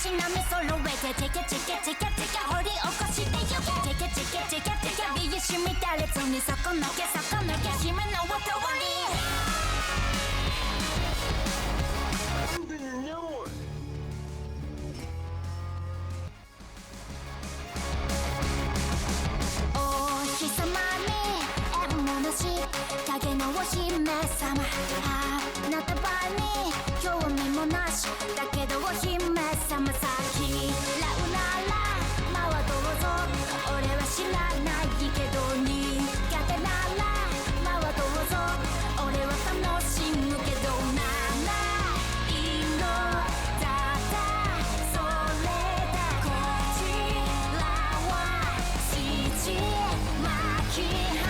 しなみ揃えてチケチケチケチケ掘り起こしてゆけチケチケチケチケ美意識乱れずに底抜け締めの音割りお日様に縁もなし影のお姫様あなたばに興味もなしだけどお姫様さ嫌うならまはどうぞ俺は知らないけど苦手ならまはどうぞ俺は楽しむけどならいいのだったそれだこちらは七巻半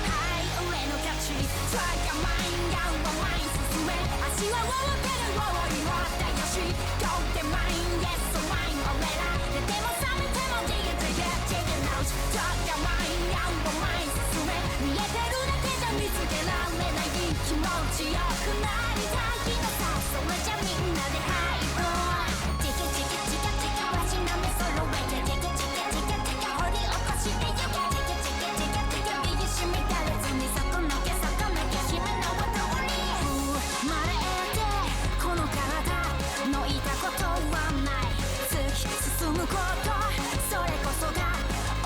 はい上のキャッチトライがマインヤンは前に進め足は動ける大いはだよしゴーでマインイエスマイン俺ら寝ても覚めてもジゲジゲジゲ直しトライがマインヤンは前に進め見えてるだけじゃ見つけられない気持ちよくなりたいのさそれじゃみんなでハイボーチケチケチケチケわしなめ揃えてチケチケチケチケ掘り起こしてゆけチケチケチケチケ美意識乱れずに底抜け締めの音割り生まれてこの体のいたことはない突き進むことそれこそが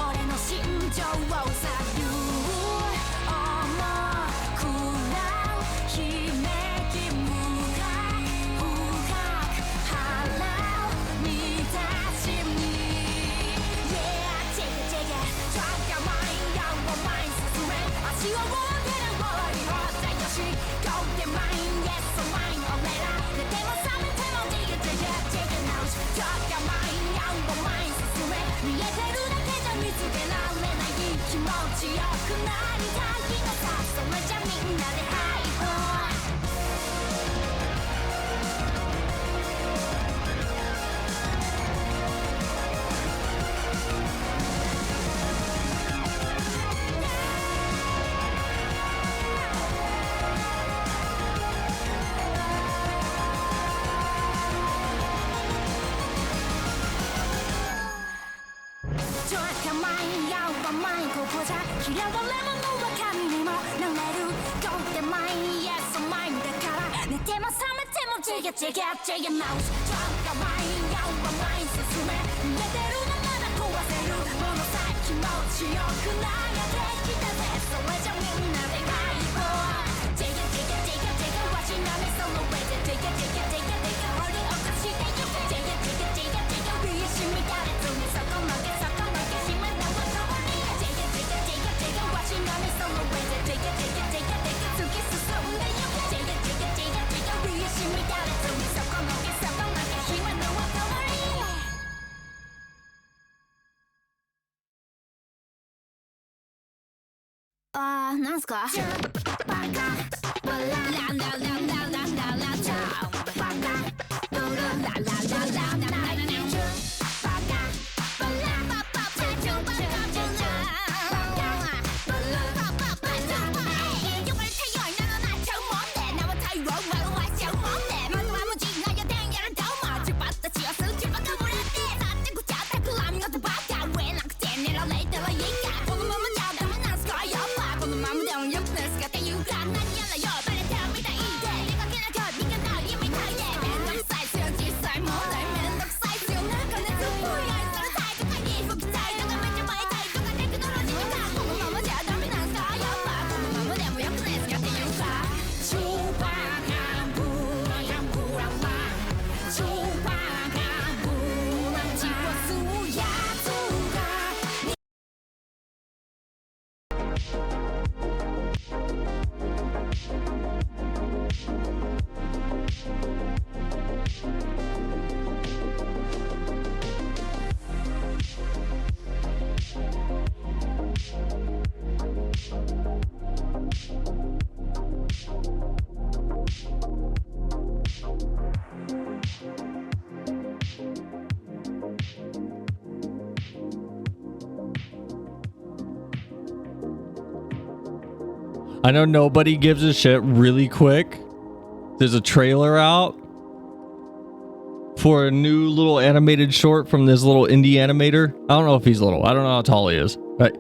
俺の心情さ言う重くらう悲劇無か深く払う満たしに Yeah チェケチェケトラッカーマインヤンを前に進め足を動ける終わりはだよしゴーでマインイエスマイン俺ら寝ても覚めてもジゲジゲジゲ直しトラッカーマインヤンを前に進め見えてるだけじゃ見つけられない気持ちよくなりたいのさそれじゃみんなでハイボートラッカーマインヤンはマインここじゃ嫌われ者は神にもなれるゴーでマインイエスマインだから寝ても覚めてもジゲジゲジゲ直しトラッカーマインヤンは前に進め見えてるのまだ壊せるものさ気持ちよくなってきたぜそれじゃみんなでハイボージゲジゲジゲジゲわしなみ揃えてジゲジゲジゲジゲ掘り起こしてゆけジゲジゲジゲジゲ美意識乱れずに底抜け締めの音割りジゲジゲジゲジゲわしなみ揃えてジゲジゲジゲジゲ突き進んでゆけジゲジゲジゲジゲ美意識乱れずに底抜け締めの音割りなんすかバカバララララララララチャバカバラララララララバカバラババチャチャバカチャチャバカバラバババチャバ이쪽을 태워야 나는 아차 뭔데 나와 타이로 와셔 뭔데 마지막 무지가 여댕이를 더마 집봤다 지어서 집밖에 몰랐대 사진구 짜다 그 라면 같은 바카 왜 난 그때 내려 레이더로 얘기야 오늘 몸은 잡다면 난 스카이 엄마 오늘 맘은 대응 옆에서 갔다 유가 난 연락요 빨리 tell me that 이대 내가 그냥 저 니가 나 이미 타이대 맨날 사이즈 지사이 못해 맨날 사이즈 날 꺼내 두부야 서로 사이즈까지 후기 사이즈가 맨날 많이 사이즈가 내게 떨어지니까 오늘 맘은 잡다면 난 스카이 엄마 오늘 맘은 대응 옆에서 갔다 유가 주방아 부양 부랑마 주방아 부랑 지워수야 수가 I know nobody gives a shit. Really quick, there's a trailer out for a new little animated short from this little indie animator. I don't know if he's little. I don't know how tall he is. Right.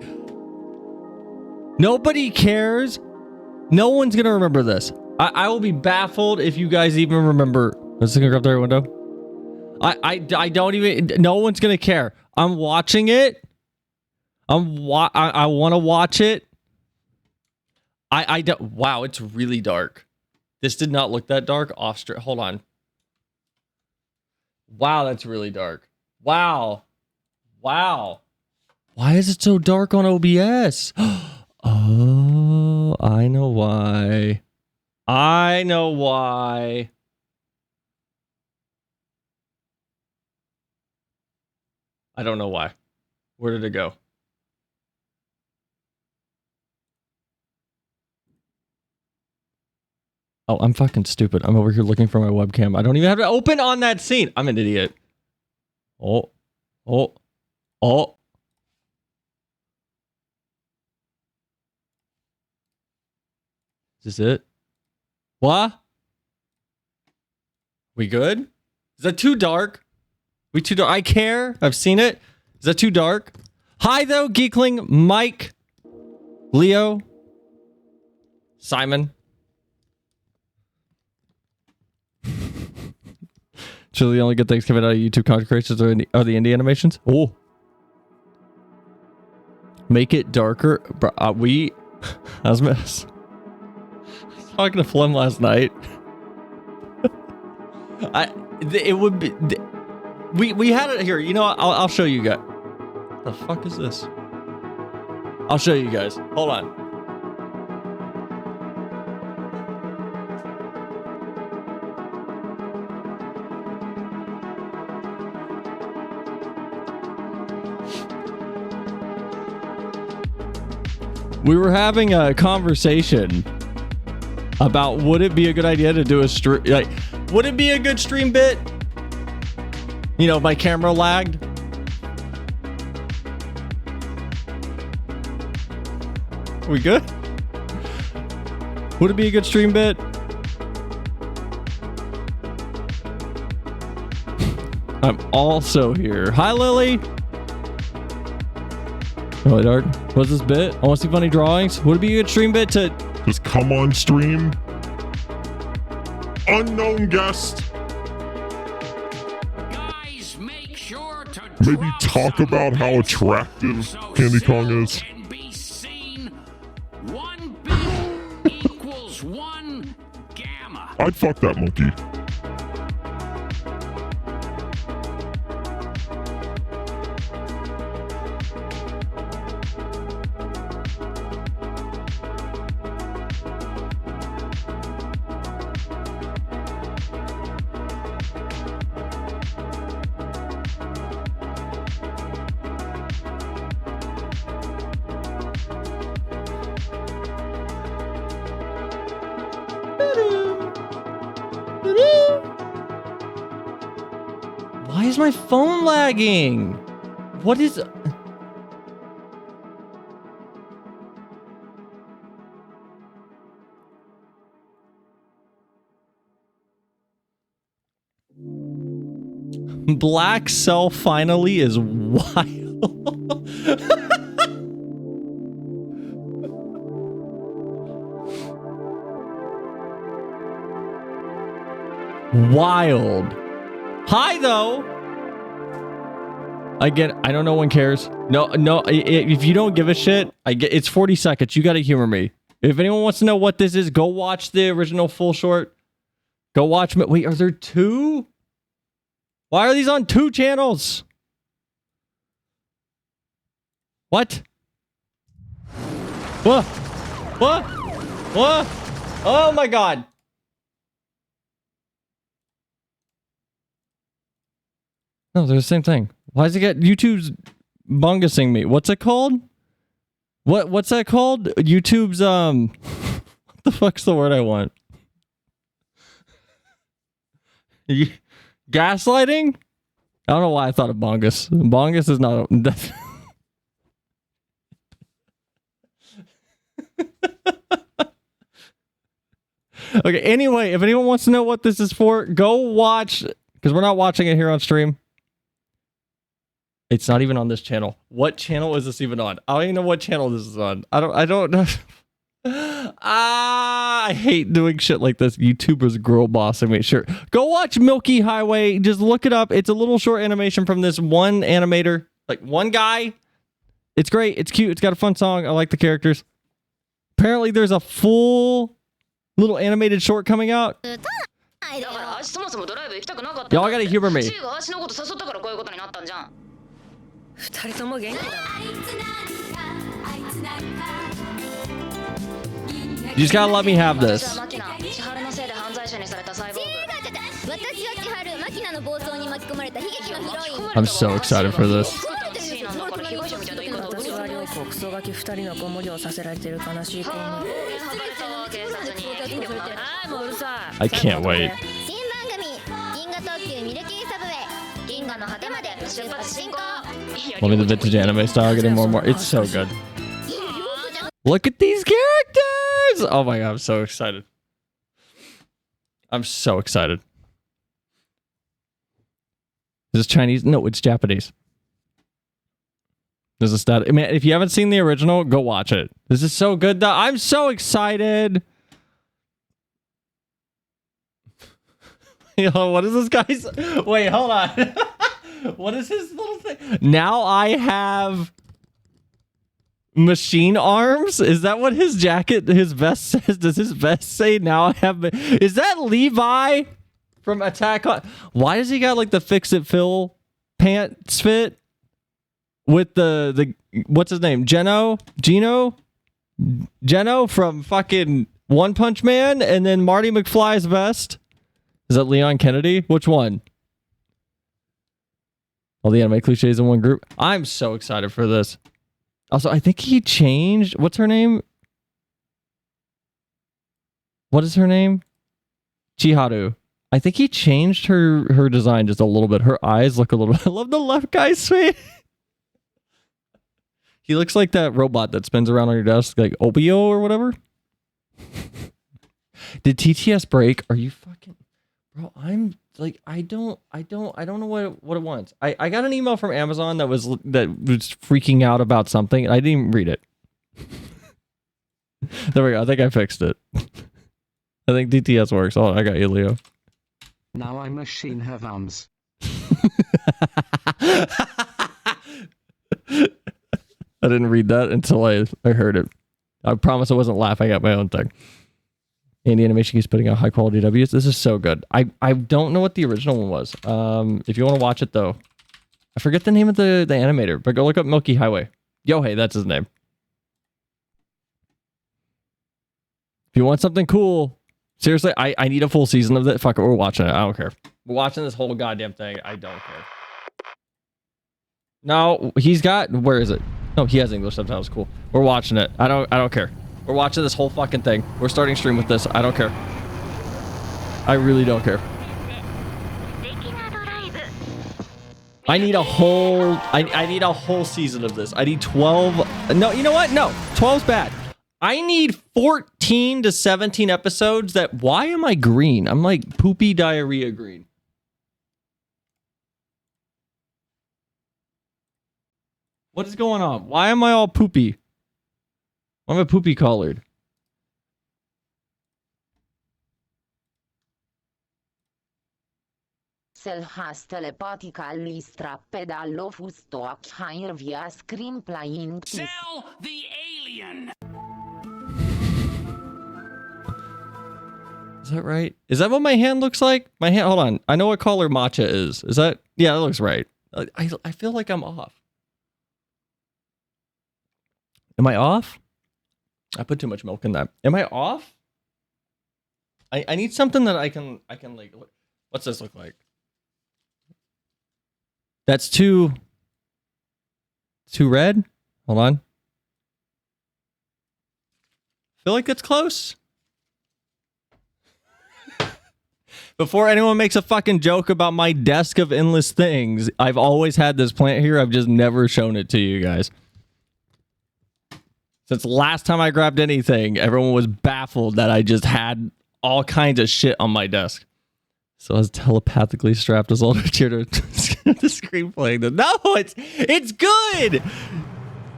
Nobody cares. No one's gonna remember this. I will be baffled if you guys even remember. Let's look up their window. I don't even. No one's gonna care. I'm watching it. I want to watch it. I don't. Wow, it's really dark. This did not look that dark. Hold on. Wow, that's really dark. Wow. Wow. Why is it so dark on OBS? Oh, I know why. I know why. I don't know why. Where did it go? Oh, I'm fucking stupid. I'm over here looking for my webcam. I don't even have to open on that scene. I'm an idiot. Oh. Is this it? What? We good? Is that too dark? We too dark? I care. I've seen it. Is that too dark? Hi, though, Geekling, Mike, Leo, Simon. So the only good things coming out of YouTube content creators are the indie animations. Oh, make it darker. I was talking to Flem last night. It would be. We had it here. You know what? I'll show you guys. What the fuck is this? I'll show you guys. Hold on. We were having a conversation about would it be a good idea to do a stream, like, would it be a good stream bit? You know, my camera lagged. We good? Would it be a good stream bit? I'm also here. Hi, Lily. Really dark. What's this bit? I want to see funny drawings. Would it be a good stream bit to just come on stream? Unknown guest. Guys, make sure to maybe talk about how attractive Candy Kong is. Can be seen. 1 bit equals 1 gamma. I'd fuck that monkey. Why is my phone lagging? What is... Black Cell finally is wild. Wild. Hi, though. I don't know one cares. No, if you don't give a shit, it's 40 seconds. You gotta humor me. If anyone wants to know what this is, go watch the original full short. Go watch me. Wait, are there two? Why are these on two channels? What? What? What? What? Oh my god. No, they're the same thing. Why does it get YouTube's bungusing me? What's it called? What's that called? YouTube's what the fuck's the word I want? Gaslighting? I don't know why I thought of bongus. Bongus is not Okay, anyway, if anyone wants to know what this is for, go watch because we're not watching it here on stream. It's not even on this channel. What channel is this even on? I don't even know what channel this is on. I don't know. I hate doing shit like this. YouTubers girl bossing me. Sure. Go watch Milky Highway. Just look it up. It's a little short animation from this one animator. Like one guy. It's great. It's cute. It's got a fun song. I like the characters. Apparently there's a full little animated short coming out. Y'all gotta humor me. You just gotta let me have this. I'm so excited for this. I can't wait. Love me the vintage anime style getting more and more. It's so good. Look at these characters! Oh my god, I'm so excited. I'm so excited. Is this Chinese? No, it's Japanese. There's a stat. I mean, if you haven't seen the original, go watch it. This is so good. I'm so excited. Yo, what is this guy's? Wait, hold on. What is his little thing? Now I have machine arms. Is that what his jacket, his vest says? Does his vest say now I have? Is that Levi from Attack on? Why does he got like the Fix It Phil pants fit with the what's his name? Geno from fucking One Punch Man, and then Marty McFly's vest. Is that Leon Kennedy? Which one? All the anime cliches in one group. I'm so excited for this. Also, I think he changed. What's her name? What is her name? Chiharu. I think he changed her design just a little bit. Her eyes look a little bit. I love the left guy's face. He looks like that robot that spins around on your desk, like Obio or whatever. Did TTS break? Are you fucking... Bro, I'm like, I don't know what it wants. I got an email from Amazon that was freaking out about something, and I didn't even read it. There we go. I think I fixed it. I think DTS works. Oh, I got you, Leo. Now I machine have arms. I didn't read that until I heard it. I promise I wasn't laughing at my own thing. Indie Animation keeps putting out high quality Ws. This is so good. I don't know what the original one was. If you want to watch it though, I forget the name of the animator, but go look up Milky Highway. Yohei, that's his name. If you want something cool, seriously, I need a full season of that. Fuck it, we're watching it. I don't care. We're watching this whole goddamn thing. I don't care. No, he's got, where is it? No, he has English subtitles. Cool. We're watching it. I don't care. We're watching this whole fucking thing. We're starting stream with this. I don't care. I really don't care. I need a whole I need a whole season of this. I need 12. No, you know what? No. 12's bad. I need 14 to 17 episodes that... Why am I green? I'm like poopy diarrhea green. What is going on? Why am I all poopy? I'm a poopy colored. Cel has telepatica listra pedalo fusto achair via screen playing. Tell the alien. Is that right? Is that what my hand looks like? My hand, hold on. I know what color matcha is. Is that? Yeah, that looks right. I feel like I'm off. Am I off? I put too much milk in that. Am I off? I need something that I can like, what's this look like? That's too red? Hold on. Feel like it's close. Before anyone makes a fucking joke about my desk of endless things, I've always had this plant here. I've just never shown it to you guys. Since last time I grabbed anything, everyone was baffled that I just had all kinds of shit on my desk. So I was telepathically strapped as older cheer to the screen playing the. No, it's good.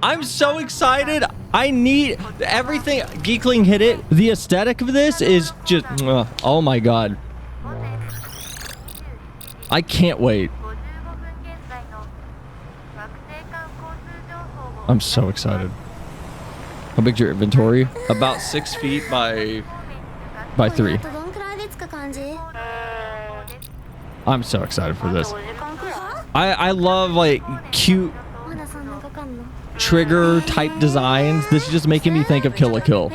I'm so excited. I need everything. Geekling hit it. The aesthetic of this is just. Oh my god. I can't wait. I'm so excited. How big's your inventory? About 6 feet by 3. I'm so excited for this. I love like cute trigger type designs. This is just making me think of Kill la Kill.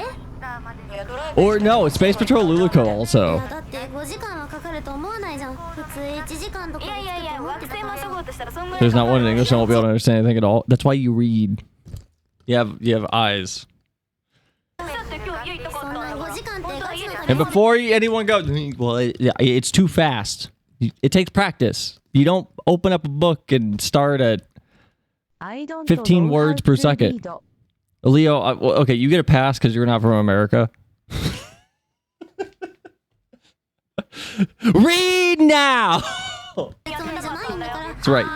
Or no, it's Space Patrol Luluco also. There's not one in English, I won't be able to understand anything at all. That's why you read. You have eyes. And before anyone goes, well, it's too fast. It takes practice. You don't open up a book and start at 15 words per second. Leo, okay, you get a pass because you're not from America. Read now! That's right.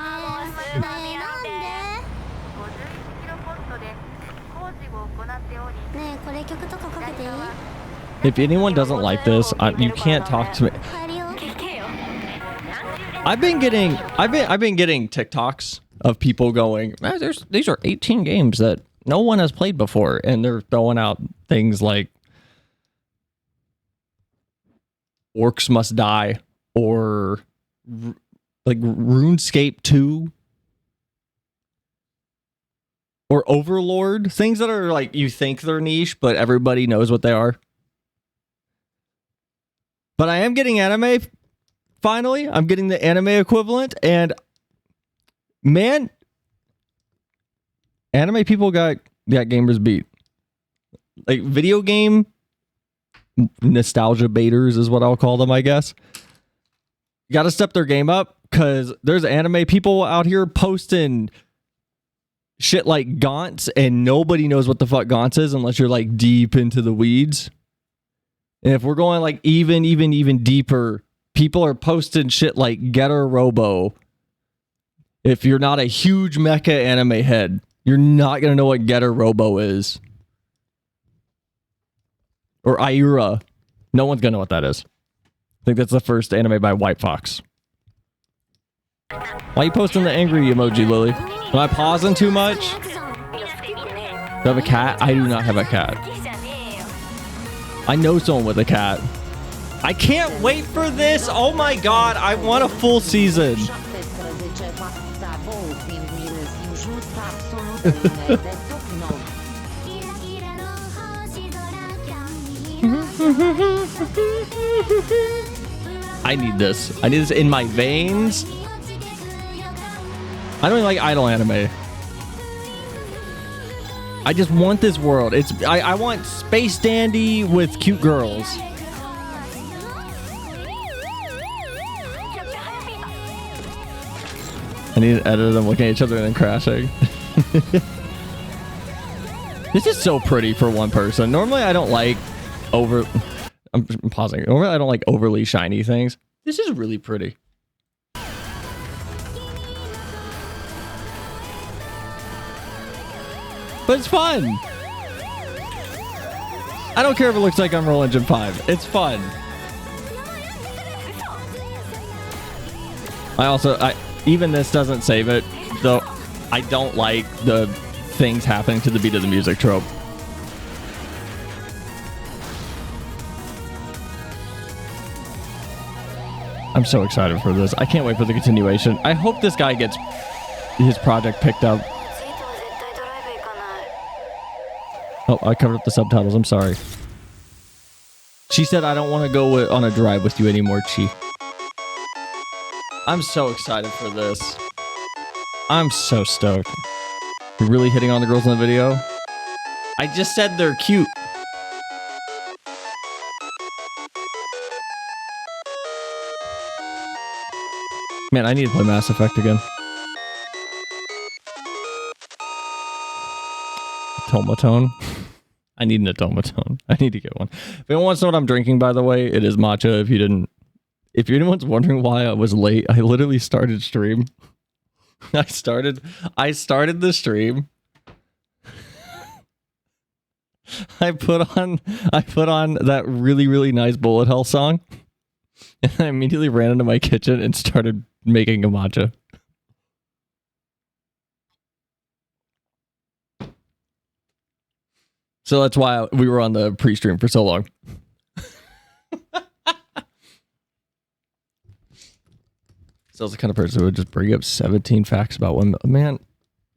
If anyone doesn't like this, you can't talk to me. I've been getting TikToks of people going, these are 18 games that no one has played before, and they're throwing out things like Orcs Must Die or like RuneScape 2 or Overlord, things that are like you think they're niche, but everybody knows what they are. But I am getting anime. Finally, I'm getting the anime equivalent, and man, anime people got gamers beat. Like video game nostalgia baiters is what I'll call them, I guess. You got to step their game up because there's anime people out here posting shit like Gaunt's, and nobody knows what the fuck Gaunt's is unless you're like deep into the weeds. And if we're going like even deeper, people are posting shit like Getter Robo. If you're not a huge mecha anime head, you're not going to know what Getter Robo is. Or Aira. No one's going to know what that is. I think that's the first anime by White Fox. Why are you posting the angry emoji, Lily? Am I pausing too much? Do you have a cat? I do not have a cat. I know someone with a cat. I can't wait for this. Oh my god, I want a full season. I need this. I need this in my veins. I don't even like idle anime. I just want this world. I want Space Dandy with cute girls. I need to edit them looking at each other and then crashing. This is so pretty for one person. Normally I don't like I'm pausing. Normally I don't like overly shiny things. This is really pretty. But it's fun. I don't care if it looks like Unreal Engine 5. It's fun. Even this doesn't save it, though. I don't like the things happening to the beat of the music trope. I'm so excited for this. I can't wait for the continuation. I hope this guy gets his project picked up. Oh, I covered up the subtitles. I'm sorry. She said, I don't want to go on a drive with you anymore, Chi. I'm so excited for this. I'm so stoked. You're really hitting on the girls in the video? I just said they're cute. Man, I need to play Mass Effect again. Automaton. I need an automaton. I need to get one. If anyone wants to know what I'm drinking, by the way, it is matcha. If you didn't If anyone's wondering why I was late, I literally started stream. I started the stream. I put on that really, really nice Bullet Hell song. And I immediately ran into my kitchen and started making a matcha. So that's why we were on the pre-stream for so long. So I was the kind of person who would just bring up 17 facts about one. Man,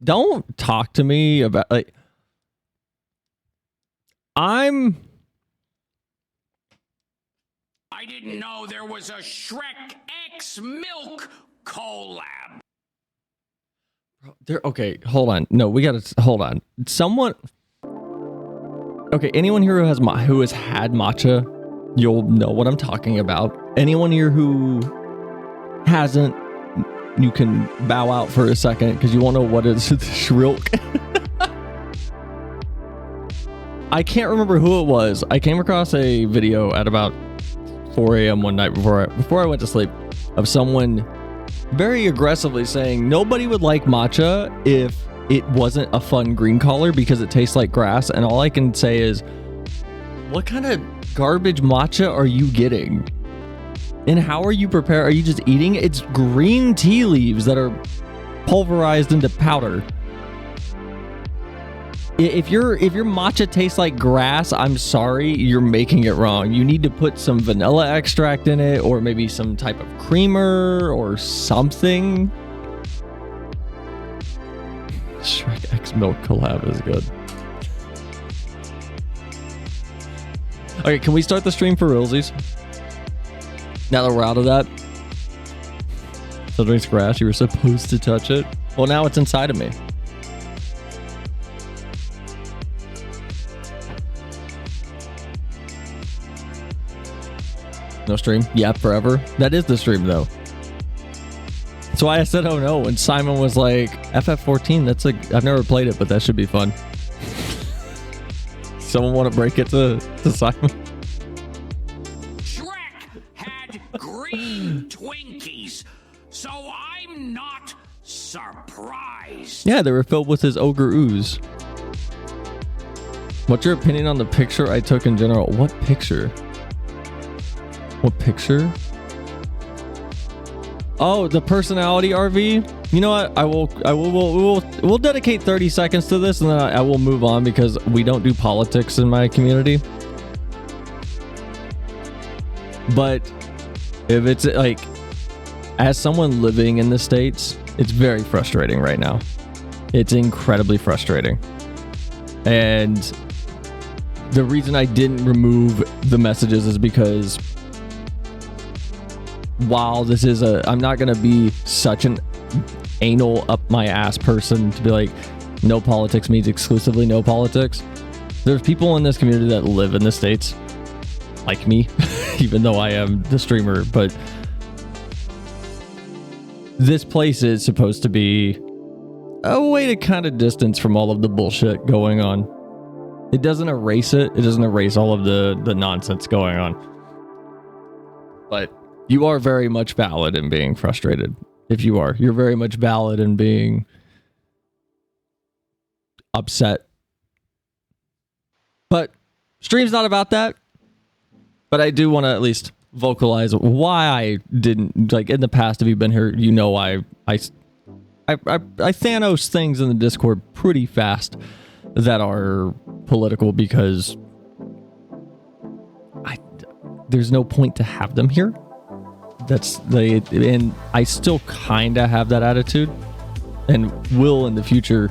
don't talk to me about like I didn't know there was a Shrek X Milk collab. There. Okay, hold on. No, we gotta hold on. Someone. Okay, anyone here who has had matcha, you'll know what I'm talking about. Anyone here who hasn't, you can bow out for a second because you won't know what is Shrilk. I can't remember who it was. I came across a video at about 4 a.m. one night before I went to sleep of someone very aggressively saying nobody would like matcha if it wasn't a fun green color because it tastes like grass. And all I can say is, what kind of garbage matcha are you getting? And how are you prepared? Are you just eating? It's green tea leaves that are pulverized into powder. If your matcha tastes like grass, I'm sorry, you're making it wrong. You need to put some vanilla extract in it, or maybe some type of creamer or something. Shrek X Milk collab is good. Okay, can we start the stream for realsies? Now that we're out of that. So drinks grass, you were supposed to touch it. Well, now it's inside of me. No stream? Yeah, forever. That is the stream, though. That's why I said, oh no, when Simon was like, FF14, that's I've never played it, but that should be fun. Someone want to break it to Simon? Shrek had green Twinkies, so I'm not surprised. Yeah, they were filled with his ogre ooze. What's your opinion on the picture I took in general? What picture? What picture? Oh, the personality RV. You know what? We'll dedicate 30 seconds to this, and then I will move on because we don't do politics in my community. But if it's like, as someone living in the States, it's very frustrating right now. It's incredibly frustrating. And the reason I didn't remove the messages is because while this is I'm not going to be such an anal up my ass person to be like, no politics means exclusively no politics. There's people in this community that live in the States like me, even though I am the streamer, but this place is supposed to be a way to kind of distance from all of the bullshit going on. It doesn't erase it. It doesn't erase all of the nonsense going on. But you are very much valid in being frustrated. If you're very much valid in being upset. But stream's not about that. But I do want to at least vocalize why I didn't, like, in the past, if you've been here, you know I Thanos things in the Discord pretty fast that are political because there's no point to have them here. And I still kind of have that attitude and will in the future.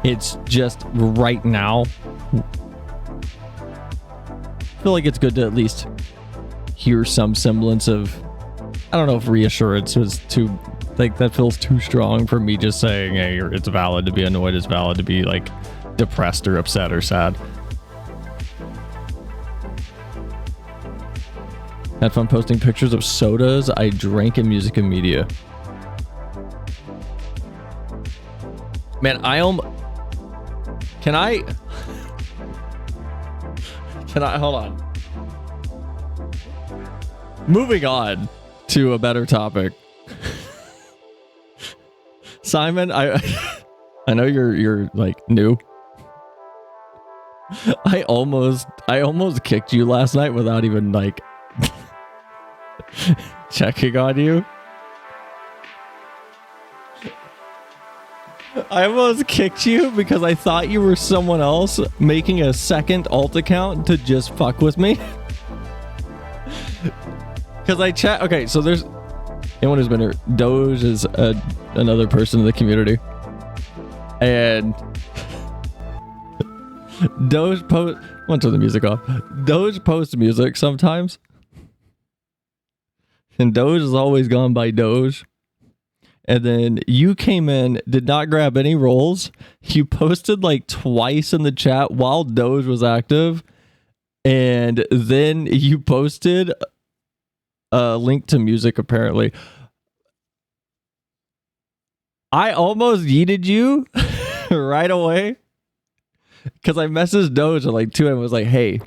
It's just right now, I feel like it's good to at least hear some semblance of, I don't know if reassurance was too, like, that feels too strong for me just saying, hey, it's valid to be annoyed, it's valid to be like depressed or upset or sad. Had fun posting pictures of sodas I drank in music and media. Man, Can I hold on. Moving on to a better topic. Simon, I know you're like new. I almost kicked you last night without even like checking on you. I almost kicked you because I thought you were someone else making a second alt account to just fuck with me. Because I chat. Okay, so there's anyone who's been here. Doge is another person in the community, and Doge post. Want to turn the music off? Doge posts music sometimes, and Doge is always gone by Doge. And then you came in, did not grab any roles. You posted like twice in the chat while Doge was active, and then you posted a link to music. Apparently, I almost yeeted you right away. Because I messaged Doge at like 2 a.m. was like, hey,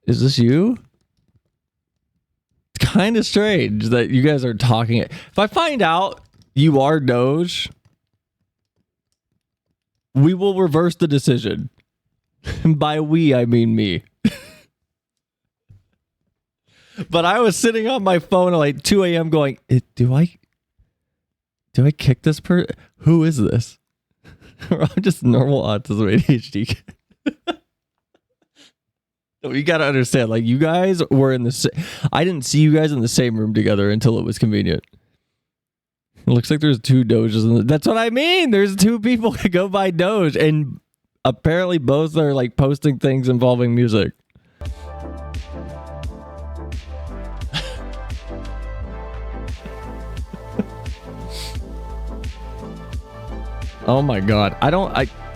is this you? It's kind of strange that you guys are talking. If I find out you are Doge, we will reverse the decision. By we, I mean me. But I was sitting on my phone at like 2 a.m. going, do I kick this person? Who is this? Or I'm just normal autism ADHD. You gotta understand, like, you guys were in the I didn't see you guys in the same room together until it was convenient. It looks like there's two Doges in that's what I mean. There's two people that go by Doge, and apparently both are like posting things involving music. Oh my god. I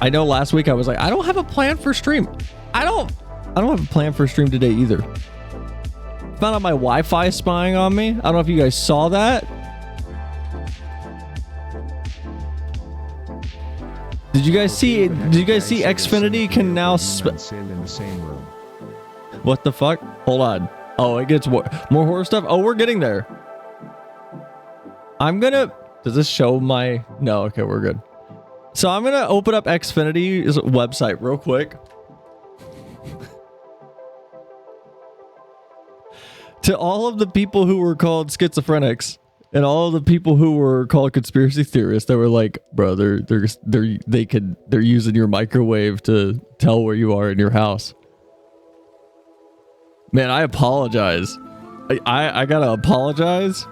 know last week I was like, I don't have a plan for stream. I don't have a plan for stream today either. Found out my Wi-Fi is spying on me. I don't know if you guys saw that. Did you guys see Xfinity can now what the fuck? Hold on. Oh, it gets more horror stuff. Oh, we're getting there. Does this show my no, okay, we're good. So I'm gonna open up Xfinity's website real quick. To all of the people who were called schizophrenics and all of the people who were called conspiracy theorists that were like, bro, they're using your microwave to tell where you are in your house. Man, I apologize. I gotta apologize.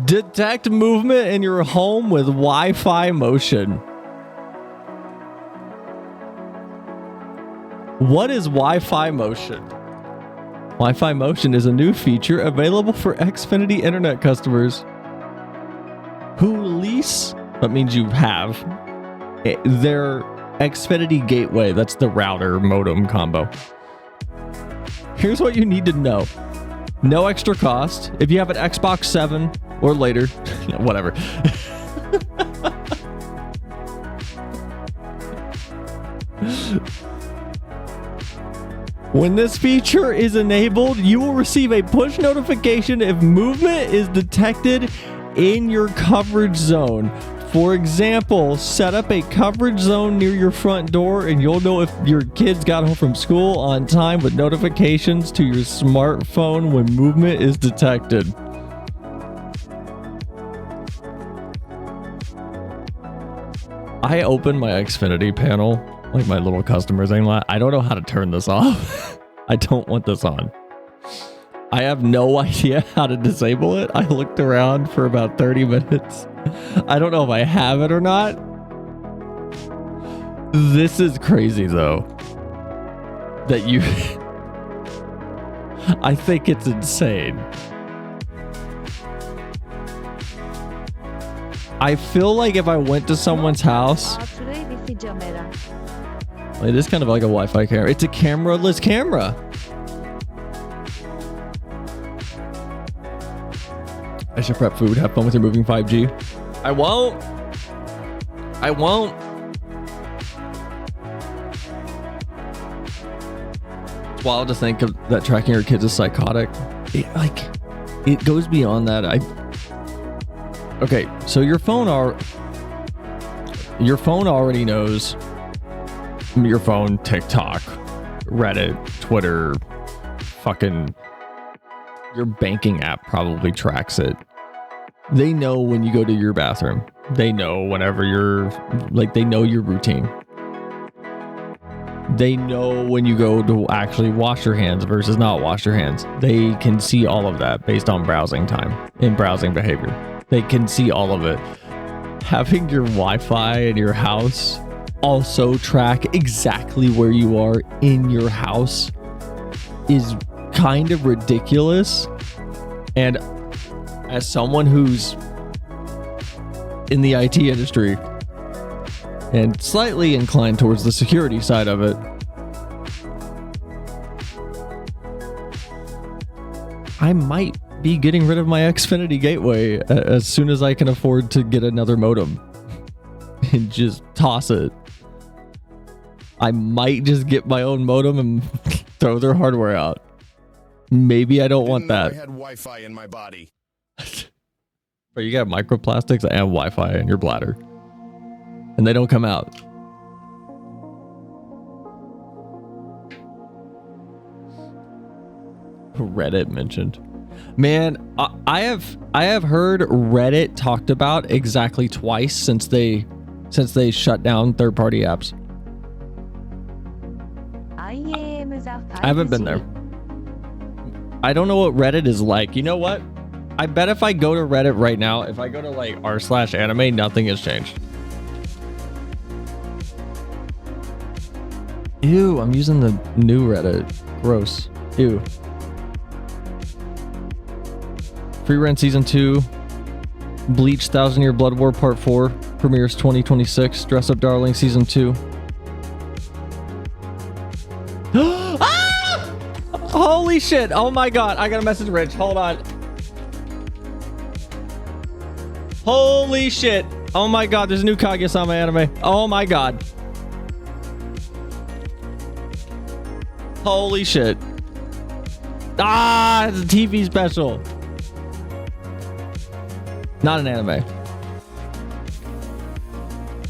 Detect movement in your home with Wi-Fi motion. What is Wi-Fi motion? Wi-Fi motion is a new feature available for Xfinity internet customers who lease, that means you have, their Xfinity gateway. That's the router modem combo. Here's what you need to know. No extra cost. If you have an Xbox 7 or later, whatever. When this feature is enabled, you will receive a push notification if movement is detected in your coverage zone. For example, set up a coverage zone near your front door and you'll know if your kids got home from school on time with notifications to your smartphone when movement is detected. I opened my Xfinity panel, like my little customer thing. I don't know how to turn this off. I don't want this on. I have no idea how to disable it. I looked around for about 30 minutes. I don't know if I have it or not. This is crazy though. That you... I think it's insane. I feel like if I went to someone's house... It is kind of like a Wi-Fi camera. It's a camera-less camera. I should prep food. Have fun with your moving 5G. I won't. wild to think of that tracking your kids is psychotic. It goes beyond that. Okay, so your phone already knows your phone, TikTok, Reddit, Twitter, fucking your banking app probably tracks it. They know when you go to your bathroom. They know whenever they know your routine. They know when you go to actually wash your hands versus not wash your hands. They can see all of that based on browsing time and browsing behavior. They can see all of it. Having your Wi-Fi in your house also track exactly where you are in your house is kind of ridiculous. And as someone who's in the IT industry and slightly inclined towards the security side of it, I might be getting rid of my Xfinity gateway as soon as I can afford to get another modem and just toss it. I might just get my own modem and throw their hardware out. Maybe I don't want that. I had Wi-Fi in my body. But you got microplastics and Wi-Fi in your bladder. And they don't come out. Reddit mentioned. Man, I have heard Reddit talked about exactly twice since they shut down third-party apps. I haven't been there. I don't know what Reddit is like. You know what? I bet if I go to Reddit right now, if I go to like r/anime, nothing has changed. Ew, I'm using the new Reddit. Gross. Ew. Free Rent Season 2. Bleach 1000 Year Blood War Part 4. Premieres 2026. Dress Up Darling Season 2. Ah! Holy shit. Oh my god. I gotta message Rich. Hold on. Holy shit. Oh my god. There's a new Kaguya-sama anime. Oh my god. Holy shit. Ah, it's a TV special. Not an anime.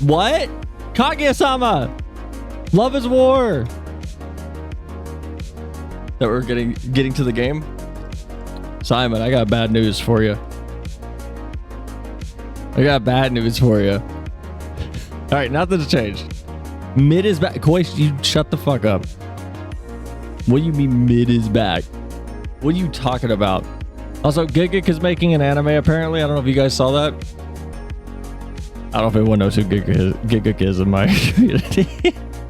What? Kaguya-sama. Love is War. That we're getting to the game. Simon, I got bad news for you. I got bad news for you. All right, nothing's changed. Mid is back. Koi, you shut the fuck up. What do you mean mid is back? What are you talking about? Also, Gigik is making an anime apparently. I don't know if you guys saw that. I don't know if anyone knows who Gigik is in my community.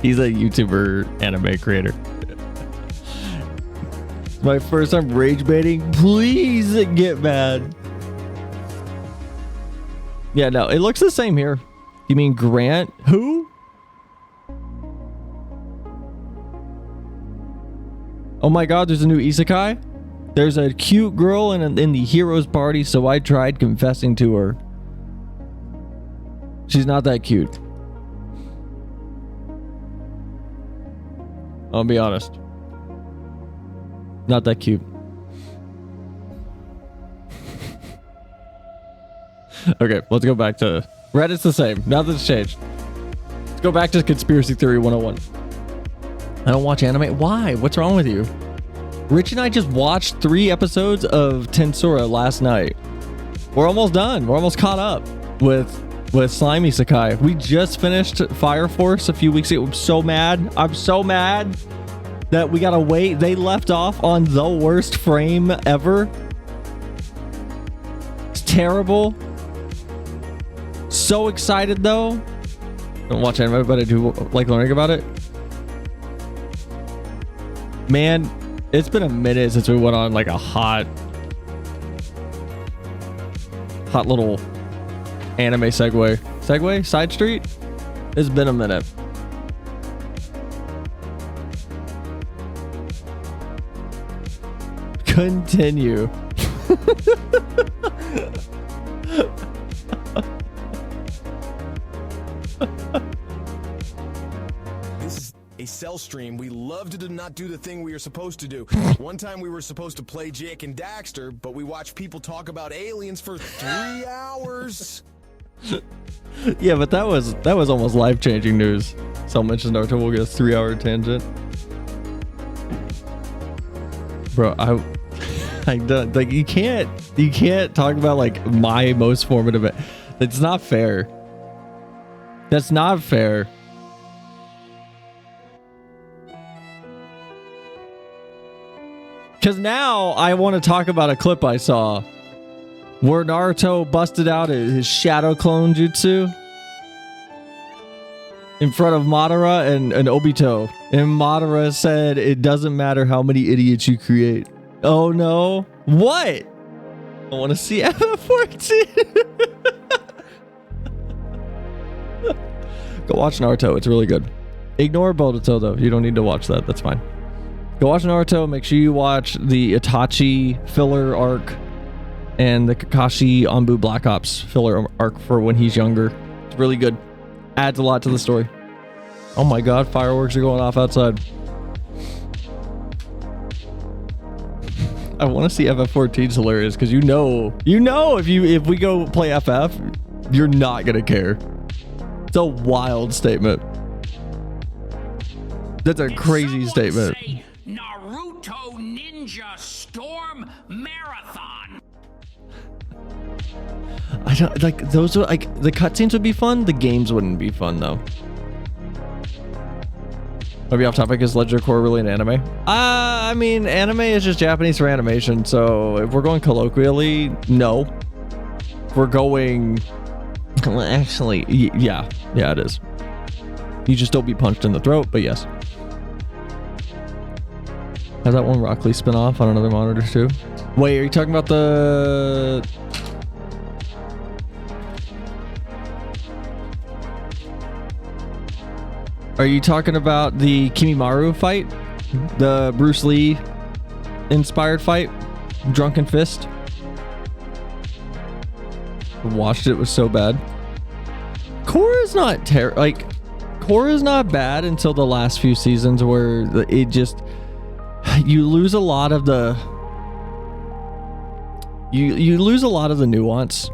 He's a YouTuber anime creator. It's my first time rage baiting. Please get mad. Yeah, no, it looks the same here. You mean Grant? Who? Oh my god, there's a new isekai? There's a cute girl in the hero's party, so I tried confessing to her. She's not that cute. I'll be honest. Not that cute. Okay, let's go back to... Reddit's the same. Nothing's changed. Let's go back to Conspiracy Theory 101. I don't watch anime. Why? What's wrong with you? Rich and I just watched 3 episodes of Tensura last night. We're almost done. We're almost caught up with Slime Isekai. We just finished Fire Force a few weeks ago. I'm so mad. I'm so mad that we gotta wait. They left off on the worst frame ever. It's terrible. So excited though. Don't watch anime, but I do like learning about it. Man, it's been a minute since we went on like a hot little anime segue side street. It's been a minute. Continue. a cell stream, we loved to not do the thing we were supposed to do. One time we were supposed to play Jake and Daxter, but we watched people talk about aliens for 3 hours. Yeah, but that was almost life-changing news. Someone mentioned Naruto. We'll get a 3-hour tangent. Bro, I don't, like, you can't talk about like my most formative. It's not fair. That's not fair. Because now I want to talk about a clip I saw where Naruto busted out his shadow clone jutsu in front of Madara and Obito. And Madara said, "It doesn't matter how many idiots you create." Oh no. What? I want to see FF14. Go watch Naruto. It's really good. Ignore Boruto though. You don't need to watch that. That's fine. Go watch Naruto. Make sure you watch the Itachi filler arc and the Kakashi Anbu Black Ops filler arc for when he's younger. It's really good. Adds a lot to the story. Oh my god, fireworks are going off outside. I want to see FF14's hilarious because you know if we go play FF, you're not gonna care. It's a wild statement. That's a crazy statement. Naruto Ninja Storm Marathon. I don't like those. Are like the cutscenes would be fun. The games wouldn't be fun though. Are we off topic? Is Legend of Korra really an anime? I mean, anime is just Japanese for animation. So if we're going colloquially, no. If we're going, actually, yeah, it is. You just don't be punched in the throat, but yes. Has that one Rock Lee spin-off on another monitor too? Wait, are you talking about the... Are you talking about the Kimimaru fight? The Bruce Lee inspired fight? Drunken Fist? Watched it, was so bad. Korra's not Korra's not bad until the last few seasons where it just... You lose a lot of the... You lose a lot of the nuance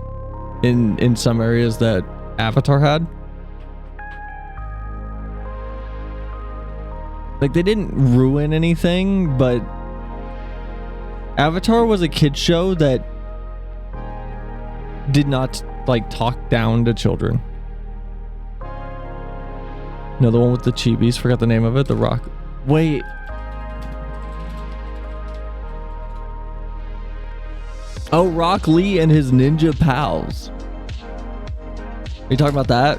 in some areas that Avatar had. Like, they didn't ruin anything, but Avatar was a kid's show that did not, like, talk down to children. No, the one with the chibis, forgot the name of it, the rock. Wait. Oh, Rock Lee and his ninja pals. Are you talking about that?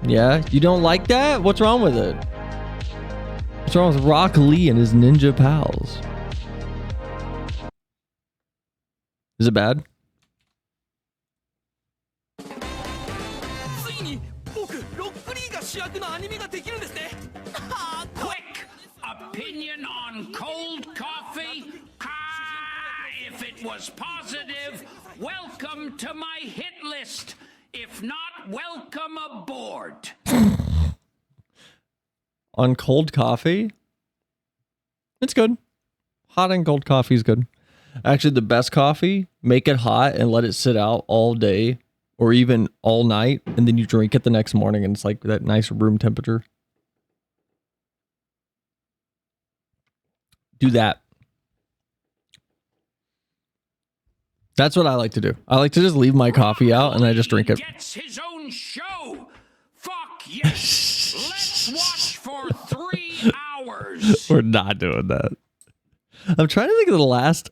Yeah, you don't like that? What's wrong with it? What's wrong with Rock Lee and his ninja pals? Is it bad? Quick opinion on cold coffee? If it was positive, welcome to my hit list. If not, welcome aboard. On cold coffee? It's good. Hot and cold coffee is good. Actually, the best coffee, make it hot and let it sit out all day or even all night, and then you drink it the next morning and it's like that nice room temperature. Do that. That's what I like to do. I like to just leave my coffee out and I just drink it. Gets his own show. Fuck yes. Let's watch for 3 hours. We're not doing that. I'm trying to think of the last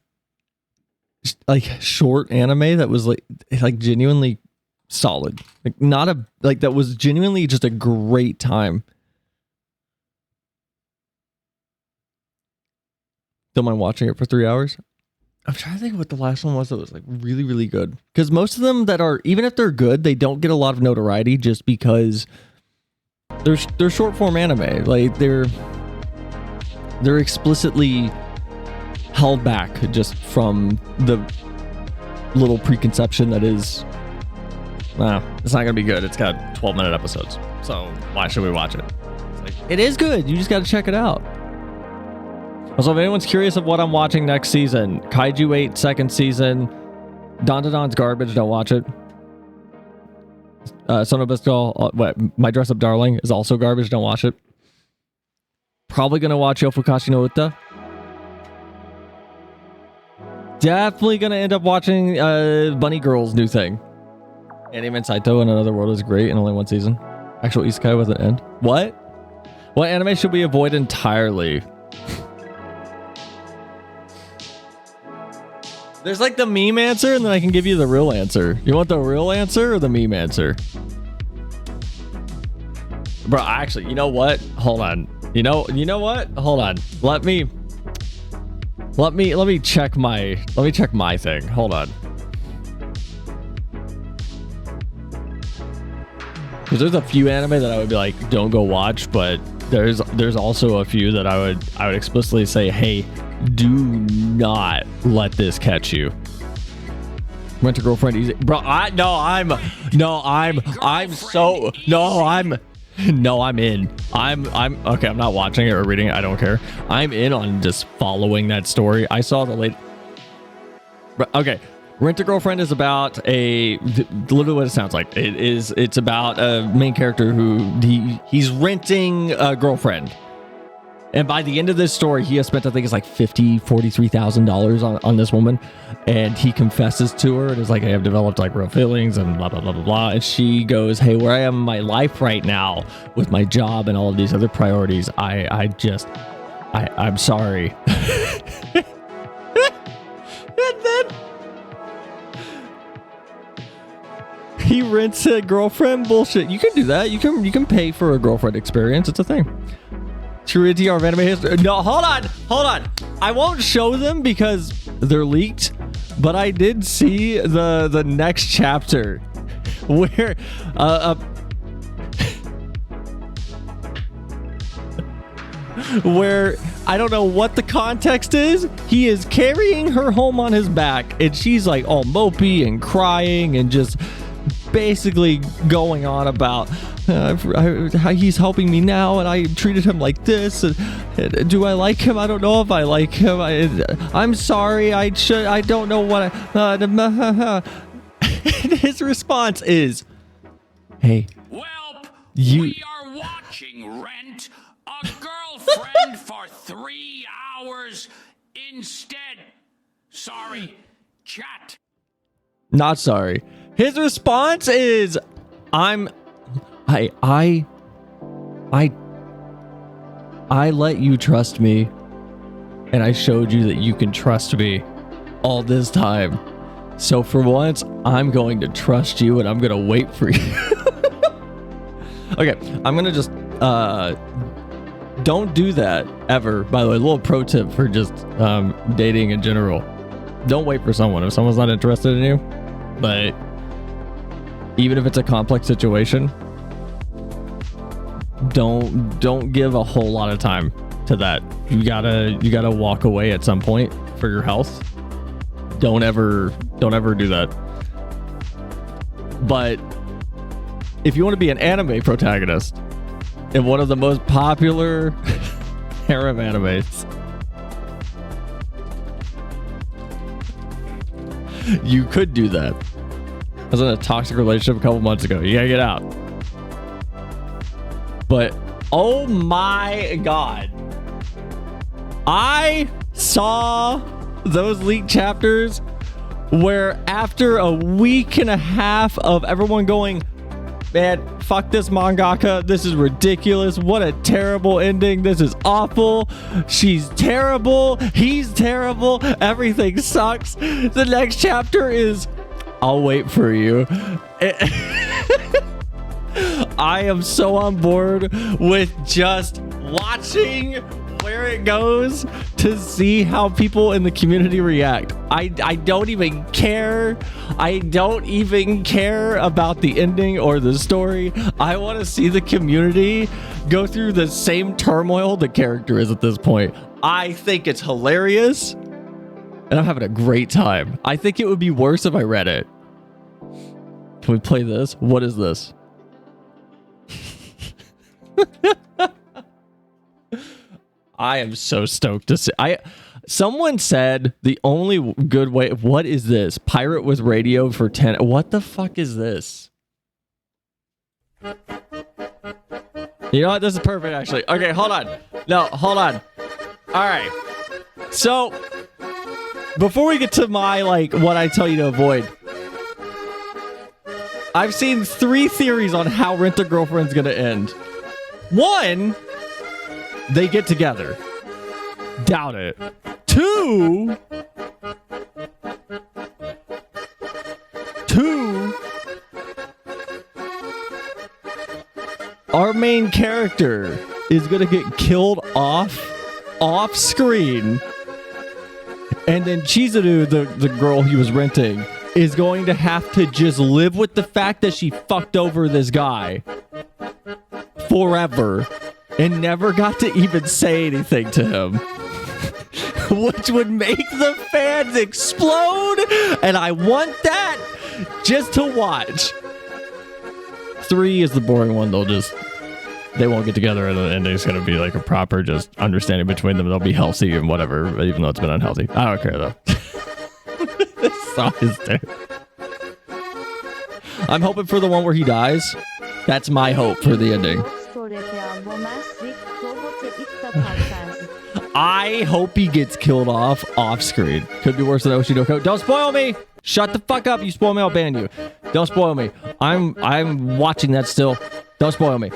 like short anime that was like genuinely solid. Like not a like that was genuinely just a great time. Don't mind watching it for 3 hours. I'm trying to think what the last one was that was like really, really good. Because most of them that are, even if they're good, they don't get a lot of notoriety just because they're short form anime. Like they're explicitly held back just from the little preconception that is No, it's not gonna be good. It's got 12-minute episodes. So why should we watch it? It's like, it is good. You just got to check it out. Also, if anyone's curious of what I'm watching next season, Kaiju 8 second season. Don to Don's garbage. Don't watch it. Son of Biscuit, My Dress Up Darling is also garbage. Don't watch it. Probably gonna watch Yofukashi no Uta. Definitely gonna end up watching Bunny Girl's new thing. Anime Saito in Another World is great in only one season. Actual Isekai with an end. What? What anime should we avoid entirely? There's like the meme answer, and then I can give you the real answer. You want the real answer or the meme answer? Bro, actually, you know what? Hold on. You know what? Hold on. Let me check my thing. Hold on. Because there's a few anime that I would be like, don't go watch, but there's also a few that I would explicitly say, hey, do not let this catch you. Rent a Girlfriend easy, bro. I'm in. I'm okay. I'm not watching it or reading it. I don't care. I'm in on just following that story. I saw the late. Okay. Rent a Girlfriend is about literally what it sounds like. It's about a main character who he's renting a girlfriend. And by the end of this story, he has spent, I think it's like $43,000 on this woman. And he confesses to her and is like, hey, I've developed like real feelings and blah, blah, blah, blah, blah. And she goes, hey, where I am in my life right now with my job and all of these other priorities, I'm sorry. And then he rents a girlfriend. Bullshit. You can do that. You can pay for a girlfriend experience. It's a thing. True ATR of anime history. No, hold on. I won't show them because they're leaked, but I did see the next chapter where where I don't know what the context is. He is carrying her home on his back, and she's like all mopey and crying and just basically going on about how he's helping me now and I treated him like this and do I like him? I don't know if I like him. I'm sorry. I don't know what and his response is, hey, Welp, you we are watching Rent a Girlfriend for 3 hours instead. Sorry, chat. not sorry. His response is, I let you trust me, and I showed you that you can trust me all this time. So for once, I'm going to trust you, and I'm going to wait for you. Okay, I'm going to just, don't do that ever. By the way, a little pro tip for just dating in general. Don't wait for someone if someone's not interested in you. But even if it's a complex situation, don't give a whole lot of time to that. You gotta walk away at some point for your health. Don't ever do that. But if you want to be an anime protagonist in one of the most popular harem animes, you could do that. I was in a toxic relationship a couple months ago. You gotta get out. But oh my god, I saw those leaked chapters where after a week and a half of everyone going, man, fuck this mangaka, this is ridiculous, what a terrible ending, this is awful, she's terrible, he's terrible, everything sucks. The next chapter is, I'll wait for you. I am so on board with just watching where it goes to see how people in the community react. I don't even care. I don't even care about the ending or the story. I want to see the community go through the same turmoil the character is at this point. I think it's hilarious, and I'm having a great time. I think it would be worse if I read it. Can we play this? What is this? I am so stoked to see. Someone said the only good way. What is this? Pirate with radio for 10. What the fuck is this? You know what? This is perfect, actually. Okay, hold on. No, hold on. All right. So, before we get to my, like, what I tell you to avoid, I've seen 3 theories on how Rent-A-Girlfriend's gonna end. 1, they get together. Doubt it. 2, our main character is gonna get killed off screen, and then Chizuru, the girl he was renting, is going to have to just live with the fact that she fucked over this guy forever and never got to even say anything to him. Which would make the fans explode, and I want that just to watch. 3 is the boring one. They won't get together, and the ending's gonna be like a proper just understanding between them. They'll be healthy and whatever, even though it's been unhealthy. I don't care though. This song is terrible. I'm hoping for the one where he dies. That's my hope for the ending. I hope he gets killed off screen. Could be worse than Oshinoko. Don't spoil me! Shut the fuck up. You spoil me, I'll ban you. Don't spoil me. I'm watching that still. Don't spoil me.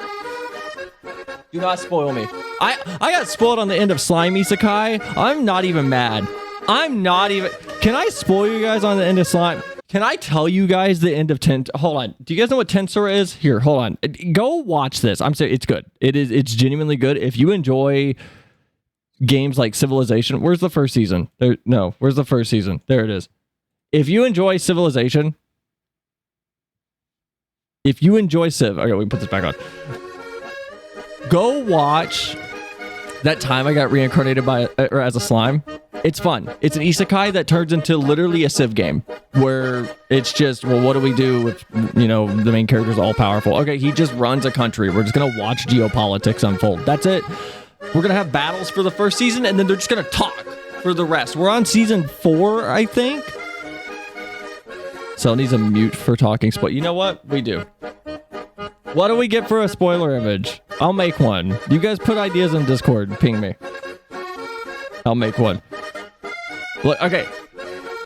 Do not spoil me. I got spoiled on the end of Slime Isekai. I'm not even mad. Can I spoil you guys on the end of Slime? Can I tell you guys the end of Hold on. Do you guys know what Tensura is? Here, hold on. Go watch this. I'm saying it's good. It's genuinely good. If you enjoy games like Civilization. Where's the first season? Where's the first season? There it is. If you enjoy Civilization, okay, we can put this back on. Go watch that time I got reincarnated as a slime. It's fun. It's an isekai that turns into literally a Civ game where it's just, well, what do we do with, the main character's all powerful? Okay, he just runs a country. We're just going to watch geopolitics unfold. That's it. We're going to have battles for the first season, and then they're just going to talk for the rest. We're on season 4, I think. So needs a mute for talking. You know what? We do. What do we get for a spoiler image? I'll make one. You guys put ideas in Discord. Ping me. I'll make one. Look, okay.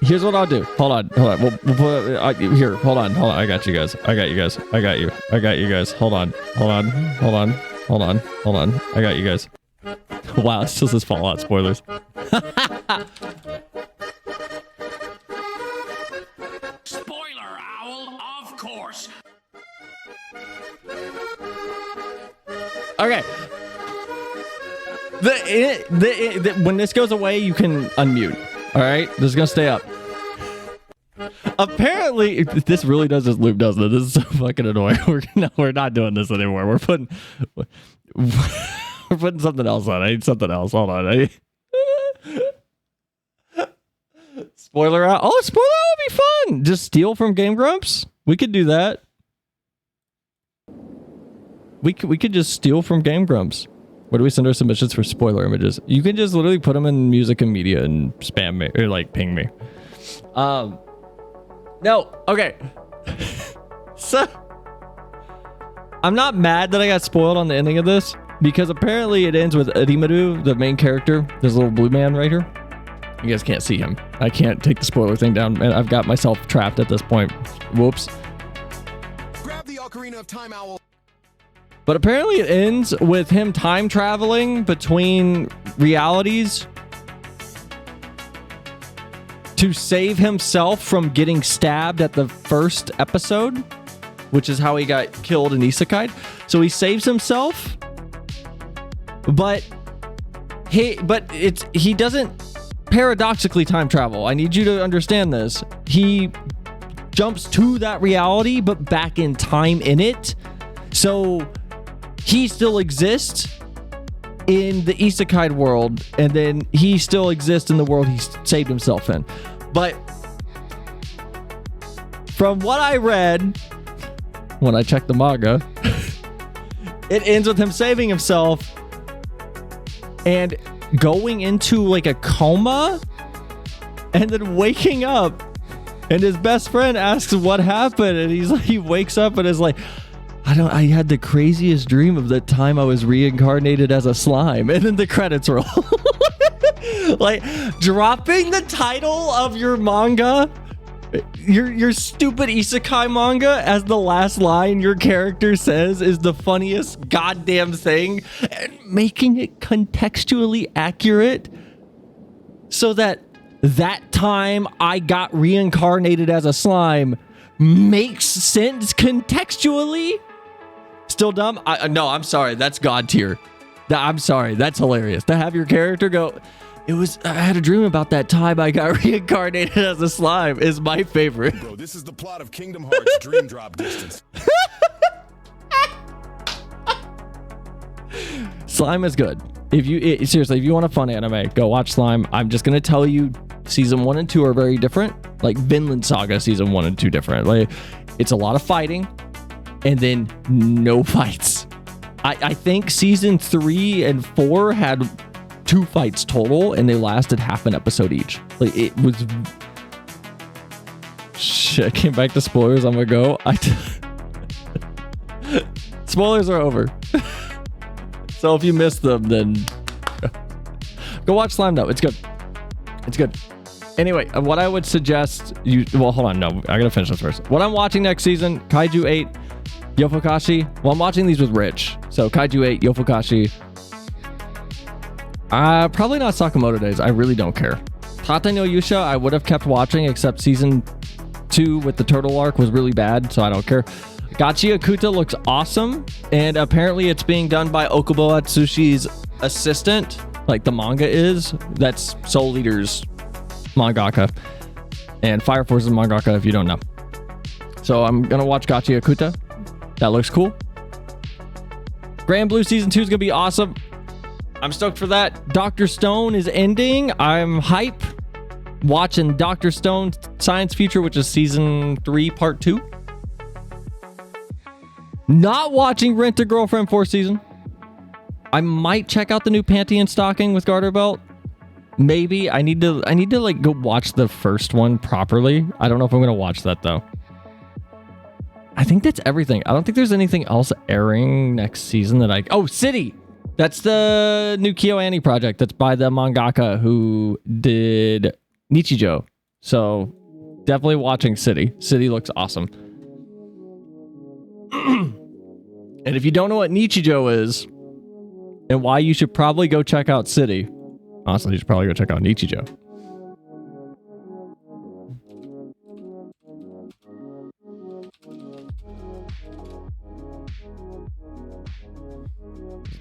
Here's what I'll do. Hold on. We'll put here. Hold on. I got you guys. I got you guys. Hold on. I got you guys. Wow, it still says Fallout spoilers. Spoiler owl, of course. Okay. When this goes away, you can unmute. All right, this is gonna stay up. Apparently, this really does this loop, doesn't it? This is so fucking annoying. We're not doing this anymore. We're putting something else on. I need something else. Hold on. Spoiler out. Oh, spoiler out would be fun. Just steal from Game Grumps. We could do that. We could just steal from Game Grumps. Where do we send our submissions for spoiler images? You can just literally put them in music and media and spam me or like ping me. No, okay. So I'm not mad that I got spoiled on the ending of this because apparently it ends with Arimaru, the main character, this little blue man right here. You guys can't see him. I can't take the spoiler thing down, and I've got myself trapped at this point. Whoops. Grab the Ocarina of Time Owl. But apparently it ends with him time traveling between realities to save himself from getting stabbed at the first episode, which is how he got killed in Isekai. So he saves himself, but he doesn't paradoxically time travel. I need you to understand this. He jumps to that reality, but back in time in it. So he still exists in the Isekai world, and then he still exists in the world he saved himself in. But from what I read, when I check the manga. It ends with him saving himself and going into like a coma and then waking up, and his best friend asks what happened, and he wakes up and is like, I had the craziest dream of the time I was reincarnated as a slime, and then the credits roll. Like, dropping the title of your manga, your stupid isekai manga, as the last line your character says is the funniest goddamn thing, and making it contextually accurate so that time I got reincarnated as a slime makes sense contextually. Still dumb? No, I'm sorry. That's God tier. I'm sorry. That's hilarious. To have your character go, I had a dream about that time I got reincarnated as a slime is my favorite. Bro, this is the plot of Kingdom Hearts Dream Drop Distance. Slime is good. Seriously, if you want a fun anime, go watch Slime. I'm just going to tell you, season 1 and 2 are very different. Like Vinland Saga season 1 and 2 different. Like, it's a lot of fighting and then no fights. I think season 3 and 4 had 2 fights total, and they lasted half an episode each. Like, it was... Shit, I came back to spoilers. I'm gonna go. Spoilers are over. So if you missed them, then go watch Slime though. It's good. It's good. Anyway, what I would suggest well, hold on. No, I gotta finish this first. What I'm watching next season, Kaiju 8, Yofukashi. Well, I'm watching these with Rich. So Kaiju 8, Yofukashi. Probably not Sakamoto Days. I really don't care. Tate no Yusha, I would have kept watching, except season 2 with the turtle arc was really bad, so I don't care. Gachi Akuta looks awesome, and apparently it's being done by Okubo Atsushi's assistant, like the manga is. That's Soul Eater's mangaka, and Fire Force's mangaka, if you don't know. So I'm gonna watch Gachi Akuta. That looks cool. Grand Blue season 2 is gonna be awesome. I'm stoked for that. Dr. Stone is ending. I'm hype. Watching Dr. Stone Science Future, which is season 3, part 2. Not watching Rent a Girlfriend 4th season. I might check out the new Panty and Stocking with Garter Belt. Maybe. I need to like go watch the first one properly. I don't know if I'm gonna watch that though. I think that's everything. I don't think there's anything else airing next season that Oh, City! That's the new KyoAni project. That's by the mangaka who did Nichijou. So definitely watching City. City looks awesome. And if you don't know what Nichijou is and why you should probably go check out City, honestly, you should probably go check out Nichijou.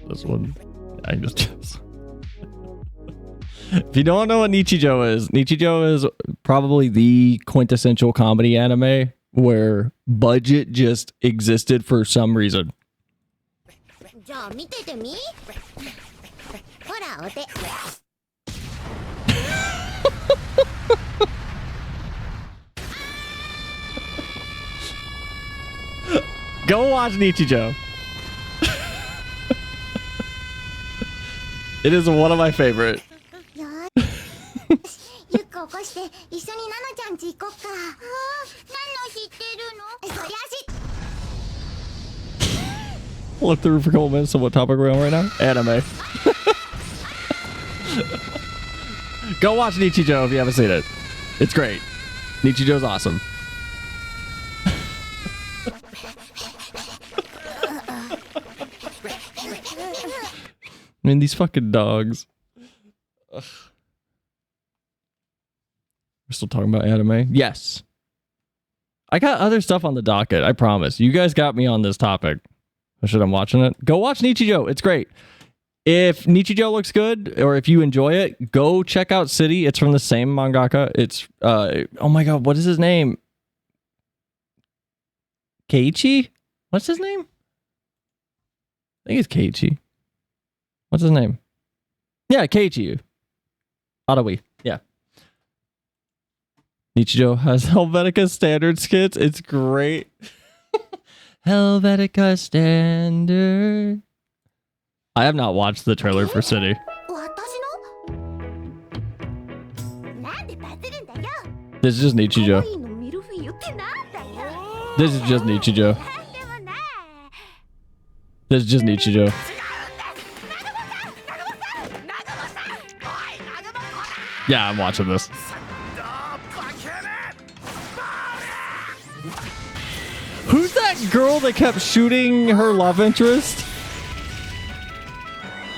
This one, I just if you don't know what Nichijou is probably the quintessential comedy anime where budget just existed for some reason. Go watch Nichijou. It is one of my favorite. Look through for a couple minutes of what topic we're on right now. Anime. Go watch Nichijou if you haven't seen it. It's great. Nichijou's awesome. I mean, these fucking dogs. Ugh. We're still talking about anime? Yes. I got other stuff on the docket, I promise. You guys got me on this topic. Or should I'm watching it? Go watch Nichijou. It's great. If Nichijou looks good, or if you enjoy it, go check out City. It's from the same mangaka. It's, oh my god, what is his name? Keiichi? What's his name? I think it's Keiichi. What's his name? Yeah, Keiichi. Adawi. Yeah. Nichijou has Helvetica standard skits. It's great. Helvetica Standard. I have not watched the trailer for City. 私のなんでバズるんだよ This is just Nichijou. いいのミルフィーユってなんだよ This is just Nichijou. なんでもない This is just Nichijou. Yeah, I'm watching this. Who's that girl that kept shooting her love interest?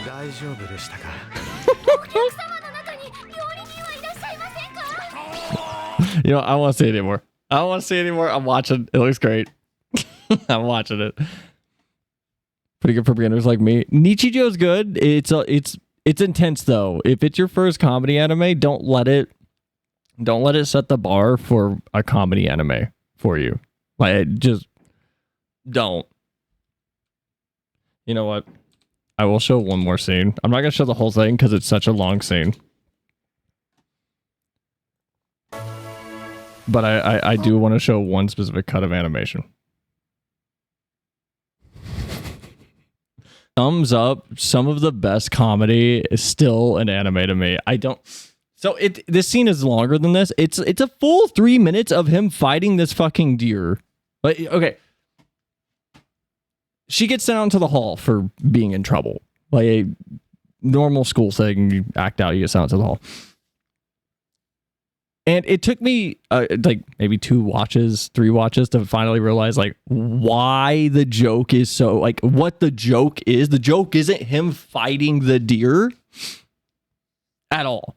大丈夫でしたかお客様の中に料理人はいらっしゃいませんか You know, I don't want to see it anymore. I don't want to see it anymore. I'm watching. It looks great. I'm watching it. Pretty good for beginners like me. Nichijou's good. It's intense though. If it's your first comedy anime, don't let it set the bar for a comedy anime for you. Like, just don't. You know what? I will show one more scene. I'm not gonna show the whole thing because it's such a long scene. But I do want to show one specific cut of animation. Thumbs up. Some of the best comedy is still an anime to me. I don't. So this scene is longer than this. It's a full 3 minutes of him fighting this fucking deer. But okay. She gets sent out into the hall for being in trouble. Like a normal school thing, you act out, you get sent out to the hall. And it took me like maybe 3 watches to finally realize like why the joke is so like what the joke is. The joke isn't him fighting the deer at all.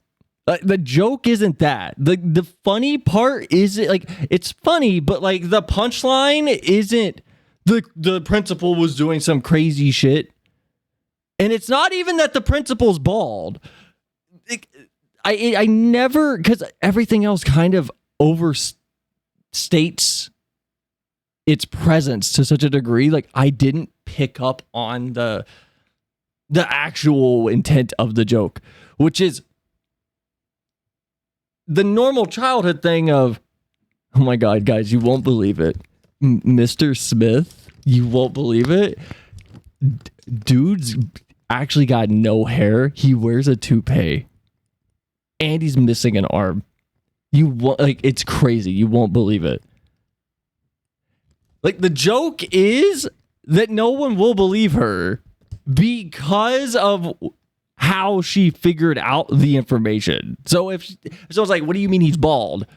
The joke isn't that. The funny part isn't like it's funny, but like the punchline isn't the principal was doing some crazy shit. And it's not even that the principal's bald. I never, because everything else kind of overstates its presence to such a degree. Like I didn't pick up on the actual intent of the joke, which is the normal childhood thing of, oh my God, guys, you won't believe it. Mr. Smith, you won't believe it. Dude's actually got no hair. He wears a toupee. And he's missing an arm. It's crazy. You won't believe it. Like the joke is that no one will believe her because of how she figured out the information. So it's like, what do you mean he's bald?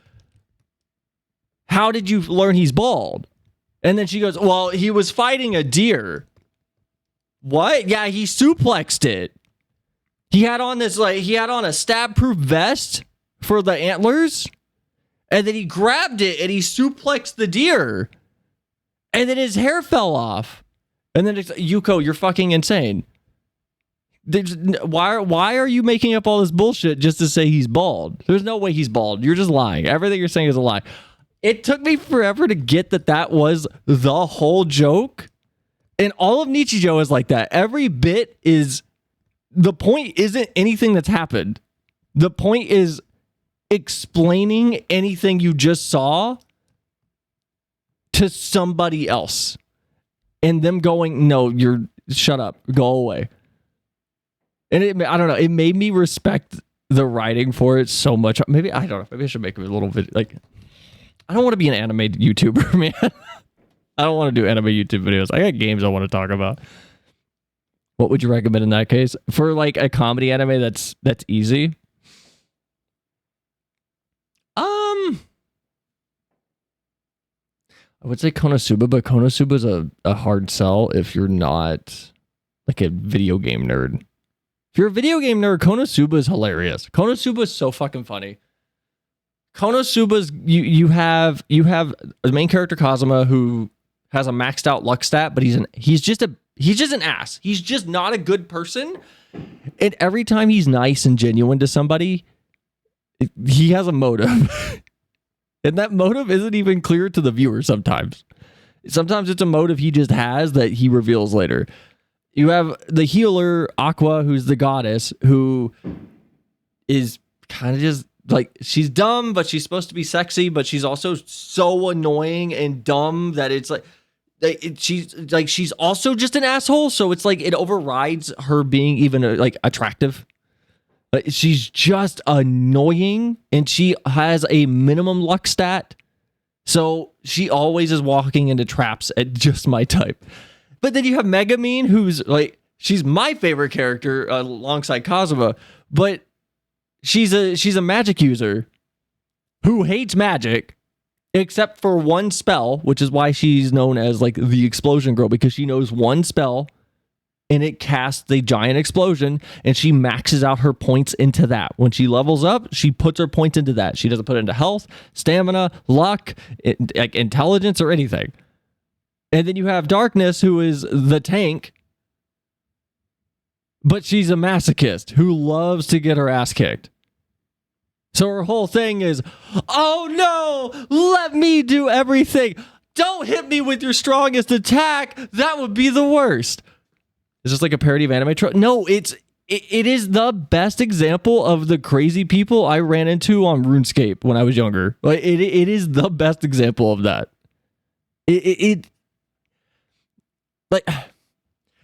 How did you learn he's bald? And then she goes, well, he was fighting a deer. What? Yeah, he suplexed it. He had on a stab-proof vest for the antlers, and then he grabbed it and he suplexed the deer, and then his hair fell off. And then it's Yuko, you're fucking insane. Why are you making up all this bullshit just to say he's bald? There's no way he's bald. You're just lying. Everything you're saying is a lie. It took me forever to get that was the whole joke, and all of Nichijou is like that. Every bit is. The point isn't anything that's happened. The point is explaining anything you just saw to somebody else and them going, no, shut up, go away. And I don't know, it made me respect the writing for it so much. Maybe I should make a little video. Like, I don't want to be an anime YouTuber, man. I don't want to do anime YouTube videos. I got games I want to talk about. What would you recommend in that case? For like a comedy anime that's easy? I would say Konosuba, but Konosuba is a hard sell if you're not like a video game nerd. If you're a video game nerd, Konosuba is hilarious. Konosuba is so fucking funny. Konosuba's you have the main character Kazuma who has a maxed out luck stat, but he's just an ass. He's just not a good person. And every time he's nice and genuine to somebody, he has a motive. And that motive isn't even clear to the viewer sometimes. Sometimes it's a motive he just has that he reveals later. You have the healer, Aqua, who's the goddess, who is kind of just like, she's dumb, but she's supposed to be sexy, but she's also so annoying and dumb that it's like, she's also just an asshole, so it's like it overrides her being even like attractive. She's just annoying, and she has a minimum luck stat, so she always is walking into traps at just my type. But then you have Megumin, who's like, she's my favorite character alongside Kazuma, but she's a magic user who hates magic except for one spell, which is why she's known as like the explosion girl, because she knows one spell and it casts a giant explosion, and she maxes out her points into that. When she levels up, she puts her points into that. She doesn't put it into health, stamina, luck, intelligence, or anything. And then you have Darkness, who is the tank, but she's a masochist who loves to get her ass kicked. So her whole thing is, oh no, let me do everything. Don't hit me with your strongest attack. That would be the worst. Is this like a parody of anime trope? No, it is the best example of the crazy people I ran into on RuneScape when I was younger. Like it is the best example of that.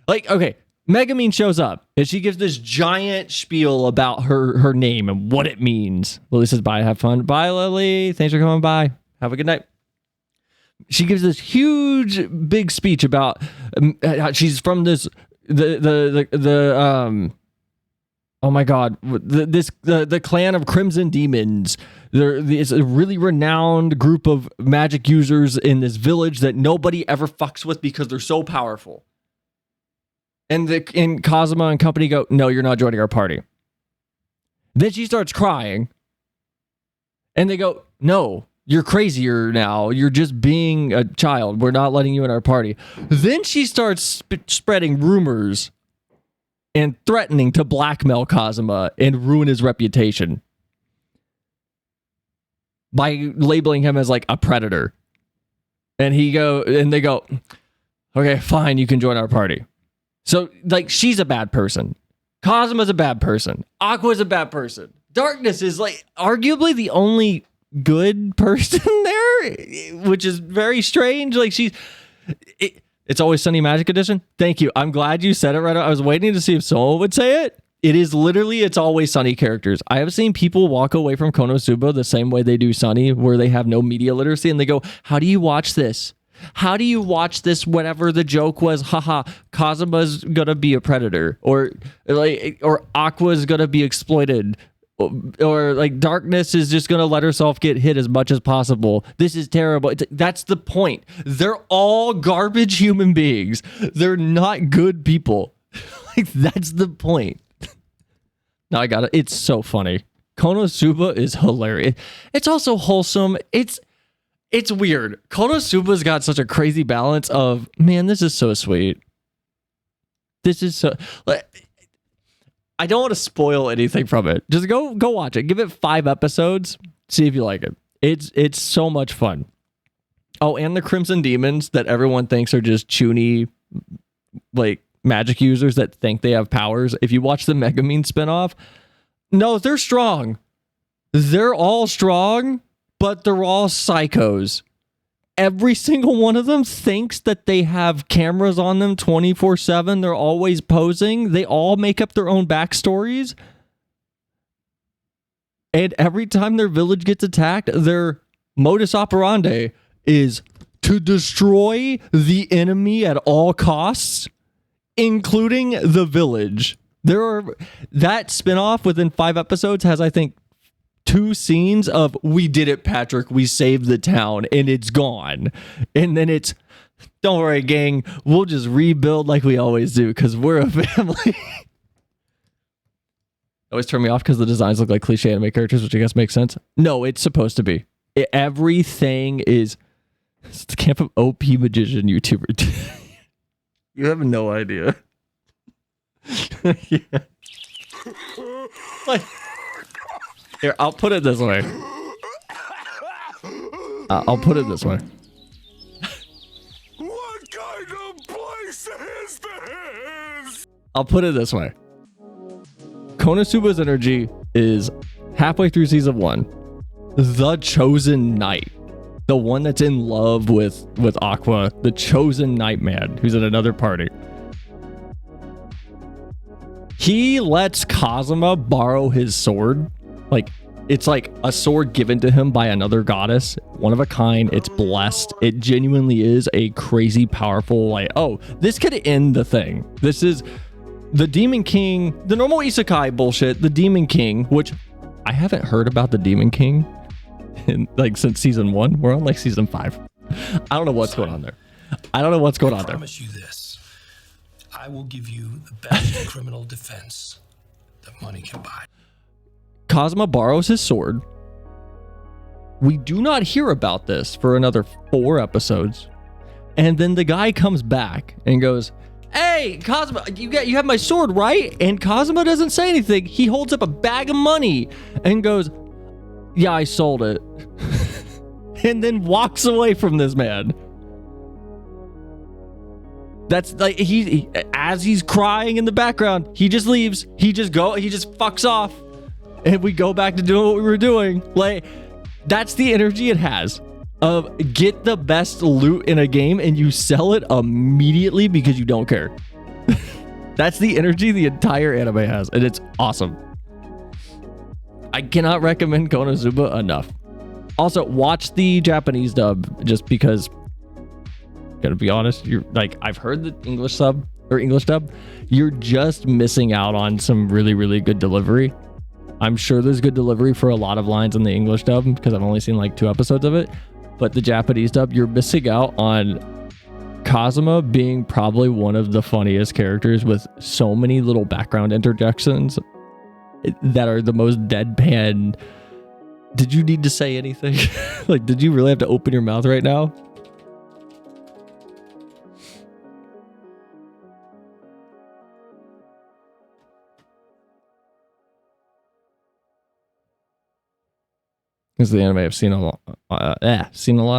Like okay, Megumin shows up and she gives this giant spiel about her name and what it means. Lily says, bye, have fun. Bye, Lily. Thanks for coming by. Have a good night. She gives this huge, big speech about she's from this, oh my God, the clan of Crimson Demons. It's a really renowned group of magic users in this village that nobody ever fucks with because they're so powerful. And Kazuma and company go, no, you're not joining our party. Then she starts crying. And they go, no, you're crazier now. You're just being a child. We're not letting you in our party. Then she starts spreading rumors and threatening to blackmail Kazuma and ruin his reputation by labeling him as like a predator. And they go, okay, fine, you can join our party. So, like, she's a bad person. Kazuma's a bad person. Aqua's a bad person. Darkness is, like, arguably the only good person there, which is very strange. Like, it's Always Sunny Magic Edition. Thank you. I'm glad you said it right. I was waiting to see if someone would say it. It is literally It's Always Sunny characters. I have seen people walk away from Konosuba the same way they do Sunny, where they have no media literacy, and they go, how do you watch this? How do you watch this? Whatever the joke was, haha, Kazuma's gonna be a predator, or Aqua's gonna be exploited, or like Darkness is just gonna let herself get hit as much as possible. This is terrible. That's the point. They're all garbage human beings. They're not good people. Like, that's the point. Now I got it. It's so funny. Konosuba is hilarious. It's also wholesome. It's weird. Konosuba's got such a crazy balance of, man, this is so sweet. This is so... I don't want to spoil anything from it. Just go watch it. Give it 5 episodes. See if you like it. It's so much fun. Oh, and the Crimson Demons that everyone thinks are just chuny, like, magic users that think they have powers. If you watch the Megumin spinoff, no, they're strong. They're all strong, but they're all psychos. Every single one of them thinks that they have cameras on them 24/7. They're always posing. They all make up their own backstories. And every time their village gets attacked, their modus operandi is to destroy the enemy at all costs, including the village. That spinoff within 5 episodes has, I think, 2 scenes of, we did it, Patrick, we saved the town, and it's gone. And then it's, don't worry, gang, we'll just rebuild like we always do, because we're a family. Always turn me off because the designs look like cliche anime characters, which I guess makes sense. No, it's supposed to be. Everything is... It's the camp of OP magician YouTuber. You have no idea. Yeah. Like... Here, I'll put it this way. I'll put it this way. What kind of place is this? I'll put it this way. Konosuba's energy is halfway through season 1. The Chosen Knight. the one that's in love with Aqua, the chosen Nightman, who's at another party. He lets Kazuma borrow his sword. Like, it's like a sword given to him by another goddess, one of a kind. It's blessed. It genuinely is a crazy powerful, like, oh, this could end the thing. This is the Demon King, the normal isekai bullshit, the Demon King, which I haven't heard about the Demon King in, like, since season 1. We're on like season 5. I don't know what's going on there. I don't know what's going on there. I promise you this. I will give you the best criminal defense that money can buy. Kazuma borrows his sword. We do not hear about this for another 4 episodes. And then the guy comes back and goes, "Hey, Kazuma, you have my sword, right?" And Kazuma doesn't say anything. He holds up a bag of money and goes, "Yeah, I sold it." And then walks away from this man. That's like he as he's crying in the background, he just leaves. He just fucks off. And we go back to doing what we were doing. Like, that's the energy it has of get the best loot in a game and you sell it immediately because you don't care. That's the energy the entire anime has, and it's awesome. I cannot recommend Konosuba enough. Also, watch the Japanese dub just because, gotta be honest, you're like, I've heard the English sub or English dub. You're just missing out on some really, really good delivery. I'm sure there's good delivery for a lot of lines in the English dub because I've only seen like 2 episodes of it. But the Japanese dub, you're missing out on Kazuma being probably one of the funniest characters with so many little background interjections that are the most deadpan. Did you need to say anything? Like, did you really have to open your mouth right now? This is the anime I've seen a lot,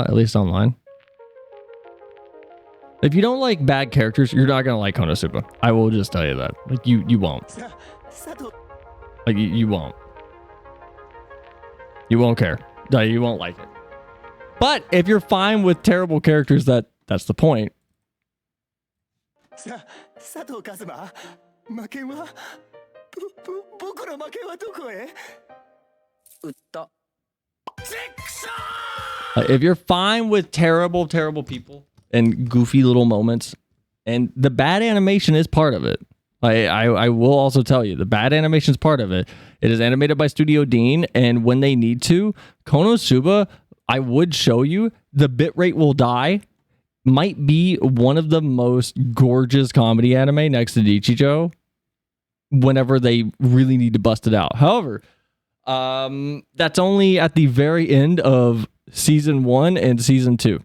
at least online. If you don't like bad characters, you're not gonna like Konosuba. I will just tell you that. Like, you won't. Like, you won't. You won't care. No, you won't like it. But if you're fine with terrible characters, that's the point. If you're fine with terrible people and goofy little moments, and the bad animation is part of it. I will also tell you, the bad animation is part of it. It is animated by Studio Dean, and when they need to, Konosuba, I would show you, the bitrate will die, might be one of the most gorgeous comedy anime next to Nichijou whenever they really need to bust it out. However, that's only at the very end of season 1 and season 2.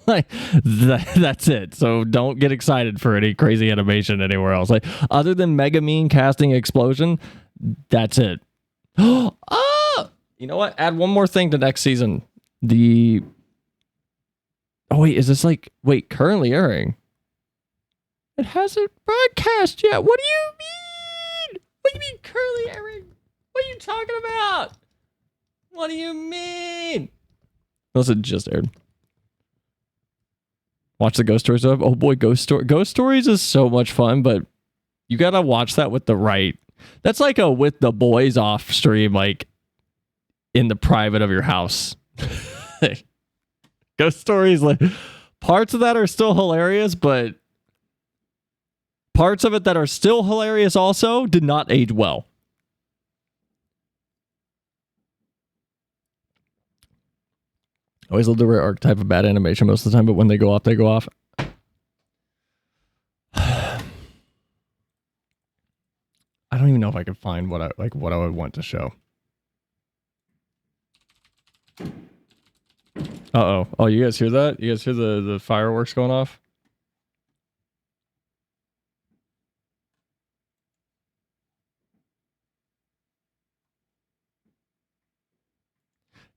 Like, that's it. So don't get excited for any crazy animation anywhere else. Like, other than Megumin casting Explosion, that's it. Oh, you know what? Add one more thing to next season. Oh wait, is this like currently airing? It hasn't broadcast yet. What do you mean? What do you mean currently airing? What are you talking about? What do you mean? Unless it just aired. Watch the Ghost Stories of. Oh boy, Ghost Stories is so much fun, but you gotta watch that with the right. That's like a with the boys off stream, like in the private of your house. Ghost Stories, like parts of that are still hilarious, but parts of it that are still hilarious also did not age well. I always love the rare archetype of bad animation most of the time, but when they go off, they go off. I don't even know if I could find what I would want to show. Uh-oh. Oh, you guys hear that? You guys hear the fireworks going off?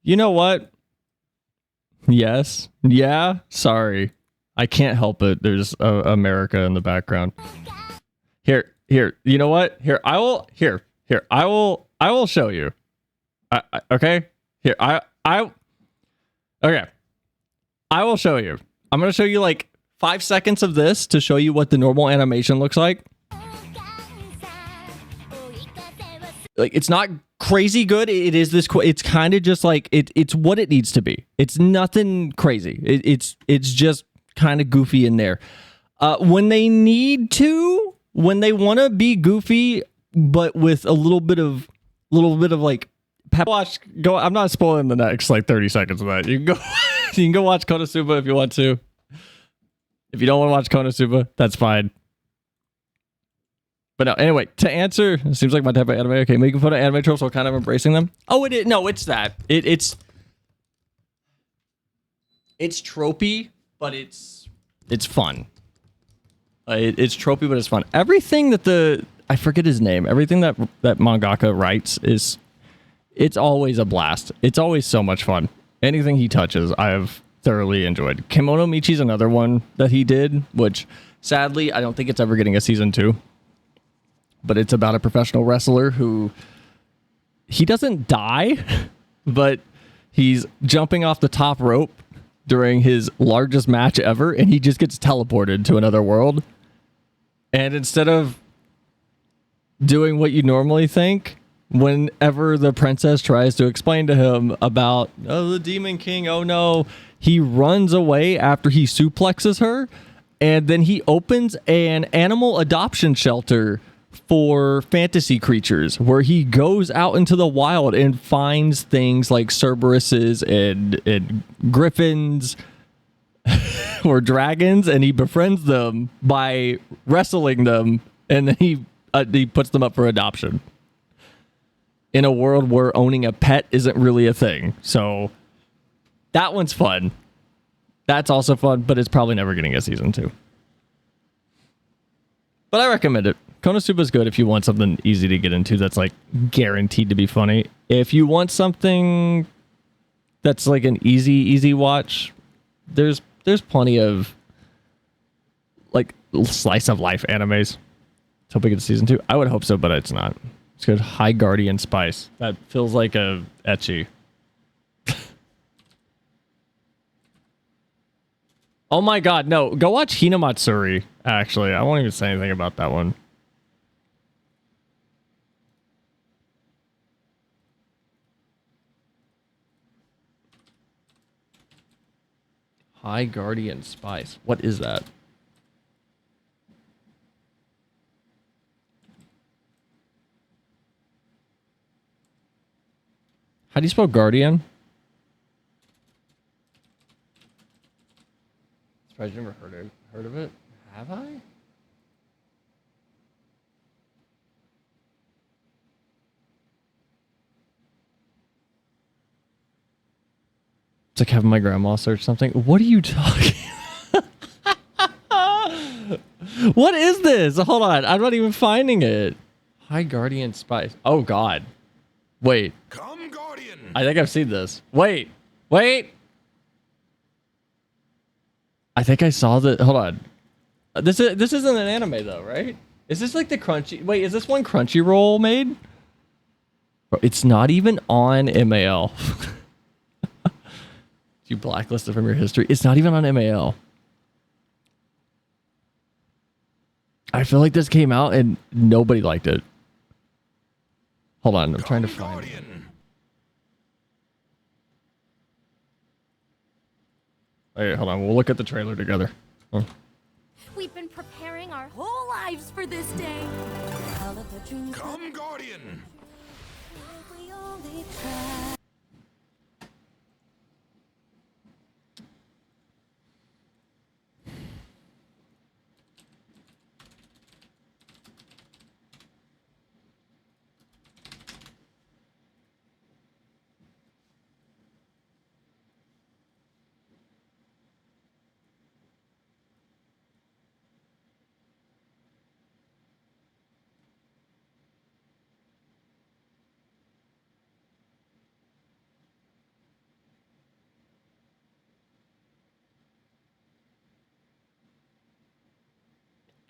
You know what? Yes. Yeah. Sorry. I can't help it. There's America in the background. Here. You know what? I will show you. Okay. Here. Okay. I will show you. I'm going to show you like 5 seconds of this to show you what the normal animation looks like. Like, it's not crazy good. It is this. It's kind of just like it's what it needs to be. It's nothing crazy. It's just kind of goofy in there. When they need to, when they want to be goofy, but with a little bit of like watch. Go. I'm not spoiling the next like 30 seconds of that. You can go. You can go watch Konosuba if you want to. If you don't want to watch Konosuba, that's fine. But no, anyway, to answer, it seems like my type of anime. Okay, making fun of anime tropes while kind of embracing them. Oh, it is. No, it's that. It's tropey, but it's fun. It's tropey, but it's fun. Everything that I forget his name. Everything that mangaka writes it's always a blast. It's always so much fun. Anything he touches, I have thoroughly enjoyed. Kimono Michi's another one that he did, which sadly I don't think it's ever getting a season 2. But it's about a professional wrestler who he doesn't die, but he's jumping off the top rope during his largest match ever, and he just gets teleported to another world. And instead of doing what you normally think, whenever the princess tries to explain to him about, oh, the Demon King, oh no, he runs away after he suplexes her, and then he opens an animal adoption shelter for fantasy creatures where he goes out into the wild and finds things like Cerberuses and griffins or dragons, and he befriends them by wrestling them, and then he puts them up for adoption in a world where owning a pet isn't really a thing. So that one's fun. That's also fun, but it's probably never getting a season 2. But I recommend it. Konosuba is good if you want something easy to get into that's like guaranteed to be funny. If you want something that's like an easy watch, there's plenty of like slice of life animes. Let's hope we get to season 2. I would hope so, but it's not. It's good. High Guardian Spice. That feels like a ecchi. Oh my god, no. Go watch Hinamatsuri, actually. I won't even say anything about that one. High Guardian Spice. What is that? How do you spell Guardian? Surprised you never heard of it. Have I? It's like having my grandma search something. What are you talking? What is this? Hold on, I'm not even finding it. High Guardian Spice. Oh God. Wait. Come, Guardian. I think I've seen this. Wait. I think I saw the. Hold on. This isn't an anime though, right? Is this like the Crunchy? Wait, is this one Crunchyroll made? Bro, it's not even on MAL. You blacklisted from your history. It's not even on MAL. I feel like this came out and nobody liked it. Hold on, I'm trying to find it. Hey, hold on, we'll look at the trailer together. Oh. We've been preparing our whole lives for this day. All of the dreams Come, Guardian. we only try.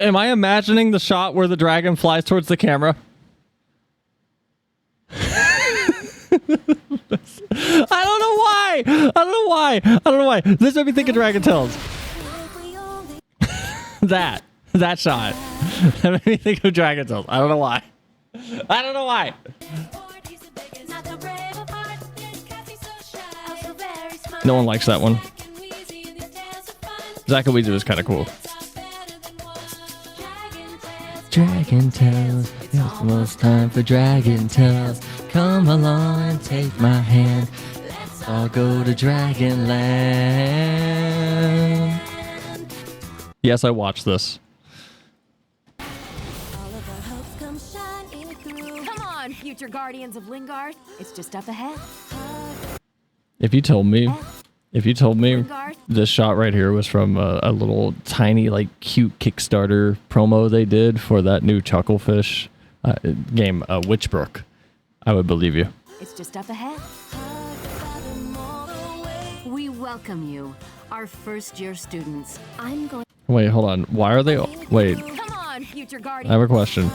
Am I imagining the shot where the dragon flies towards the camera? I don't know why. I don't know why. This made me think of Dragon Tales. that shot. That made me think of Dragon Tales. I don't know why. No one likes that one. Zakawizu is kind of cool. Dragon Tales, it's almost time for Dragon Tales. Come along and take my hand. Let's all go to Dragonland. Yes, I watched this. Come on, future guardians of Lingard. It's just up ahead. If you told me this shot right here was from a little tiny, like, cute Kickstarter promo they did for that new Chucklefish game, Witchbrook, I would believe you. It's just up ahead. We welcome you, our first-year students. I'm going. Wait, hold on. Why are they? Wait. Come on, future guardian. I have a question.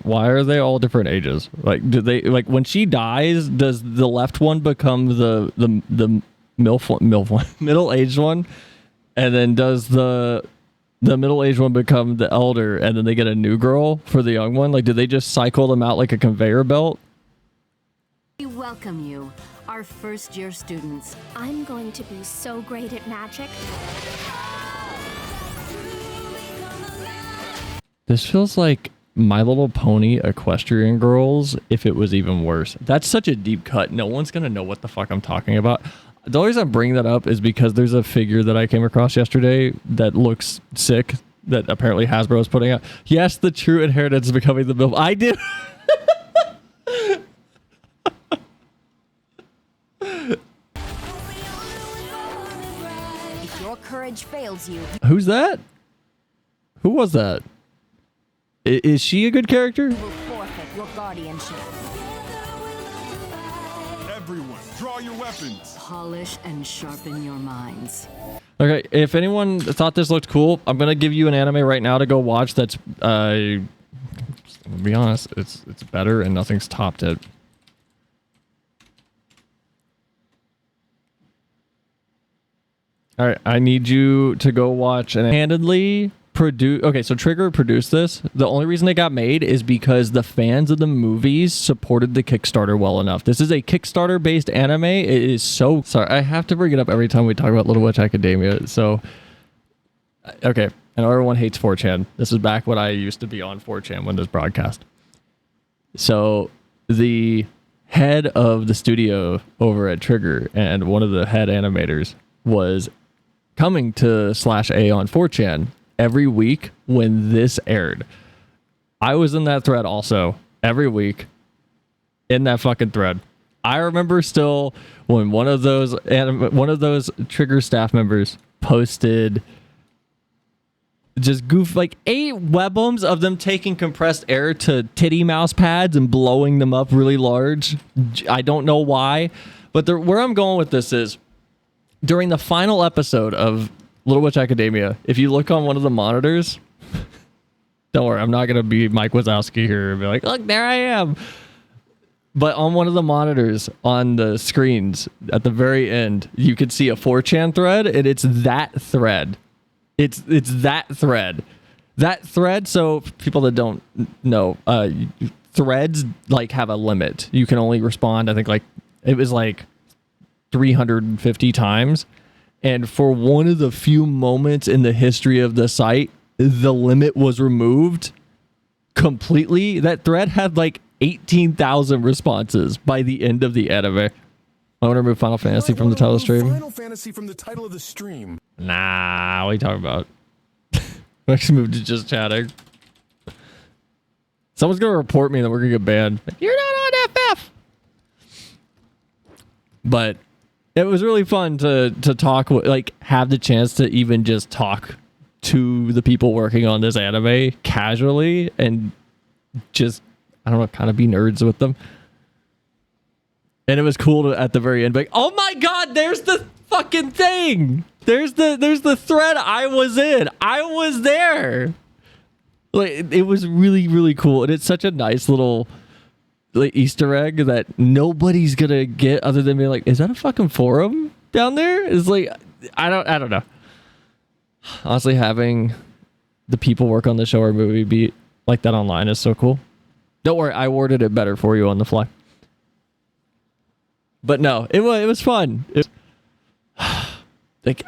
Why are they all different ages? Like, do they, like, when she dies, does the left one become the MILF one, middle-aged one, and then does the middle-aged one become the elder, and then they get a new girl for the young one? Like, do they just cycle them out like a conveyor belt? We welcome you, our first-year students. I'm going to be so great at magic. This feels like My Little Pony Equestrian Girls if it was even worse. That's such a deep cut. No one's going to know what the fuck I'm talking about. The only reason I'm bringing that up is because there's a figure that I came across yesterday that looks sick that apparently Hasbro is putting out. Yes, the true inheritance is becoming the MILF. I do. If your courage fails you. Who's that? Who was that? Is she a good character? You will forfeit your guardianship. Everyone, draw your weapons. Polish and sharpen your minds. Okay, if anyone thought this looked cool, I'm gonna give you an anime right now to go watch. That's, to be honest, it's better and nothing's topped it. All right, I need you to go watch and handedly produce. Okay, so Trigger produced this. The only reason it got made is because the fans of the movies supported the Kickstarter well enough. This is a Kickstarter-based anime. It is so... Sorry, I have to bring it up every time we talk about Little Witch Academia. So, okay, I know everyone hates 4chan. This is back when I used to be on 4chan when this broadcast. So, the head of the studio over at Trigger and one of the head animators was coming to /A on 4chan every week when this aired. I was in that thread also every week in that fucking thread. I remember still when one of those Trigger staff members posted just like 8 webums of them taking compressed air to titty mouse pads and blowing them up really large. I don't know why, but where I'm going with this is during the final episode of Little Witch Academia, if you look on one of the monitors, don't worry, I'm not going to be Mike Wazowski here and be like, look, there I am. But on one of the monitors on the screens at the very end, you could see a 4chan thread, and it's that thread. It's that thread. That thread, so people that don't know, threads like have a limit. You can only respond, I think like, it was like 350 times. And for one of the few moments in the history of the site, the limit was removed completely. That thread had like 18,000 responses by the end of the anime. I want to remove Final Fantasy from the title of the stream. Final Fantasy from the title of the stream. Nah, what are you talking about? Let's move to just chatting. Someone's going to report me that we're going to get banned. You're not on FF! But it was really fun to talk, like, have the chance to even just talk to the people working on this anime casually and just, I don't know, kind of be nerds with them. And it was cool to, at the very end, be like, oh my god, there's the fucking thing! There's the thread I was in! I was there! Like, it was really, really cool. And it's such a nice little like Easter egg that nobody's gonna get other than being like, is that a fucking forum down there? It's like I don't know. Honestly, having the people work on the show or movie be like that online is so cool. Don't worry, I worded it better for you on the fly. But no, it was fun. Like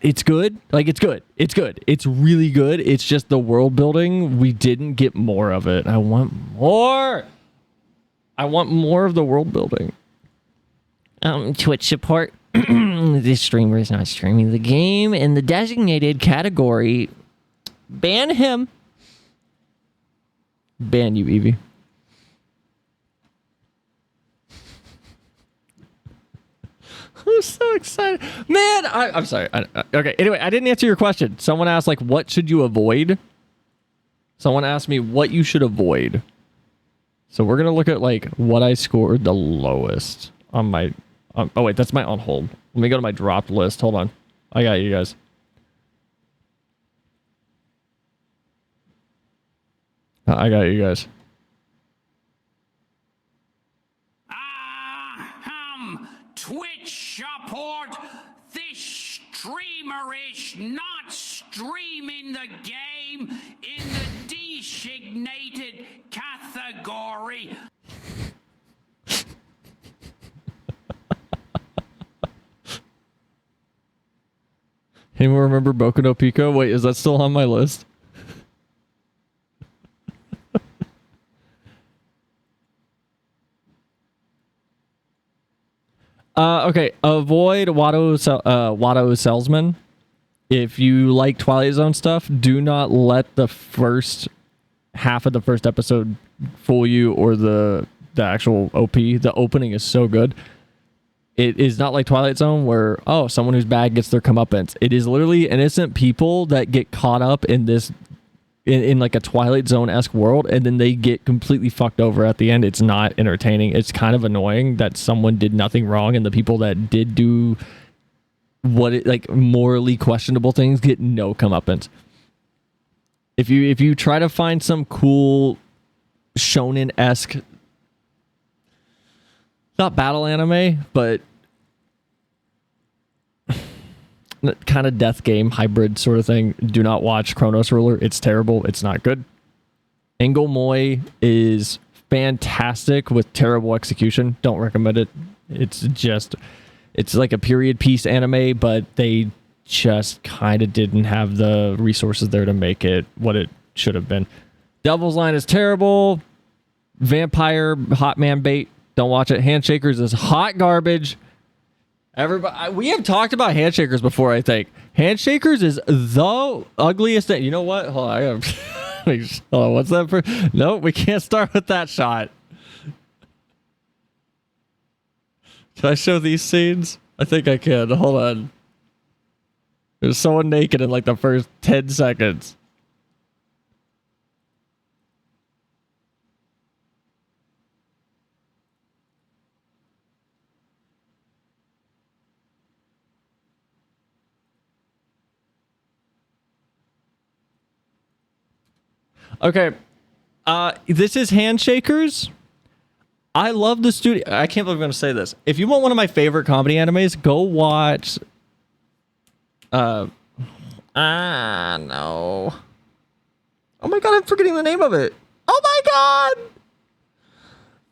it's good. Like it's good. It's good. It's really good. It's just the world building. We didn't get more of it. I want more. I want more of the world building. Twitch support. This streamer is not streaming the game in the designated category. Ban him. Ban you, Evie. I'm so excited. Man, I'm sorry. Okay, anyway, I didn't answer your question. Someone asked, like, what should you avoid? Someone asked me what you should avoid. So we're going to look at, like, what I scored the lowest on my... oh, wait, that's my on hold. Let me go to my dropped list. Hold on. I got you guys. I got you guys. Twitch support. This streamer is not streaming the game in the designated category. Anyone remember Boku no Pico? Wait, is that still on my list? Okay, avoid Watto Salesman. If you like Twilight Zone stuff, do not let the first half of the first episode fool you, or the actual OP. The opening is so good. It is not like Twilight Zone where, oh, someone who's bad gets their comeuppance. It is literally innocent people that get caught up in this, in like a Twilight Zone-esque world, and then they get completely fucked over at the end. It's not entertaining. It's kind of annoying that someone did nothing wrong, and the people that did do like morally questionable things get no comeuppance. If you try to find some cool shonen-esque, not battle anime, but kind of death game hybrid sort of thing, do not watch Chronos Ruler. It's terrible. It's not good. Engel Moy is fantastic with terrible execution. Don't recommend it. It's like a period piece anime, but they just kind of didn't have the resources there to make it what it should have been. Devil's Line is terrible. Vampire Hot Man Bait, don't watch it. Handshakers is hot garbage. Everybody, we have talked about Handshakers before, I think. Handshakers is the ugliest thing. You know what? Hold on. Hold on. What's that for? Nope, we can't start with that shot. Can I show these scenes? I think I can. Hold on. There's someone naked in like the first 10 seconds. Okay, this is Handshakers. I love the studio. I can't believe I'm going to say this. If you want one of my favorite comedy animes, go watch... no. Oh my god, I'm forgetting the name of it. Oh my god!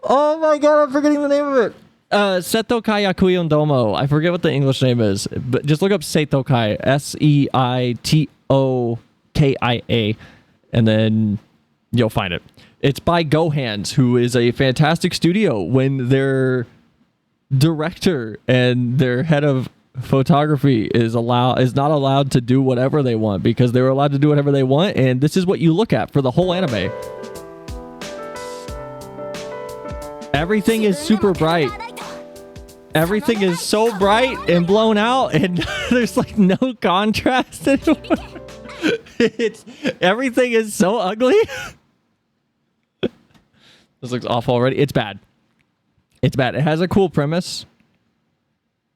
Oh my god, I'm forgetting the name of it. Seto Kai Yakuyon Domo. I forget what the English name is, but just look up Seito Kai. Seitokia. And then you'll find it. It's by GoHands, who is a fantastic studio. When their director and their head of photography is not allowed to do whatever they want, because they were allowed to do whatever they want, and this is what you look at for the whole anime. Everything is super bright. Everything is so bright and blown out, and there's like no contrast anymore. Everything is so ugly. This looks awful already. It's bad. It's bad. It has a cool premise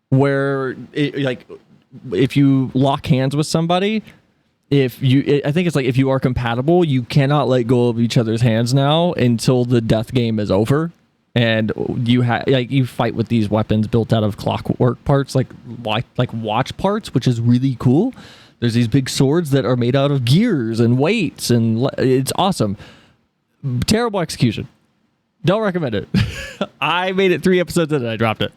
where if you lock hands with somebody, I think it's like if you are compatible, you cannot let go of each other's hands now until the death game is over. and you fight with these weapons built out of clockwork parts, like watch parts, which is really cool. There's these big swords that are made out of gears and weights, and it's awesome. Terrible execution. Don't recommend it. I made it 3 episodes in and I dropped it.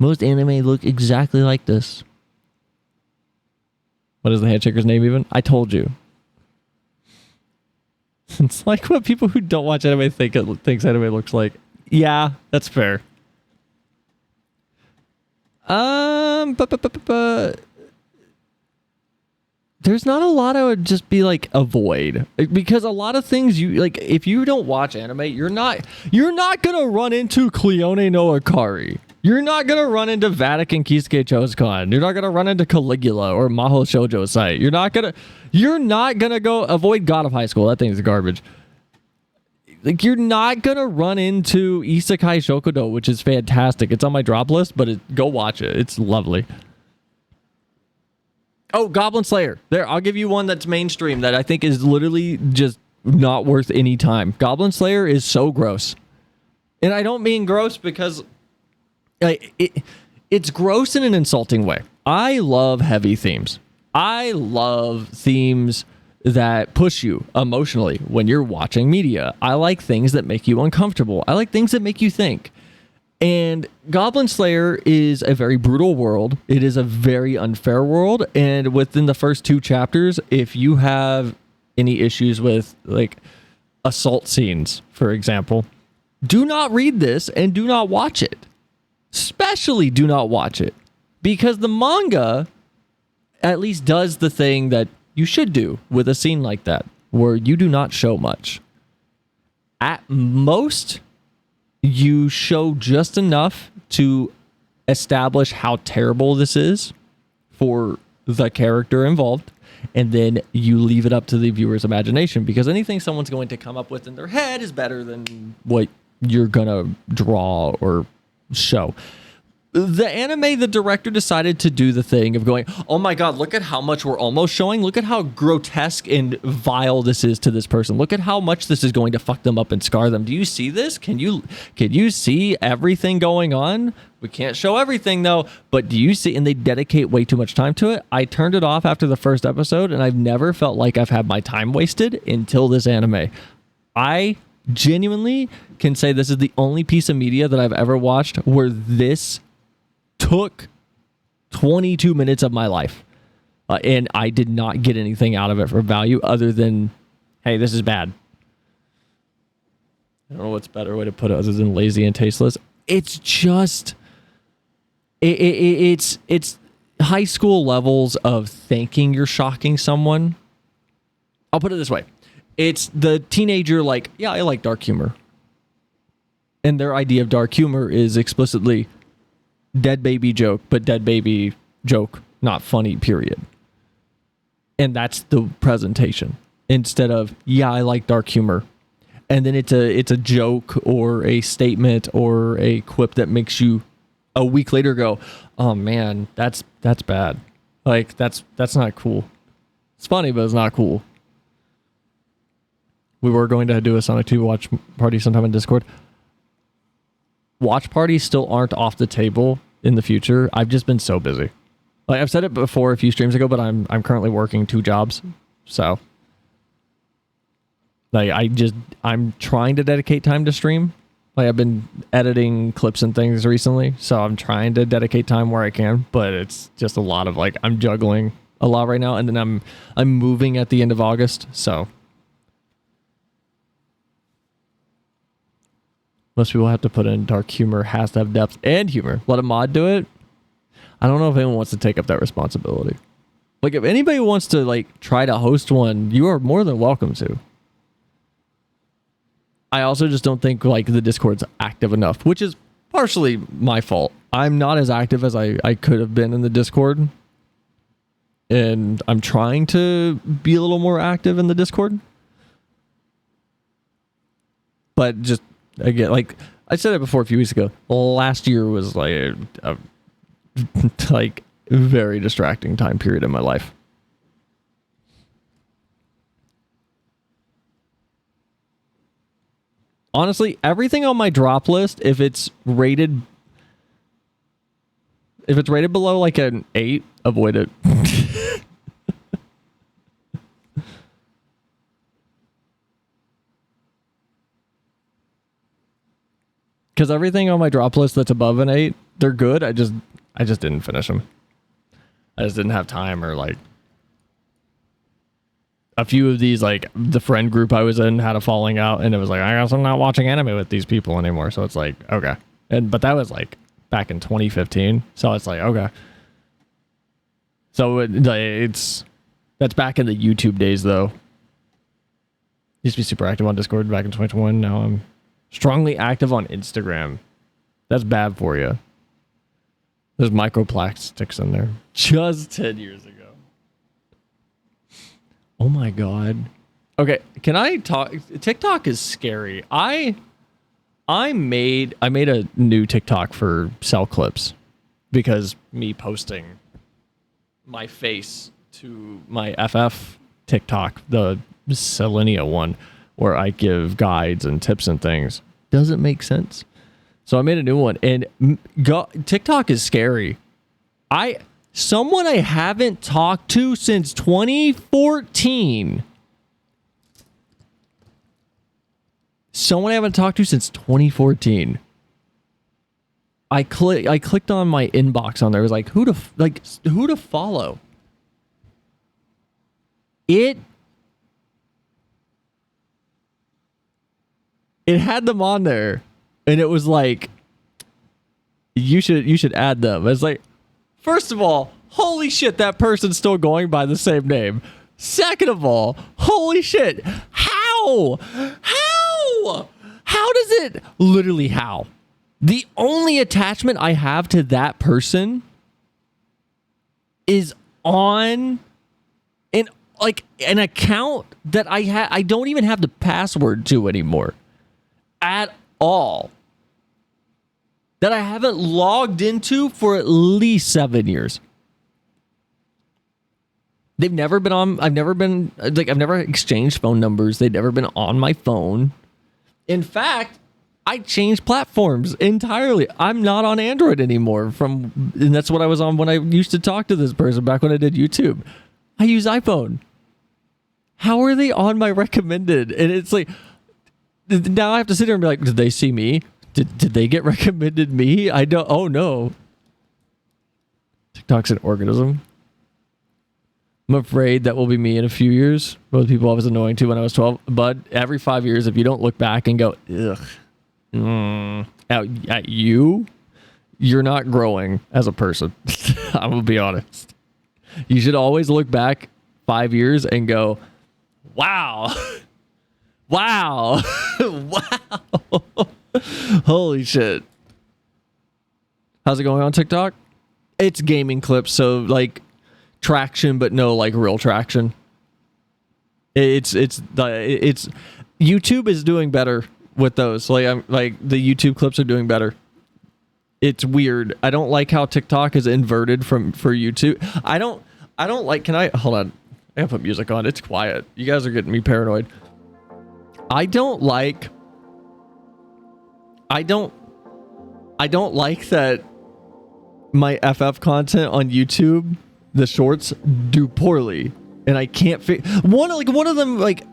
Most anime look exactly like this. What is the handshaker's name even? I told you. It's like what people who don't watch anime thinks anime looks like. Yeah, that's fair. There's not a lot I would just be like avoid, because a lot of things you like, if you don't watch anime, you're not gonna run into Cleone no Akari. You're not gonna run into Vatican Kisuke Chosukan. You're not gonna run into Caligula or Maho Shoujo site. You're not gonna go avoid God of High School. That thing's garbage. Like, you're not gonna run into Isekai Shokudo, which is fantastic. It's on my drop list, but go watch it. It's lovely. Oh, Goblin Slayer. There, I'll give you one that's mainstream that I think is literally just not worth any time. Goblin Slayer is so gross. And I don't mean gross because it's gross in an insulting way. I love heavy themes. I love themes that push you emotionally when you're watching media. I like things that make you uncomfortable. I like things that make you think. And Goblin Slayer is a very brutal world. It is a very unfair world. And within the first 2 chapters, if you have any issues with like assault scenes, for example, do not read this and do not watch it. Especially do not watch it, because the manga at least does the thing that you should do with a scene like that, where you do not show much. At most, you show just enough to establish how terrible this is for the character involved, and then you leave it up to the viewer's imagination, because anything someone's going to come up with in their head is better than what you're gonna draw or show. The anime, the director decided to do the thing of going, oh my god, look at how much we're almost showing. Look at how grotesque and vile this is to this person. Look at how much this is going to fuck them up and scar them. Do you see this? Can you see everything going on? We can't show everything though, but do you see? And they dedicate way too much time to it. I turned it off after the first episode, and I've never felt like I've had my time wasted until this anime. I genuinely can say this is the only piece of media that I've ever watched where this took 22 minutes of my life, and I did not get anything out of it for value other than, hey, this is bad. I don't know what's a better way to put it other than lazy and tasteless. It's just it's high school levels of thinking you're shocking someone. I'll put it this way. It's the teenager like, yeah, I like dark humor. And their idea of dark humor is explicitly dead baby joke, but dead baby joke, not funny, period. And that's the presentation. Instead of, yeah, I like dark humor. And then it's a joke or a statement or a quip that makes you a week later go, oh man, that's bad. Like, that's not cool. It's funny, but it's not cool. We were going to do a Sonic 2 watch party sometime in Discord. Watch parties still aren't off the table in the future. I've just been so busy. Like, I've said it before a few streams ago, but I'm currently working 2 jobs. So like, I'm trying to dedicate time to stream. Like, I've been editing clips and things recently, so I'm trying to dedicate time where I can, but it's just a lot of like, I'm juggling a lot right now, and then I'm moving at the end of August, so most people have to put in dark humor, has to have depth and humor. Let a mod do it. I don't know if anyone wants to take up that responsibility. Like, if anybody wants to like try to host one, you are more than welcome to. I also just don't think like the Discord's active enough, which is partially my fault. I'm not as active as I could have been in the Discord. And I'm trying to be a little more active in the Discord. But just, again, like I said it before a few weeks ago, last year was like a like very distracting time period in my life. honestly, everything on my drop list, if it's rated below like an 8, avoid it. Because everything on my drop list that's above an 8, they're good. I just didn't finish them. I just didn't have time, or like a few of these, like the friend group I was in had a falling out, and it was like, I guess I'm not watching anime with these people anymore. So it's like, okay. But that was like back in 2015. So it's like, okay. So that's back in the YouTube days though. Used to be super active on Discord back in 2021. Now I'm strongly active on Instagram. That's bad for you. There's microplastics in there. Just 10 years ago. Oh my god. Okay, can I talk? TikTok is scary. I made a new TikTok for Cell Clips because me posting my face to my FF TikTok, the Selenia one, where I give guides and tips and things, doesn't make sense. So I made a new one, and TikTok is scary. Someone I haven't talked to since 2014. Someone I haven't talked to since 2014. I clicked on my inbox on there. It was like, who to follow? It had them on there, and it was like, you should add them. It's like, first of all, holy shit, that person's still going by the same name. Second of all, holy shit, how does it literally how? The only attachment I have to that person is on an account that I don't even have the password to anymore at all, that I haven't logged into for at least 7 years. They've never been on, I've never exchanged phone numbers. They've never been on my phone. In fact, I changed platforms entirely. I'm not on Android anymore and that's what I was on when I used to talk to this person back when I did YouTube. I use iPhone. How are they on my recommended? And it's like, now I have to sit here and be like, did they see me? Did they get recommended me? I don't. Oh no. TikTok's an organism. I'm afraid that will be me in a few years. Both people I was annoying to when I was 12. But every 5 years, if you don't look back and go, ugh, at you, you're not growing as a person. I'm gonna be honest. You should always look back 5 years and go, wow. Wow. Wow. Holy shit. How's it going on TikTok? It's gaming clips, so like traction, but no like real traction. It's YouTube is doing better with those. Like the YouTube clips are doing better. It's weird. I don't like how TikTok is inverted for YouTube. I don't like, hold on. I gotta put music on. It's quiet. You guys are getting me paranoid. I don't like that my FF content on YouTube, the shorts, do poorly, and I can't one of them like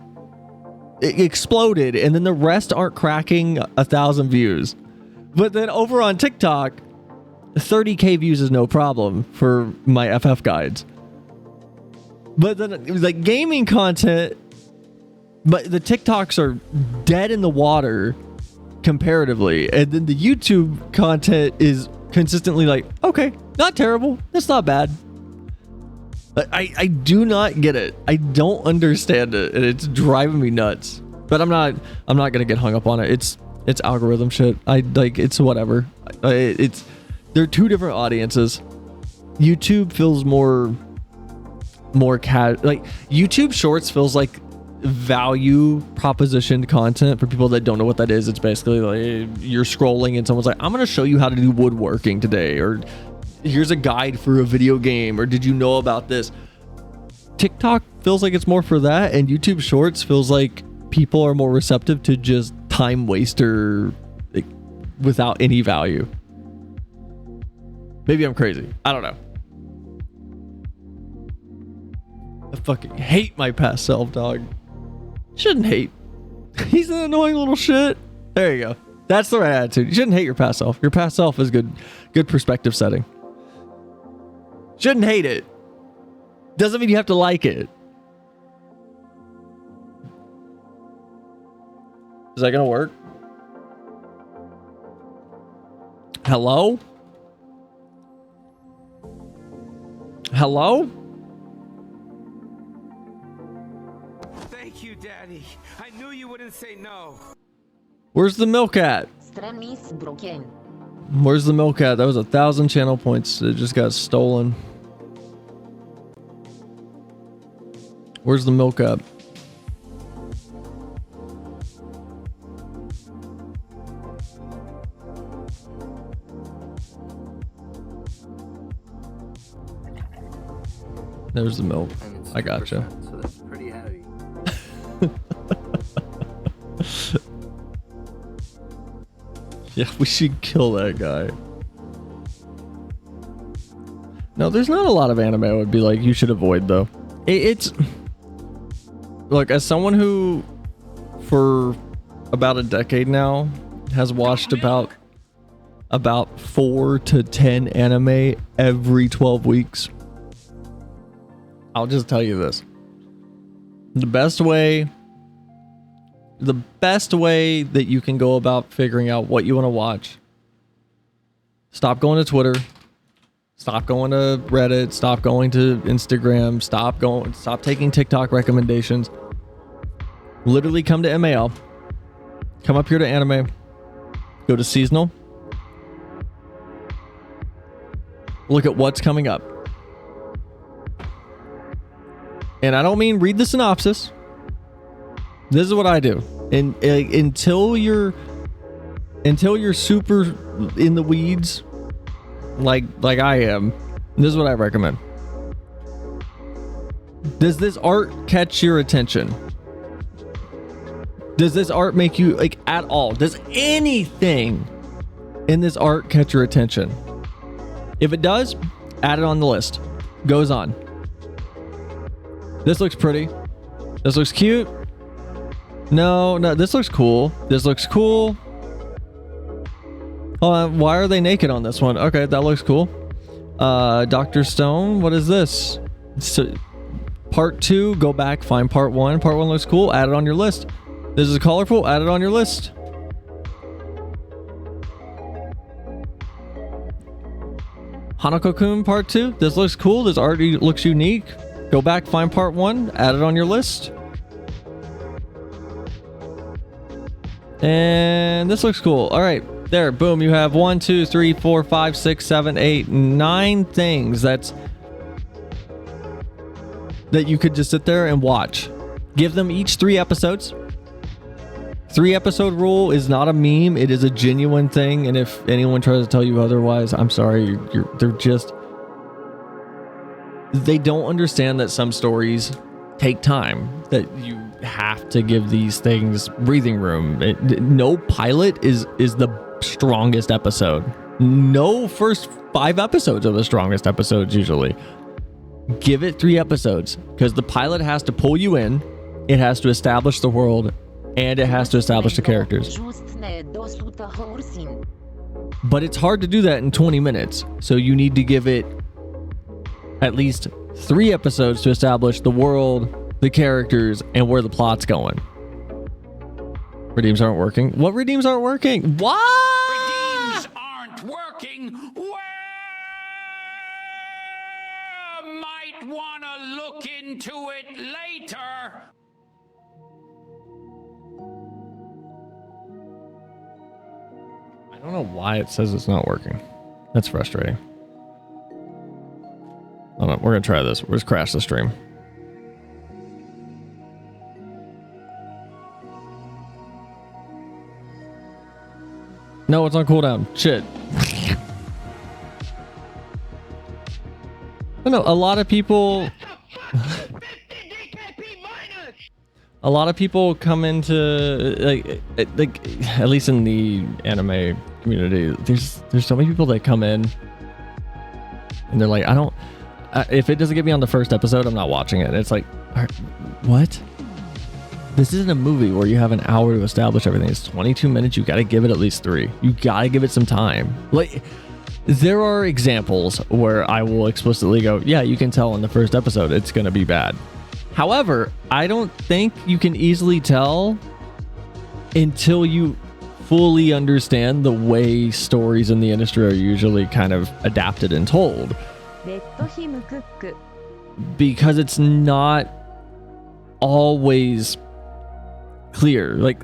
it exploded, and then the rest aren't cracking 1,000 views. But then over on TikTok, 30k views is no problem for my FF guides. But then it was like gaming content, but the TikToks are dead in the water comparatively, and then the YouTube content is consistently like, okay, not terrible, that's not bad. I do not get it. I don't understand it, and it's driving me nuts. But I'm not gonna get hung up on it. It's algorithm shit. It's whatever. They're two different audiences. YouTube feels more YouTube Shorts feels like value propositioned content for people that don't know what that is. It's basically like you're scrolling and someone's like, I'm gonna show you how to do woodworking today, or here's a guide for a video game, or did you know about this? TikTok feels like it's more for that, and YouTube Shorts feels like people are more receptive to just time waster, like, without any value. Maybe I'm crazy. I don't know. I fucking hate my past self, dog. Shouldn't hate. He's an annoying little shit. There you go. That's the right attitude. You shouldn't hate your past self. Your past self is good perspective setting. Shouldn't hate it. Doesn't mean you have to like it. Is that gonna work? Hello? Hello? Thank you, Daddy. I knew you wouldn't say no. Where's the milk at? Stremis broken. Where's the milk at? That was 1,000 channel points. It just got stolen. Where's the milk at? There's the milk. I gotcha. So that's pretty heavy. Yeah, we should kill that guy. No, there's not a lot of anime I would be like, you should avoid, though. It's... Look, as someone who, for about a decade now, has watched about 4 to 10 anime every 12 weeks, I'll just tell you this. The best way that you can go about figuring out what you want to watch, stop going to Twitter, stop going to Reddit, stop going to Instagram, stop taking TikTok recommendations. Literally come to MAL, come up here to anime, go to seasonal, look at what's coming up. And I don't mean read the synopsis. This is what I do. And until you're super in the weeds, like I am, this is what I recommend. Does this art catch your attention? Does this art make you, like, at all? Does anything in this art catch your attention? If it does, add it on the list. Goes on. This looks pretty. This looks cute. No, this looks cool. This looks cool. Why are they naked on this one? Okay, that looks cool. Dr. Stone, what is this? So, part 2, go back, find part 1. Part 1 looks cool, add it on your list. This is colorful, add it on your list. Hanako-kun part 2, this looks cool, this art looks unique. Go back, find part 1, add it on your list. And this looks cool. All right, there, boom. You have 1, 2, 3, 4, 5, 6, 7, 8, 9 things that you could just sit there and watch. Give them each 3 episodes. 3-episode rule is not a meme. It is a genuine thing. And if anyone tries to tell you otherwise, I'm sorry. They don't understand that some stories take time, that you have to give these things breathing room. No pilot is the strongest episode. No first 5 episodes are the strongest episodes usually. Give it 3 episodes, because the pilot has to pull you in, it has to establish the world, and it has to establish the characters. But it's hard to do that in 20 minutes, so you need to give it at least 3 episodes to establish the world, the characters, and where the plot's going. Redeems aren't working. What redeems aren't working? What? Redeems aren't working. Well, might wanna look into it later. I don't know why it says it's not working. That's frustrating. Hold on, we're gonna try this. We'll just crash the stream. No, it's on cooldown. Shit. I know a lot of people. A lot of people come into like at least in the anime community, there's so many people that come in and they're like, I don't if it doesn't get me on the first episode, I'm not watching it. It's like, what? This isn't a movie where you have an hour to establish everything. It's 22 minutes. You got to give it at least 3. You got to give it some time. Like, there are examples where I will explicitly go, yeah, you can tell in the first episode it's going to be bad. However, I don't think you can easily tell until you fully understand the way stories in the industry are usually kind of adapted and told. Because it's not always clear. Like,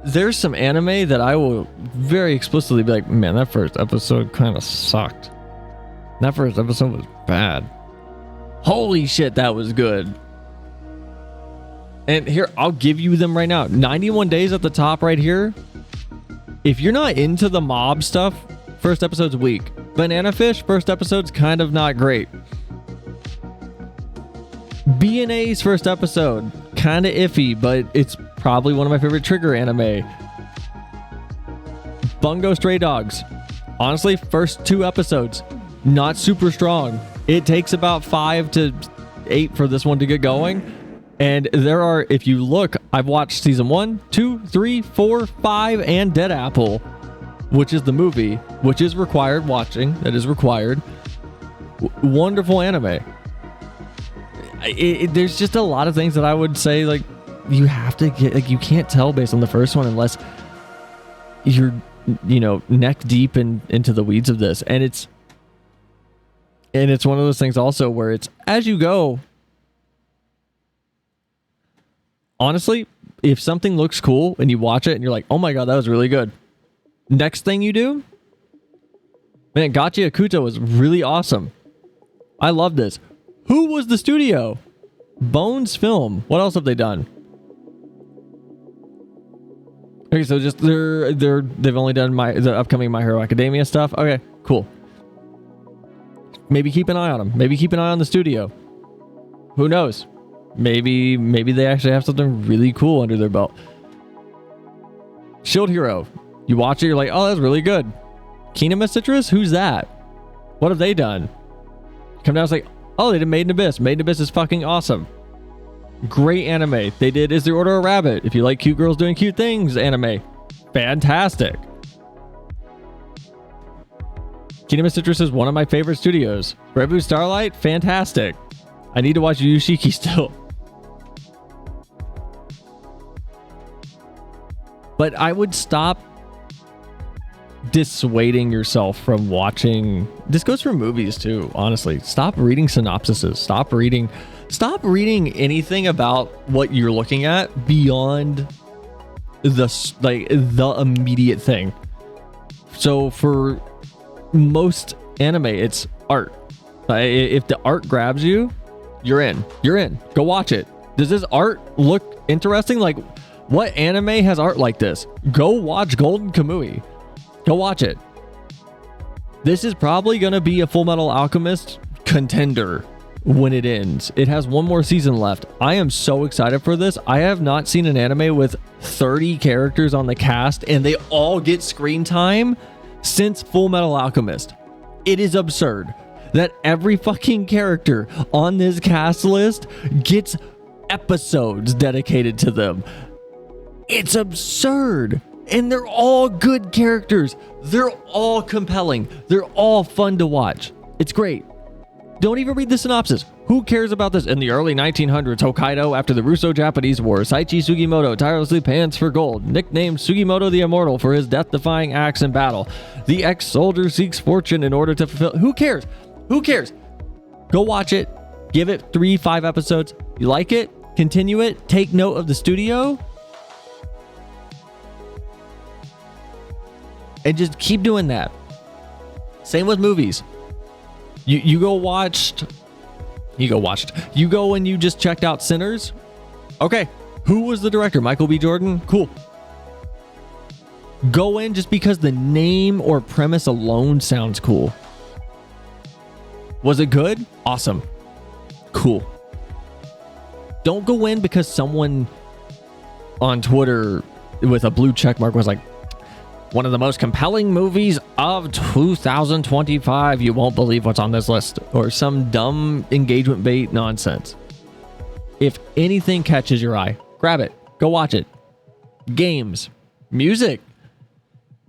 there's some anime that I will very explicitly be like, man, that first episode kind of sucked. That first episode was bad. Holy shit, that was good. And here, I'll give you them right now. 91 Days at the top right here. If you're not into the mob stuff, first episode's weak. Banana Fish, first episode's kind of not great. BNA's first episode, kind of iffy, but it's probably one of my favorite Trigger anime. Bungo Stray Dogs. Honestly, first 2 episodes, not super strong. It takes about 5 to 8 for this one to get going. And there are, if you look, I've watched season 1, 2, 3, 4, 5, and Dead Apple, which is the movie, which is required watching. That is required. Wonderful anime. There's just a lot of things that I would say, like, you have to get, like, you can't tell based on the first one unless you're, neck deep into the weeds of this. And it's one of those things also where it's as you go. Honestly, if something looks cool and you watch it and you're like, oh my god, that was really good. Next thing you do, man, Gachi Akuto was really awesome. I love this. Who was the studio? Bones Film. What else have they done? Okay, so just they've only done the upcoming My Hero Academia stuff. Okay, cool. Maybe keep an eye on them. Maybe keep an eye on the studio. Who knows? Maybe they actually have something really cool under their belt. Shield Hero. You watch it, you're like, oh, that's really good. Kinema Citrus? Who's that? What have they done? Come down, it's like, oh, they did Made in Abyss. Made in Abyss is fucking awesome. Great anime. They did Is the Order a Rabbit? If you like cute girls doing cute things, anime. Fantastic. Kinema Citrus is one of my favorite studios. Rebu Starlight, fantastic. I need to watch Yushiki still. But I would stop dissuading yourself from watching. This goes for movies too, honestly. Stop reading synopsises. Stop reading anything about what you're looking at beyond the immediate thing. So for most anime, it's art. If the art grabs you, you're in. Go watch it. Does this art look interesting? Like, what anime has art like this? Go watch Golden Kamui. Go watch it. This is probably going to be a Full Metal Alchemist contender when it ends. It has one more season left. I am so excited for this. I have not seen an anime with 30 characters on the cast and they all get screen time since Full Metal Alchemist. It is absurd that every fucking character on this cast list gets episodes dedicated to them. It's absurd. And they're all good characters. They're all compelling. They're all fun to watch. It's great. Don't even read the synopsis. Who cares about this? In the early 1900s, Hokkaido, after the Russo-Japanese War, Saichi Sugimoto tirelessly pants for gold. Nicknamed Sugimoto the Immortal for his death-defying acts in battle. The ex-soldier seeks fortune in order to fulfill... Who cares? Who cares? Go watch it. Give it 3-5 episodes. You like it? Continue it. Take note of the studio. And just keep doing that. Same with movies. You go and you just checked out Sinners. Okay. Who was the director? Michael B. Jordan? Cool. Go in just because the name or premise alone sounds cool. Was it good? Awesome. Cool. Don't go in because someone on Twitter with a blue check mark was like, one of the most compelling movies of 2025. You won't believe what's on this list. Or some dumb engagement bait nonsense. If anything catches your eye, grab it. Go watch it. Games, music,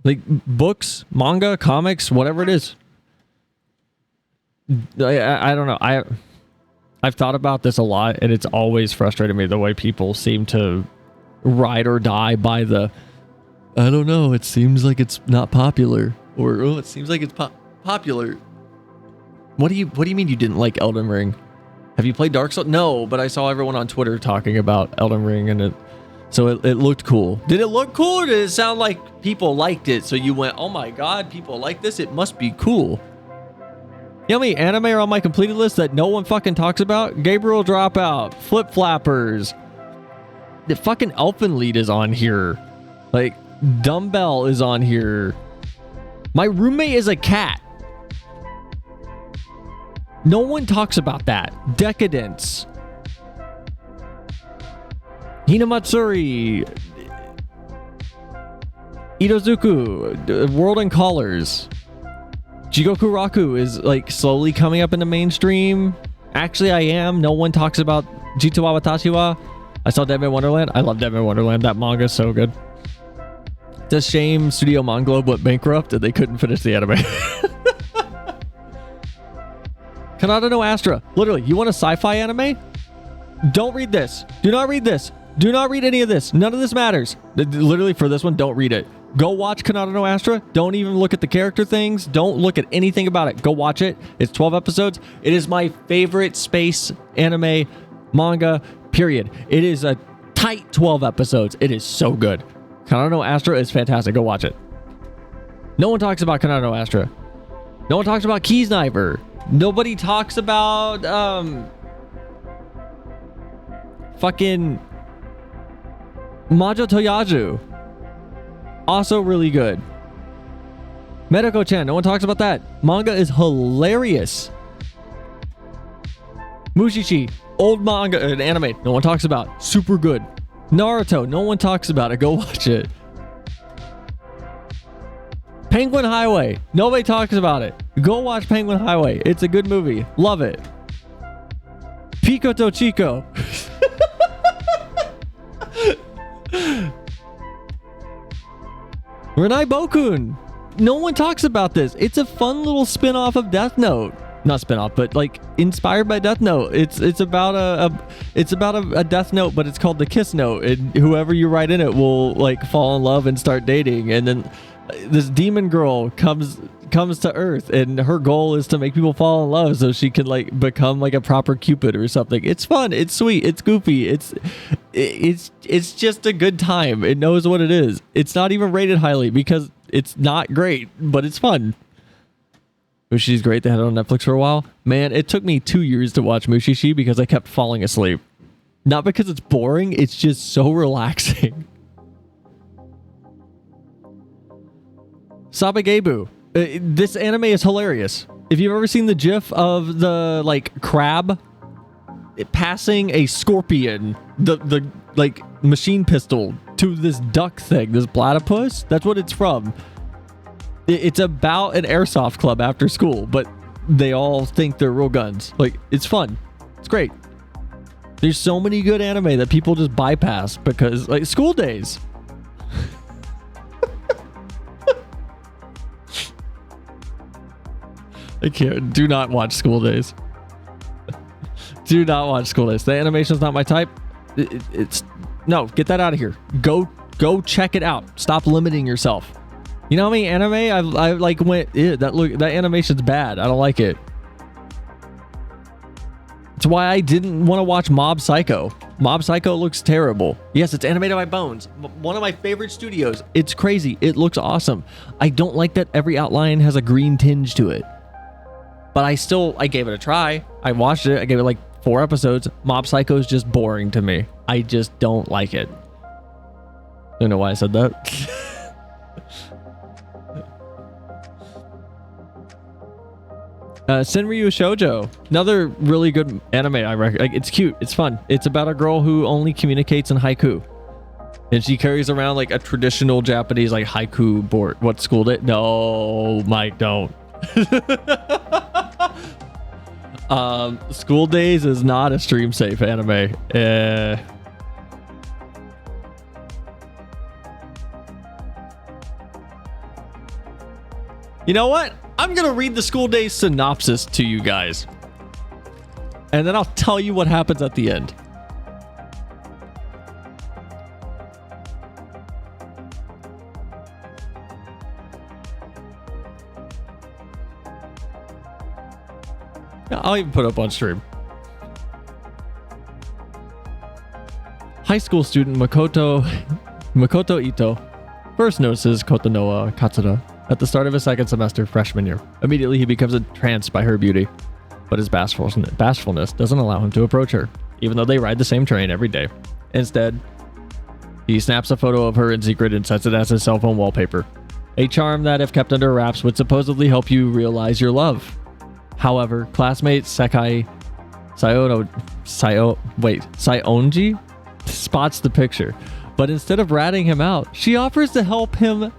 like books, manga, comics, whatever it is. I don't know. I've thought about this a lot, and it's always frustrated me the way people seem to ride or die by the, I don't know, it seems like it's not popular, or oh, it seems like it's popular. What do you mean you didn't like Elden Ring? Have you played Dark Souls? No, but I saw everyone on Twitter talking about Elden Ring, and it looked cool. Did it look cool, or did it sound like people liked it? So you went, oh my god, people like this, it must be cool. You know how many anime are on my completed list that no one fucking talks about? Gabriel Dropout, Flip Flappers. The fucking Elfen Lied is on here. Like, Dumbbell is on here. My Roommate is a Cat. No one talks about that. Decadence. Hinamatsuri. Itozuku. World in Colors. Jigoku Raku is like slowly coming up in the mainstream. Actually, I am. No one talks about Jito wa Watashi wa. I saw Deadman Wonderland. I love Deadman Wonderland. That manga is so good. It's a shame Studio Manglobe went bankrupt and they couldn't finish the anime. Kanata no Astra. Literally, you want a sci-fi anime? Don't read this. Do not read this. Do not read any of this. None of this matters. Literally, for this one, don't read it. Go watch Kanata no Astra. Don't even look at the character things. Don't look at anything about it. Go watch it. It's 12 episodes. It is my favorite space anime manga, period. It is a tight 12 episodes. It is so good. Kanata no Astra is fantastic. Go watch it. No one talks about Kanata no Astra. No one talks about Key Sniper. Nobody talks about fucking Majo Toyaju. Also really good. Mediko-chan, no one talks about that. Manga is hilarious. Mushishi, old manga and anime, no one talks about. Super good. Naruto, no one talks about it. Go watch it. Penguin Highway, nobody talks about it. Go watch Penguin Highway. It's a good movie. Love it. Pico to Chico. Renai Bokun. No one talks about this. It's a fun little spin-off of Death Note. Not spin-off, but like inspired by Death Note. It's about a Death Note, but it's called the Kiss Note, and whoever you write in it will like fall in love and start dating. And then this demon girl comes to Earth, and her goal is to make people fall in love so she can like become like a proper Cupid or something. It's fun. It's sweet. It's goofy. It's just a good time. It knows what it is. It's not even rated highly because it's not great, but it's fun. Mushishi's great. They had it on Netflix for a while. Man, it took me 2 years to watch Mushishi because I kept falling asleep. Not because it's boring. It's just so relaxing. Sabagebu. This anime is hilarious. If you've ever seen the gif of the like crab passing a scorpion, the like machine pistol to this duck thing, this platypus, that's what it's from. It's about an airsoft club after school, but they all think they're real guns. Like, it's fun. It's great. There's so many good anime that people just bypass because like School Days. I can't. Do not watch School Days. Do not watch School Days. The animation's not my type. It's no, get that out of here. Go check it out. Stop limiting yourself. You know how many anime I like went, that animation's bad. I don't like it. It's why I didn't want to watch Mob Psycho. Mob Psycho looks terrible. Yes, it's animated by Bones. One of my favorite studios. It's crazy. It looks awesome. I don't like that every outline has a green tinge to it. But I gave it a try. I watched it. I gave it like 4 episodes. Mob Psycho is just boring to me. I just don't like it. I don't know why I said that. Senryu Shoujo, another really good anime. I reckon. Like, it's cute. It's fun. It's about a girl who only communicates in haiku, and she carries around like a traditional Japanese like haiku board. What, school day? No, Mike, don't. School Days is not a stream safe anime. You know what? I'm gonna read the School Days synopsis to you guys, and then I'll tell you what happens at the end. I'll even put it up on stream. High school student Makoto Ito first notices Kotonoa Katsura at the start of his second semester freshman year. Immediately, he becomes entranced by her beauty, but his bashfulness doesn't allow him to approach her, even though they ride the same train every day. Instead, he snaps a photo of her in secret and sets it as his cell phone wallpaper, a charm that, if kept under wraps, would supposedly help you realize your love. However, classmate Sekai Sionji spots the picture, but instead of ratting him out, she offers to help him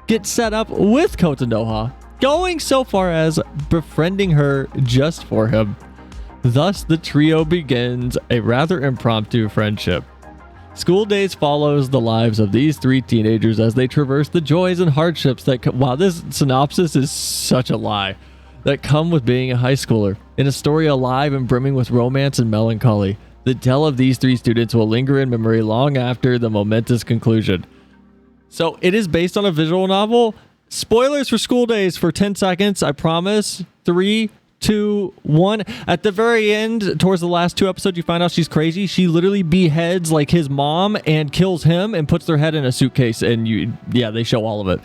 get set up with Kotonoha, going so far as befriending her just for him. Thus, the trio begins a rather impromptu friendship. School Days follows the lives of these three teenagers as they traverse the joys and hardships that wow, this synopsis is such a lie, that come with being a high schooler. In a story alive and brimming with romance and melancholy, the tale of these three students will linger in memory long after the momentous conclusion. So it is based on a visual novel. Spoilers for School Days for 10 seconds, I promise. 3, 2, 1. At the very end, towards the last 2 episodes, you find out she's crazy. She literally beheads like his mom and kills him and puts their head in a suitcase, and they show all of it.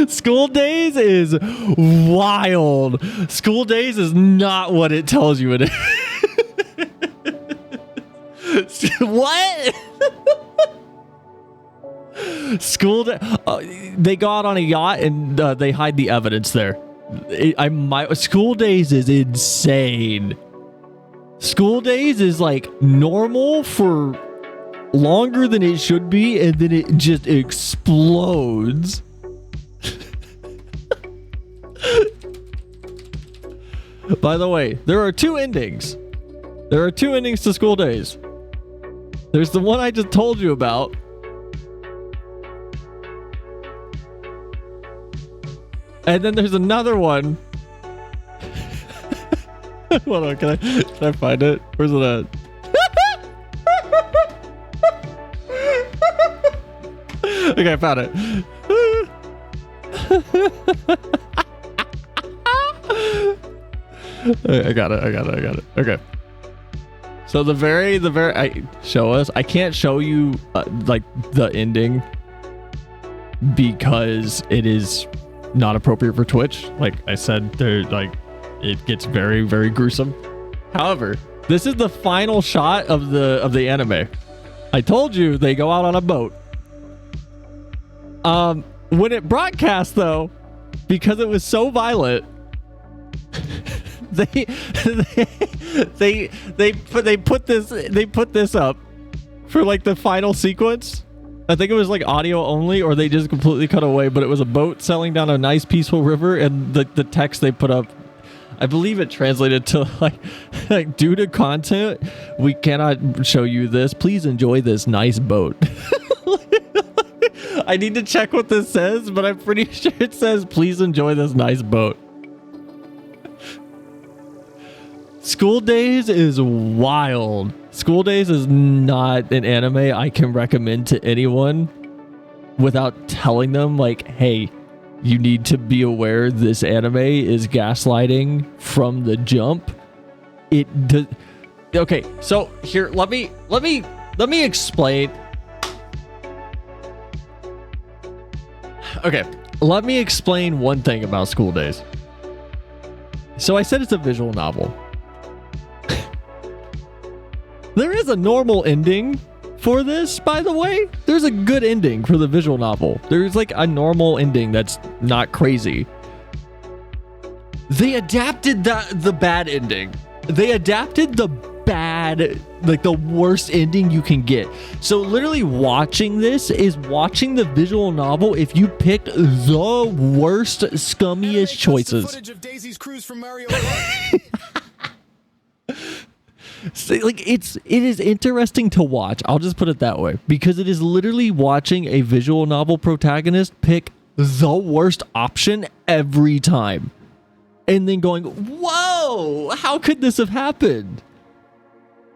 School Days is wild. School Days is not what it tells you it is. What? School Day. They go out on a yacht and they hide the evidence there. School Days is insane. School Days is like normal for longer than it should be, and then it just explodes. By the way, there are 2 endings. There are 2 endings to School Days. There's the one I just told you about. And then there's another one. Hold on, can I find it? Where's it at? Okay, I found it. I got it. Okay. So the very I can't show you like the ending because it is not appropriate for Twitch. Like I said, it gets very, very gruesome. However, this is the final shot of the anime. I told you they go out on a boat. When it broadcast though, because it was so violent, they put this up for like the final sequence. I think it was like audio only, or they just completely cut away, but it was a boat sailing down a nice peaceful river, and the text they put up, I believe it translated to like due to content, we cannot show you this. Please enjoy this nice boat. I need to check what this says, but I'm pretty sure it says please enjoy this nice boat. School Days is wild. School Days is not an anime I can recommend to anyone without telling them like, hey, you need to be aware this anime is gaslighting from the jump. It does. Okay, so here, let me explain. Okay, let me explain one thing about School Days. So I said it's a visual novel. There is a normal ending for this, by the way. There's a good ending for the visual novel. There's like a normal ending that's not crazy. They adapted the bad ending. They adapted the bad, like the worst ending you can get. So literally watching this is watching the visual novel if you picked the worst, scummiest choices. Footage of Daisy's cruise from Mario Kart. So, like it is interesting to watch. I'll just put it that way, because it is literally watching a visual novel protagonist pick the worst option every time, and then going, "Whoa, how could this have happened?"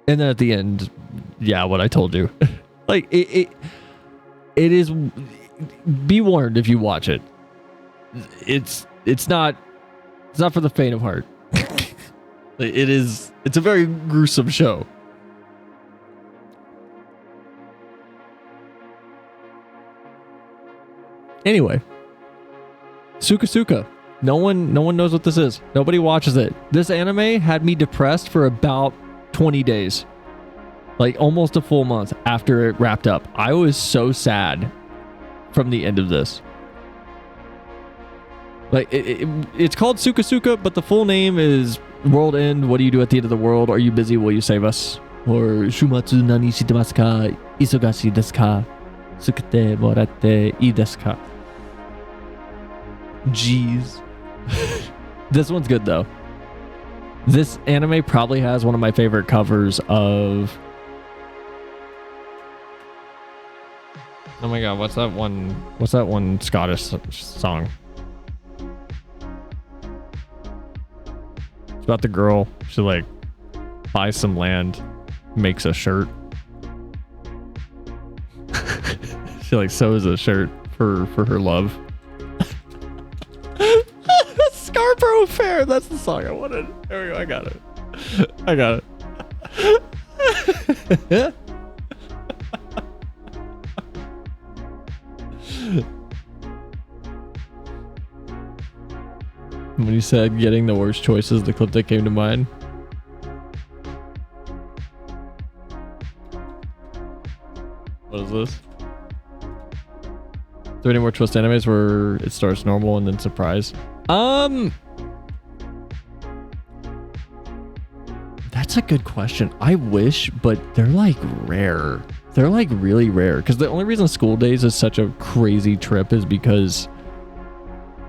And then at the end, yeah, what I told you, like it is. Be warned if you watch it. It's not for the faint of heart. It's a very gruesome show. Anyway, Suka Suka. No one knows what this is. Nobody watches it. This anime had me depressed for about 20 days. Like almost a full month after it wrapped up. I was so sad from the end of this. Like it's called Suka Suka, but the full name is World End. What do you do at the end of the world? Are you busy? Will you save us? Or Shumatsu nani shitemasu ka? Isogashi desu ka? Sukete moratte ii desu ka? Jeez. This one's good though. This anime probably has one of my favorite covers of... Oh my god, what's that one Scottish song? It's about the girl. She like buys some land, makes a shirt. She like sews a shirt for her love. Scarborough Fair. That's the song I wanted. There we go. I got it. When you said getting the worst choices, the clip that came to mind. What is this? Are there any more twist animes where it starts normal and then surprise? That's a good question. I wish, but they're like rare. They're like really rare. Because the only reason School Days is such a crazy trip is because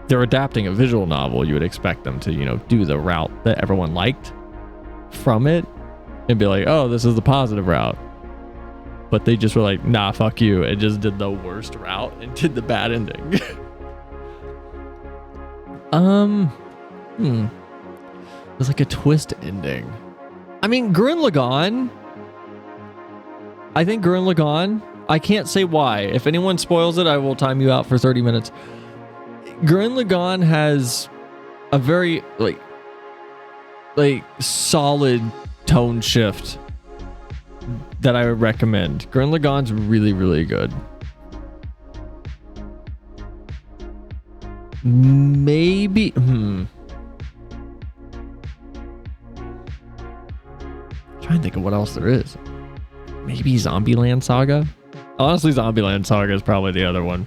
they're adapting a visual novel. You would expect them to, you know, do the route that everyone liked from it and be like, oh, this is the positive route. But they just were like, nah, fuck you. And just did the worst route and did the bad ending. There's like a twist ending. I mean, Gurren Lagann. I think Gurren Lagann. I can't say why. If anyone spoils it, I will time you out for 30 minutes. Gurren Lagann has a very like solid tone shift that I would recommend. Gurren Lagann's really, really good. Maybe trying to think of what else there is. Maybe Zombieland Saga? Honestly, Zombieland Saga is probably the other one.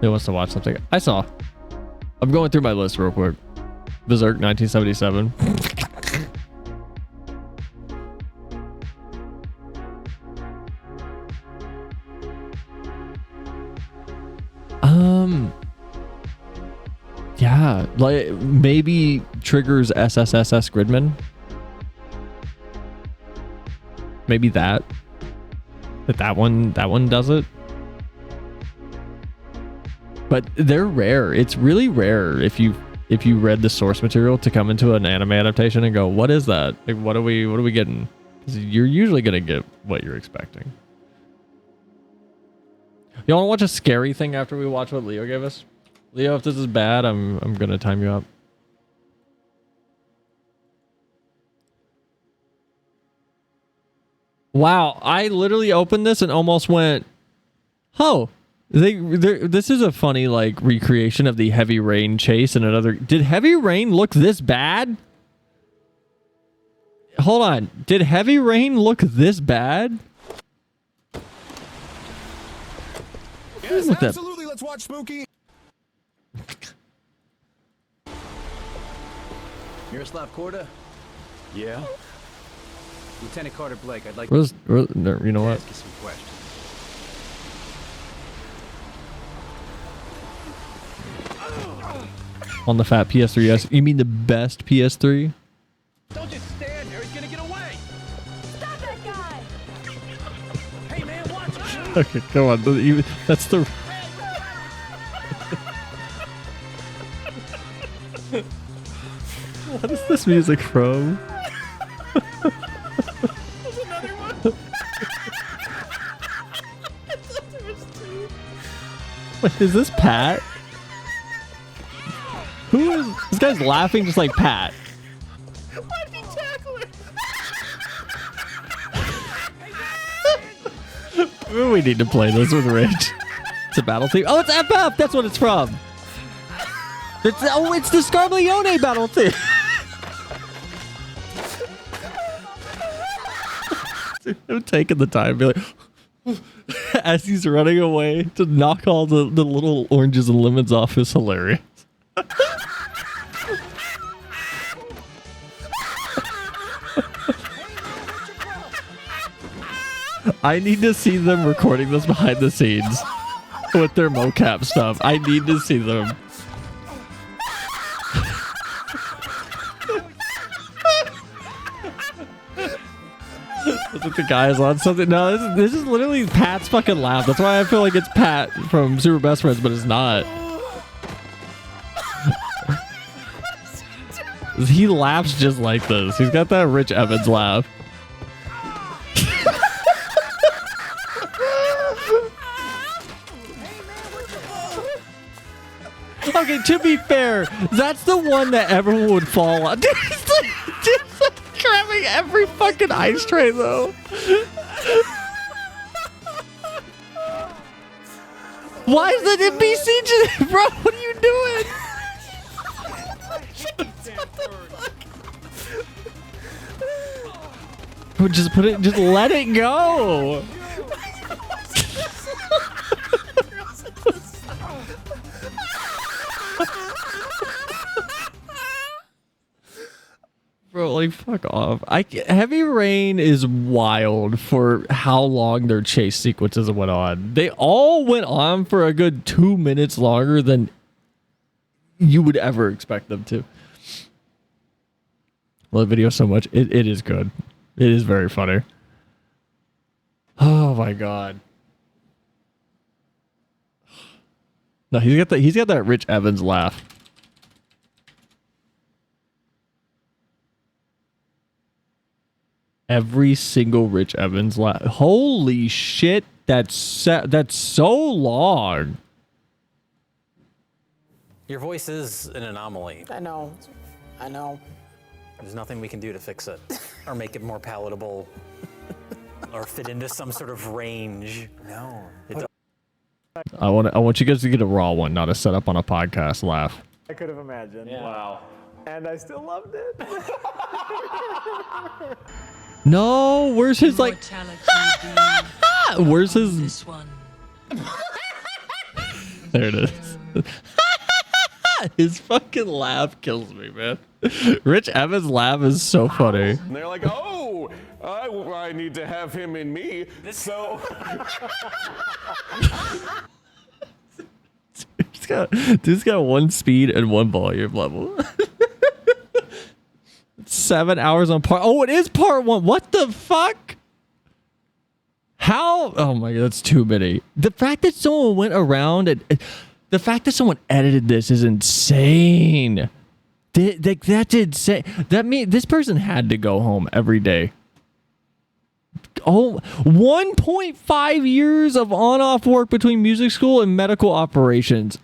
Who wants to watch something? I'm going through my list real quick. Berserk 1977. Yeah, like maybe Trigger's SSSS Gridman. Maybe that one does it. But they're rare. It's really rare if you read the source material to come into an anime adaptation and go, what is that? Like, what are we getting? Because you're usually gonna get what you're expecting. You want to watch a scary thing after we watch what Leo gave us? Leo, if this is bad, I'm gonna time you up. Wow, I literally opened this and almost went, oh, this is a funny like recreation of the Heavy Rain chase and another. Did Heavy Rain look this bad? hold on. Did Heavy Rain look this bad? Yes, Look at that. absolutely. Let's watch Spooky. Miroslav Korda? Yeah? Lieutenant Carter Blake, I'd like No, you know to what? ask you some questions. On the fat PS3, yes. You mean the best PS3? Don't just stand there, he's gonna get away! Stop that guy! Hey man, watch out! Okay, come on. That's the... What is this music from? Wait, is this Pat? Who is this guy's laughing just like Pat? Why'd he tackle him? We need to play this with Rich. It's a battle theme. Oh, it's FF. That's what it's from. It's the Scarleone battle theme. I'm taking the time, be like, as he's running away to knock all the little oranges and lemons off is hilarious. I need to see them recording this behind the scenes with their mocap stuff. I need to see them. I think the guy is on something. No, this is literally Pat's fucking laugh. That's why I feel like it's Pat from Super Best Friends, but it's not. He laughs just like this. He's got that Rich Evans laugh. Okay, to be fair, that's the one that everyone would fall on. Dude, he's like grabbing every fucking ice tray, though. Why is that NPC just... Bro, what are you doing? Bro, just put it... Just let it go. Bro, like, fuck off. Heavy Rain is wild for how long their chase sequences went on. They all went on for a good 2 minutes longer than you would ever expect them to. Love the video so much. It is good. It is very funny. Oh my god. No, he's got that Rich Evans laugh. Every single Rich Evans laugh. Holy shit, that's so long. Your voice is an anomaly. I know. There's nothing we can do to fix it or make it more palatable or fit into some sort of range. No. I want you guys to get a raw one, not a setup on a podcast laugh. I could have imagined. Yeah. Wow. And I still loved it. No, where's his like? Where's his? This one. There it is. His fucking laugh kills me, man. Rich Evans' laugh is so funny. And they're like, oh, I need to have him in me. So. Dude's got one speed and one volume level. 7 hours on part. Oh, it is part one. What the fuck? How? Oh my god, that's too many. The fact that someone went around and the fact that someone edited this is insane. That's insane. That means this person had to go home every day. Oh, 1.5 years of on-off work between music school and medical operations.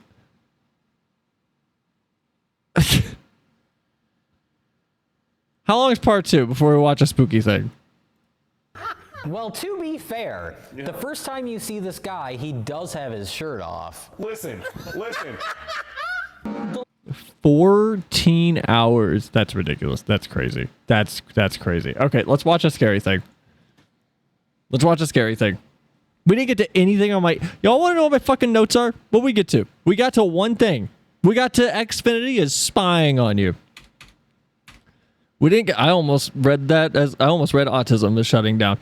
How long is part two before we watch a spooky thing? Well, to be fair, the first time you see this guy, he does have his shirt off. Listen. 14 hours. That's ridiculous. That's crazy. That's crazy. Okay, let's watch a scary thing. Let's watch a scary thing. We didn't get to anything on my... Y'all want to know what my fucking notes are? What we get to? We got to one thing. We got to Xfinity is spying on you. We didn't get... I almost read autism is shutting down.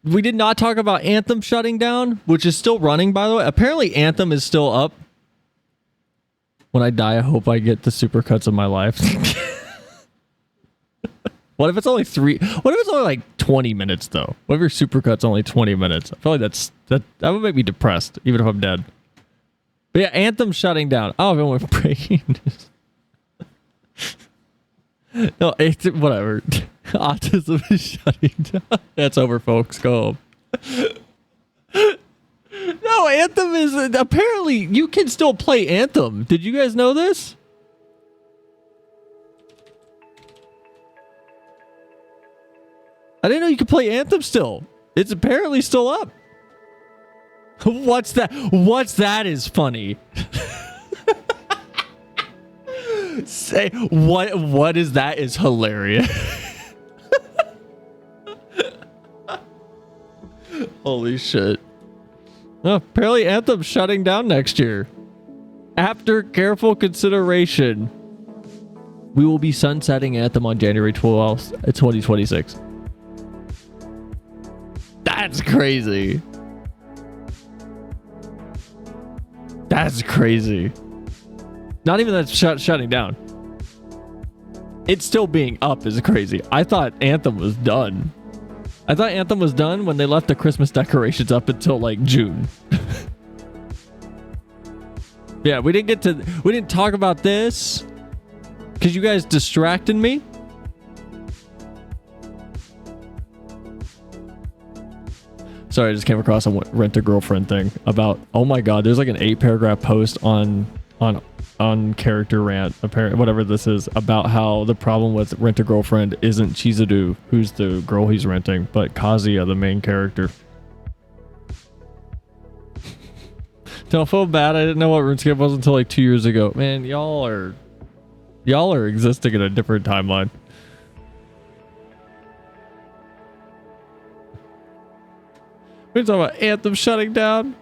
We did not talk about Anthem shutting down, which is still running, by the way. Apparently, Anthem is still up. When I die, I hope I get the supercuts of my life. What if it's only What if it's only like 20 minutes though? What if your supercut's only 20 minutes? I feel like that would make me depressed, even if I'm dead. But yeah, Anthem shutting down. Oh, if it went breaking news. No, it's whatever. Autism is shutting down. That's over, folks. Go home. No, Anthem is... Apparently, you can still play Anthem. Did you guys know this? I didn't know you could play Anthem still. It's apparently still up. What's that? What's that is funny. Say what is that is hilarious. Holy shit. Oh, apparently Anthem's shutting down next year. After careful consideration, we will be sunsetting Anthem on January 12th, 2026. That's crazy. That's crazy. Not even that shutting down. It's still being up is crazy. I thought Anthem was done. I thought Anthem was done when they left the Christmas decorations up until like June. Yeah, we didn't talk about this because you guys distracted me. Sorry, I just came across a Rent-A-Girlfriend thing about, oh my god, there's like an 8-paragraph post on Character Rant, apparently, whatever this is, about how the problem with Rent-A-Girlfriend isn't Chizuru, who's the girl he's renting, but Kazuya, the main character. Don't feel bad, I didn't know what RuneScape was until like 2 years ago. Man, y'all are existing in a different timeline. We didn't talk about Anthem shutting down.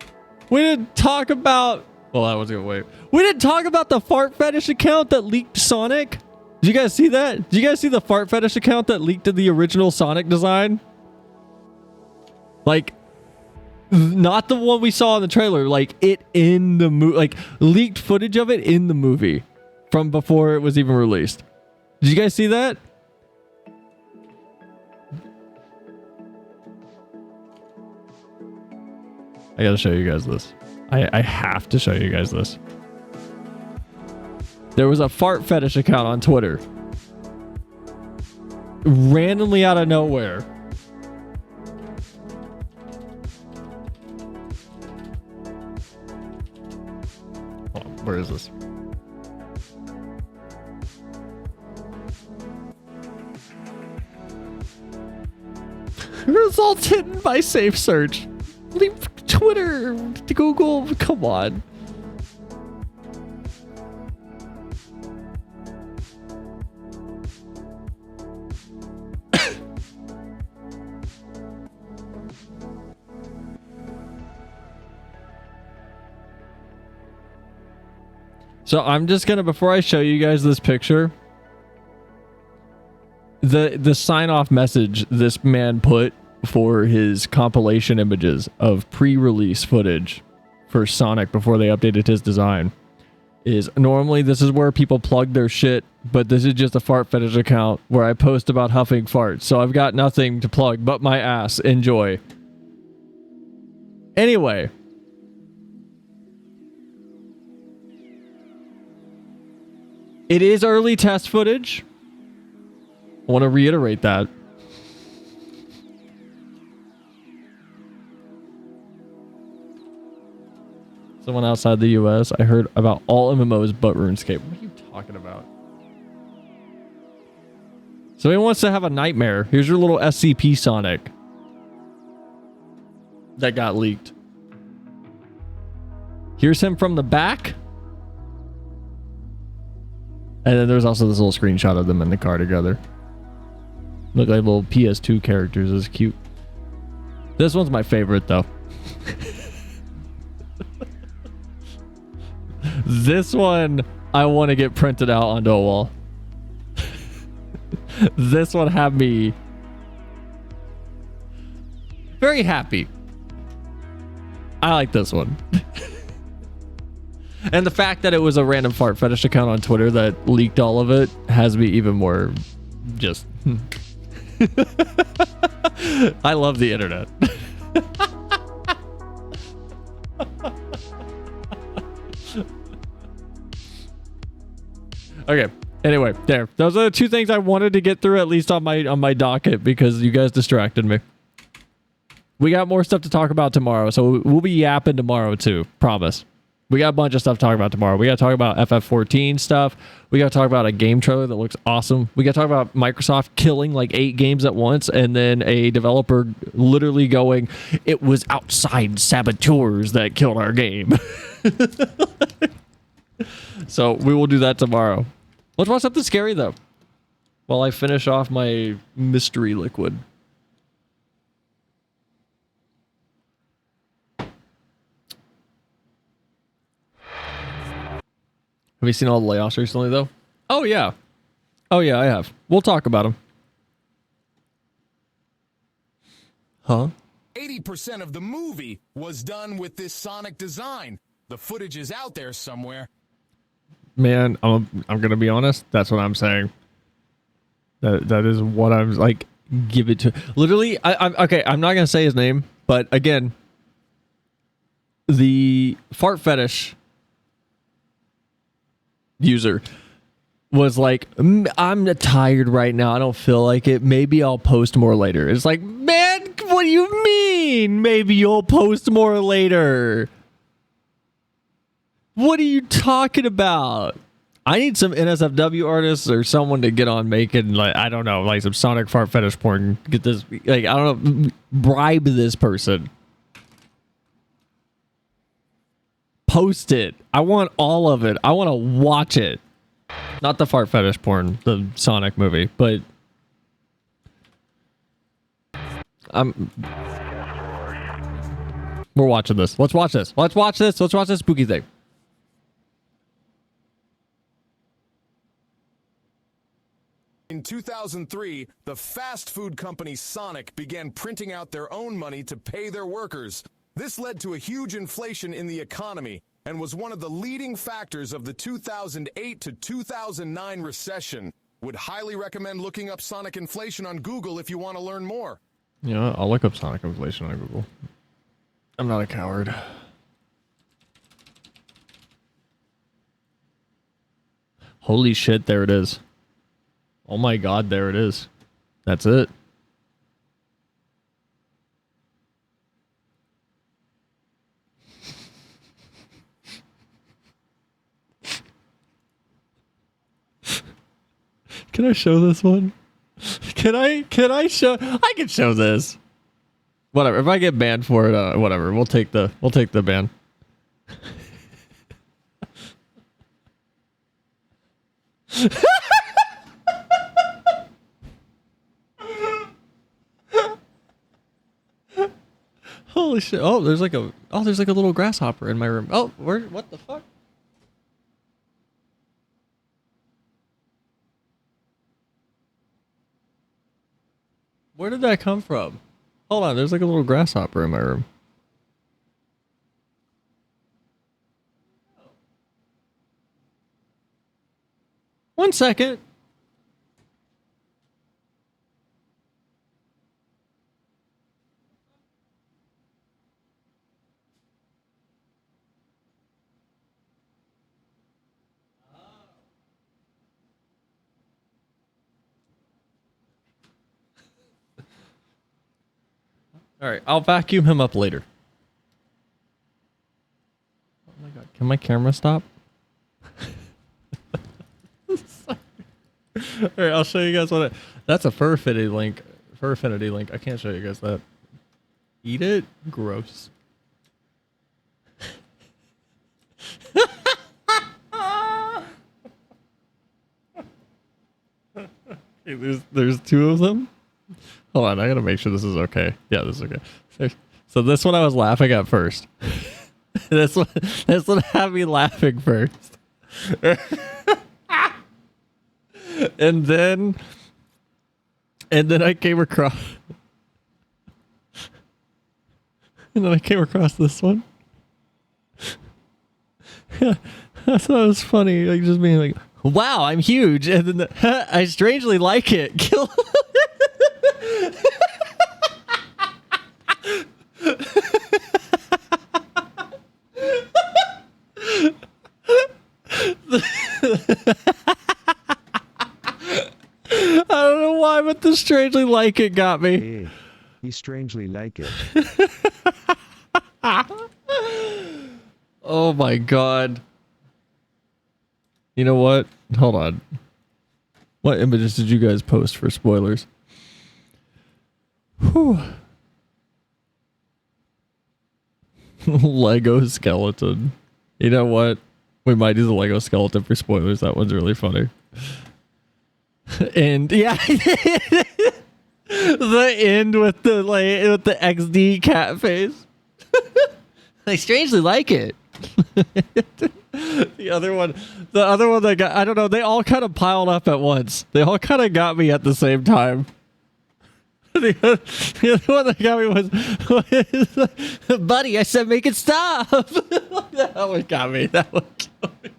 We didn't talk about... Well, I was gonna wait. We didn't talk about the fart fetish account that leaked Sonic. Did you guys see that? Did you guys see the fart fetish account that leaked the original Sonic design? Like, not the one we saw in the trailer. Like, it in the movie. Like, leaked footage of it in the movie from before it was even released. Did you guys see that? I gotta show you guys this. I have to show you guys this. There was a fart fetish account on Twitter. Randomly out of nowhere. Hold on, where is this? Results hidden by safe search. Leave Twitter to Google. Come on. So I'm just gonna, before I show you guys this picture, the sign off message this man put for his compilation images of pre-release footage for Sonic before they updated his design is, normally this is where people plug their shit, but this is just a fart fetish account where I post about huffing farts, so I've got nothing to plug but my ass. Enjoy. Anyway, it is early test footage. I want to reiterate that. Someone outside the US, I heard about all MMOs but RuneScape. What are you talking about? So he wants to have a nightmare. Here's your little SCP Sonic that got leaked. Here's him from the back. And then there's also this little screenshot of them in the car together. Look like little PS2 characters. It's cute. This one's my favorite though. This one I want to get printed out onto a wall. This one had me very happy. I like this one. And the fact that it was a random fart fetish account on Twitter that leaked all of it has me even more just... I love the internet. Okay. Anyway, there. Those are the two things I wanted to get through, at least on my docket, because you guys distracted me. We got more stuff to talk about tomorrow, so we'll be yapping tomorrow too. Promise. We got a bunch of stuff to talk about tomorrow. We got to talk about FF14 stuff. We got to talk about a game trailer that looks awesome. We got to talk about Microsoft killing like 8 games at once, and then a developer literally going, "It was outside saboteurs that killed our game." So we will do that tomorrow. Let's watch something scary though, while I finish off my mystery liquid. Have you seen all the layoffs recently, though? Oh, yeah. Oh, yeah, I have. We'll talk about them. Huh? 80% of the movie was done with this Sonic design. The footage is out there somewhere. Man, I'm gonna be honest. That's what I'm saying. That is what I'm like. Give it to. Literally, I'm okay. I'm not gonna say his name, but again, the fart fetish user was like, "I'm tired right now. I don't feel like it. Maybe I'll post more later." It's like, man, what do you mean? Maybe you'll post more later. What are you talking about? I need some NSFW artists or someone to get on making, like, I don't know, like some Sonic fart fetish porn. Get this, like, I don't know, bribe this person. Post it. I want all of it. I want to watch it. Not the fart fetish porn, the Sonic movie, but we're watching this. Let's watch this. Let's watch this. Let's watch this spooky thing. In 2003, the fast food company Sonic began printing out their own money to pay their workers. This led to a huge inflation in the economy and was one of the leading factors of the 2008 to 2009 recession. Would highly recommend looking up Sonic inflation on Google if you want to learn more. Yeah, I'll look up Sonic inflation on Google. I'm not a coward. Holy shit, there it is. Oh my god, there it is. That's it. Can I show this one? Can I show? I can show this. Whatever. If I get banned for it, whatever. We'll take the ban. Holy shit. Oh, there's like a little grasshopper in my room. Oh, what the fuck? Where did that come from? Hold on, there's like a little grasshopper in my room. One second. All right, I'll vacuum him up later. Oh my god, can my camera stop? All right, I'll show you guys what that's a Furfinity link. Furfinity link. I can't show you guys that. Eat it? Gross. There's two of them. Hold on, I gotta make sure this is okay. Yeah, this is okay. So this one I was laughing at first. this one had me laughing first. and then I came across this one. I thought it was funny, like just being like, "Wow, I'm huge," and then I strangely like it. Kill. I don't know why, but the strangely like it got me. Hey, he strangely like it. Oh my god. You know what? Hold on. What images did you guys post for spoilers? Whew. Lego skeleton. You know what? We might do the Lego skeleton for spoilers. That one's really funny. And yeah, the end with the XD cat face. I strangely like it. The other one that got, I don't know, they all kind of piled up at once. They all kind of got me at the same time. The other one that got me was buddy, I said make it stop. That one got me. That one got me.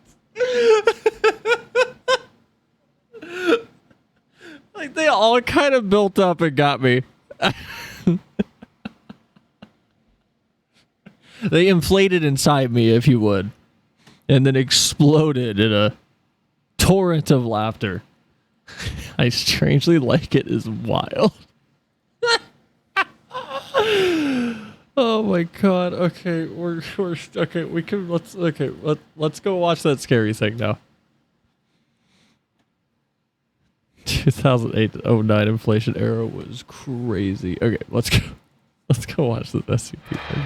Like they all kind of built up and got me. They inflated inside me, if you would, and then exploded in a torrent of laughter. I strangely like it is wild. Oh my god. Okay, we're okay. We can let's go watch that scary thing now. 2008-09 inflation era was crazy. Okay, let's go watch the SCP thing.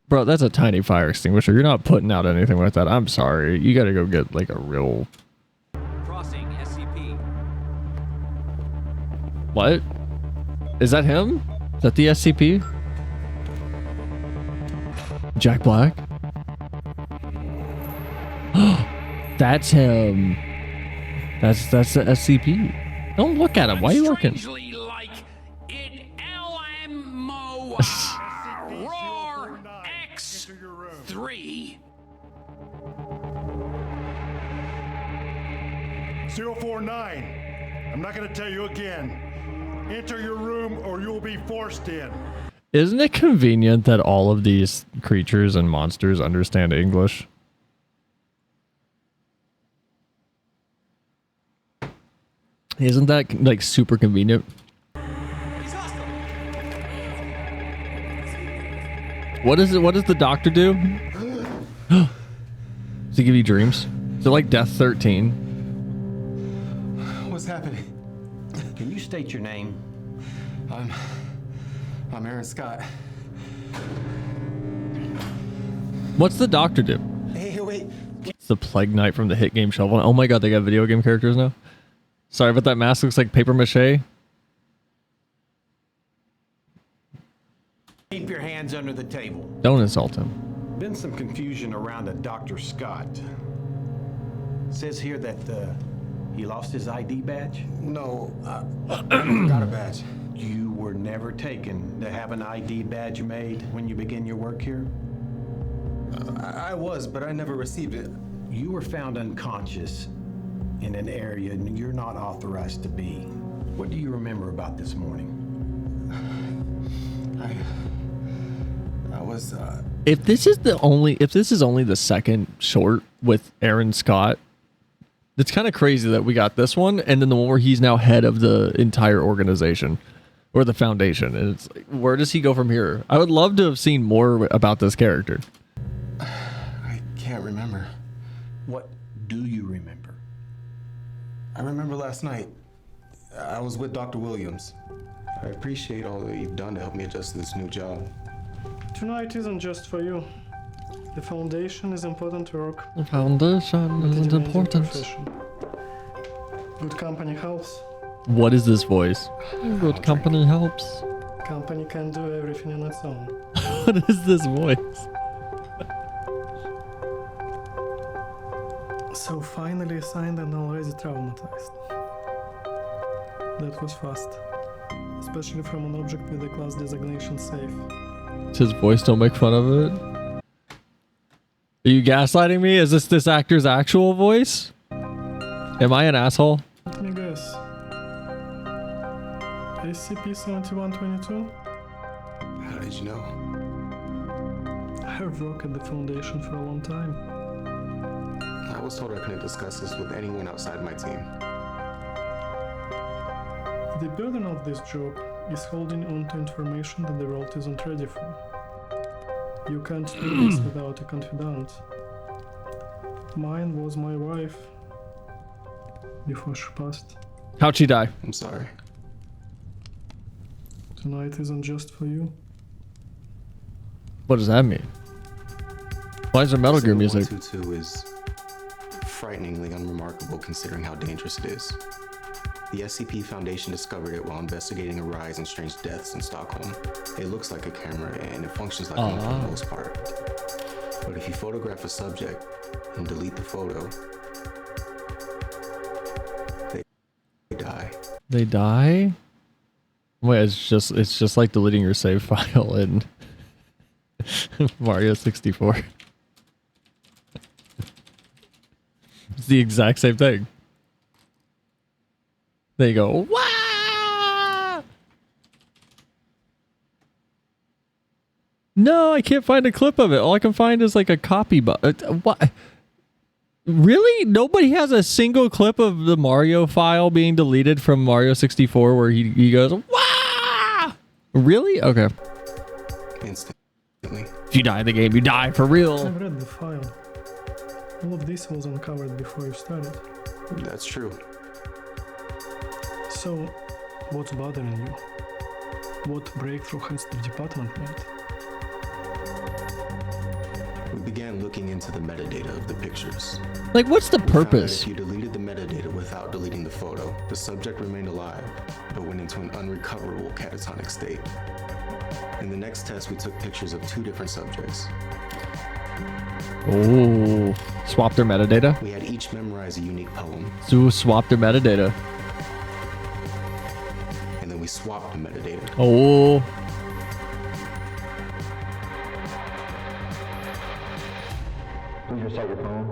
Bro, that's a tiny fire extinguisher. You're not putting out anything with that. I'm sorry. You gotta go get like a real... Crossing SCP. What? Is that him? Is that the SCP? Jack Black? That's him. That's the SCP. Don't look at him. Why are you looking? Strangely like it LMO Roar X3. 049. I'm not going to tell you again. Enter your room or you'll be forced in. Isn't it convenient that all of these creatures and monsters understand English? Isn't that like super convenient? What is it? What does the doctor do? Does he give you dreams? Is it like Death 13? What's happening? Can you state your name? I'm Aaron Scott. What's the doctor do? Hey, wait. It's the Plague Knight from the hit game Shovel. Oh my god, they got video game characters now? Sorry, but that mask looks like paper mache. Keep your hands under the table. Don't insult him. Been some confusion around a Dr. Scott. Says here that he lost his ID badge? No, I never got a badge. You were never taken to have an ID badge made when you begin your work here? I was, but I never received it. You were found unconscious in an area you're not authorized to be. What do you remember about this morning? I was, If this is only the second short with Aaron Scott, it's kind of crazy that we got this one and then the one where he's now head of the entire organization or the foundation. And it's like, where does he go from here? I would love to have seen more about this character. I can't remember. What do you remember? I remember last night. I was with Dr. Williams. I appreciate all that you've done to help me adjust to this new job. Tonight isn't just for you. The foundation is important work. The foundation but is it remains a important. profession. Good company helps. What is this voice? Good company helps. Company can do everything on its own. What is this voice? So finally assigned and already traumatized. That was fast. Especially from an object with a class designation safe. It's his voice, don't make fun of it. Are you gaslighting me? Is this actor's actual voice? Am I an asshole? Let me guess. SCP-7122? How did you know? I have worked at the Foundation for a long time. I was told I couldn't discuss this with anyone outside my team. The burden of this job is holding on to information that the world isn't ready for. You can't do this without a confidant. Mine was my wife before she passed. How'd she die? I'm sorry. Tonight isn't just for you. What does that mean? Why is there Metal Gear music? 7122 is frighteningly unremarkable considering how dangerous it is. The SCP Foundation discovered it while investigating a rise in strange deaths in Stockholm. It looks like a camera and it functions like one for the most part. But if you photograph a subject and delete the photo, they die. They die? Wait, it's just like deleting your save file in Mario 64. It's the exact same thing. There you go. Wah! No, I can't find a clip of it. All I can find is like a copy button. What? Really? Nobody has a single clip of the Mario file being deleted from Mario 64 where he goes, Wah! Really? Okay. Instantly. If you die in the game, you die for real. I've read the file. All of this was uncovered before you started. That's true. So, what's bothering you? What breakthrough has the department made? We began looking into the metadata of the pictures. Like, what's the We found that purpose? if you deleted the metadata without deleting the photo, the subject remained alive, but went into an unrecoverable catatonic state. In the next test, we took pictures of 2 different subjects. Oh, swap their metadata? We had each memorize a unique poem. So swap their metadata. And then we swapped the metadata. Oh. Please recite your poem.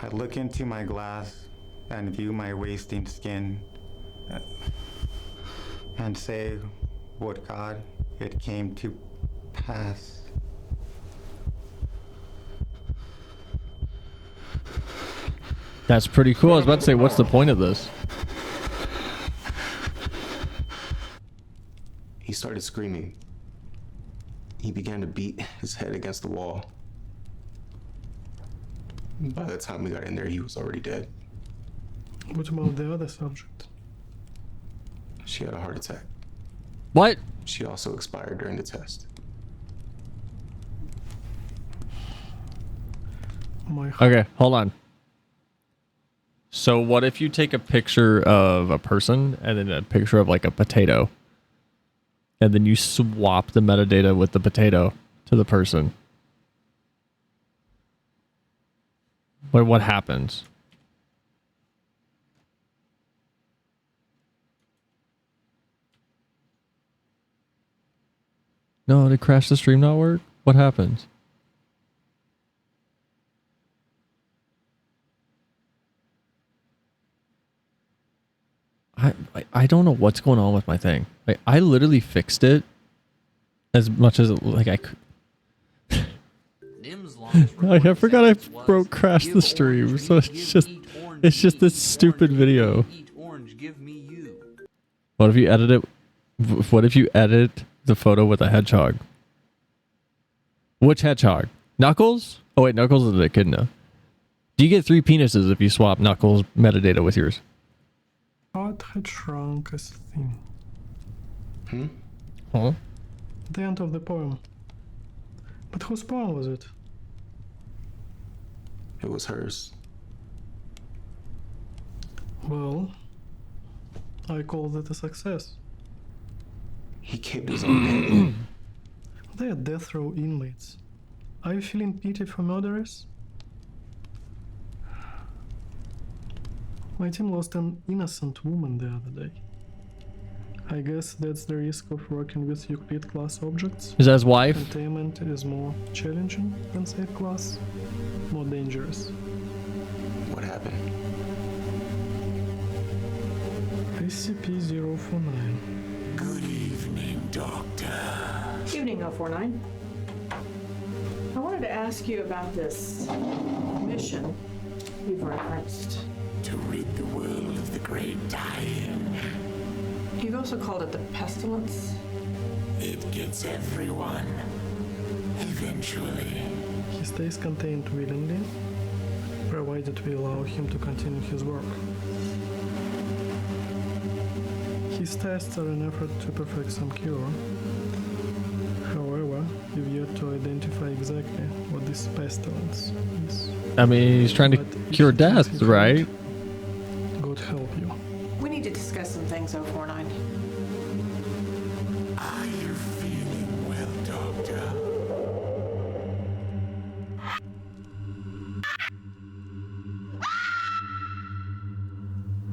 I look into my glass and view my wasting skin and say, "What God, it came to pass." That's pretty cool. I was about to say, what's the point of this? He started screaming. He began to beat his head against the wall. By the time we got in there, he was already dead. What about the other subject? She had a heart attack. What? She also expired during the test. Okay, hold on. So what if you take a picture of a person and then a picture of like a potato, and then you swap the metadata with the potato to the person? What happens? No, did crash the stream not work? What happens? I don't know what's going on with my thing. I literally fixed it as much as like I could. I forgot I crashed the stream, so it's just this stupid video. What if you edit it? What if you edit the photo with a hedgehog? Which hedgehog? Knuckles? Oh wait, Knuckles is the echidna. Do you get 3 penises if you swap Knuckles metadata with yours? Heart had shrunk as thin. Huh? The end of the poem. But whose pawn was it? It was hers. Well, I call that a success. He kept his own name. They are death row inmates. Are you feeling pity for murderers? My team lost an innocent woman the other day. I guess that's the risk of working with Euclid class objects. Is that his wife? Containment is more challenging than safe class, more dangerous. What happened? SCP-049. Good evening, Doctor. Evening, 049. I wanted to ask you about this mission you've referenced. To rid the world of the great die-in. You've also called it the pestilence. It gets everyone. Eventually. He stays contained willingly, provided we allow him to continue his work. His tests are an effort to perfect some cure. However, we've yet to identify exactly what this pestilence is. I mean, he's trying to cure death, right? God help you. We need to discuss some things, 049. Are you feeling well, Doctor?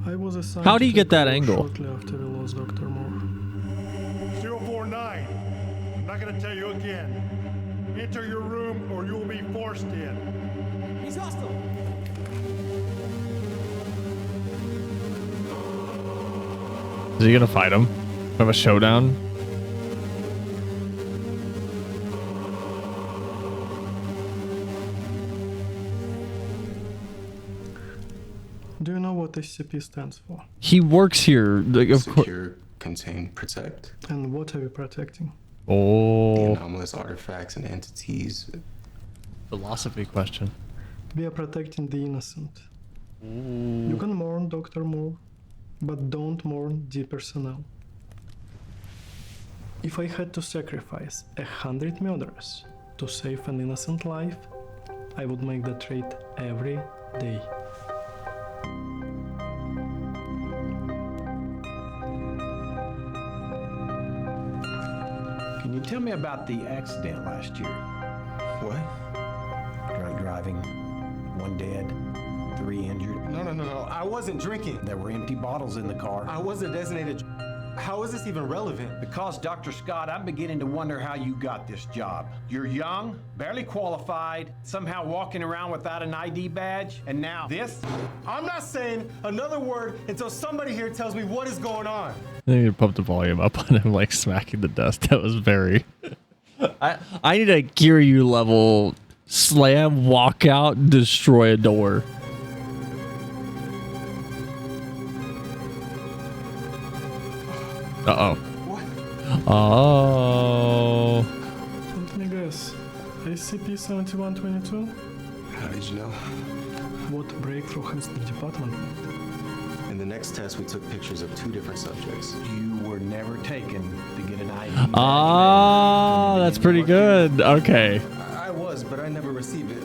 I was assigned How do you to get that take over angle? shortly after we lost Dr. Moore. 049. I'm not gonna tell you again. Enter your room or you'll be forced in. He's hostile. Is he gonna fight him? Have a showdown? Do you know what SCP stands for? He works here. Like, of course. Secure, contain, protect. And what are we protecting? The Oh, anomalous artifacts and entities. philosophy question. We are protecting the innocent. You can mourn Dr. Moore, but don't mourn the personnel. If I had to sacrifice 100 murderers to save an innocent life, I would make that trade every day. Can you tell me about the accident last year? What? Drunk driving, 1 dead, 3 injured. No. I wasn't drinking. There were empty bottles in the car. I wasn't designated. How is this even relevant? Because, Dr. Scott, I'm beginning to wonder how you got this job. You're young, barely qualified, somehow walking around without an ID badge, and now this? I'm not saying another word until somebody here tells me what is going on. I need to pump the volume up on him, like smacking the desk. That was very. I need a Kiryu level slam, walk out, destroy a door. Uh oh. Oh. Let me guess. SCP-7122? How did you know? What breakthrough has the department made? In the next test, we took pictures of 2 different subjects. You were never taken to get an ID. Ah, that's pretty good. Okay. I was, but I never received it.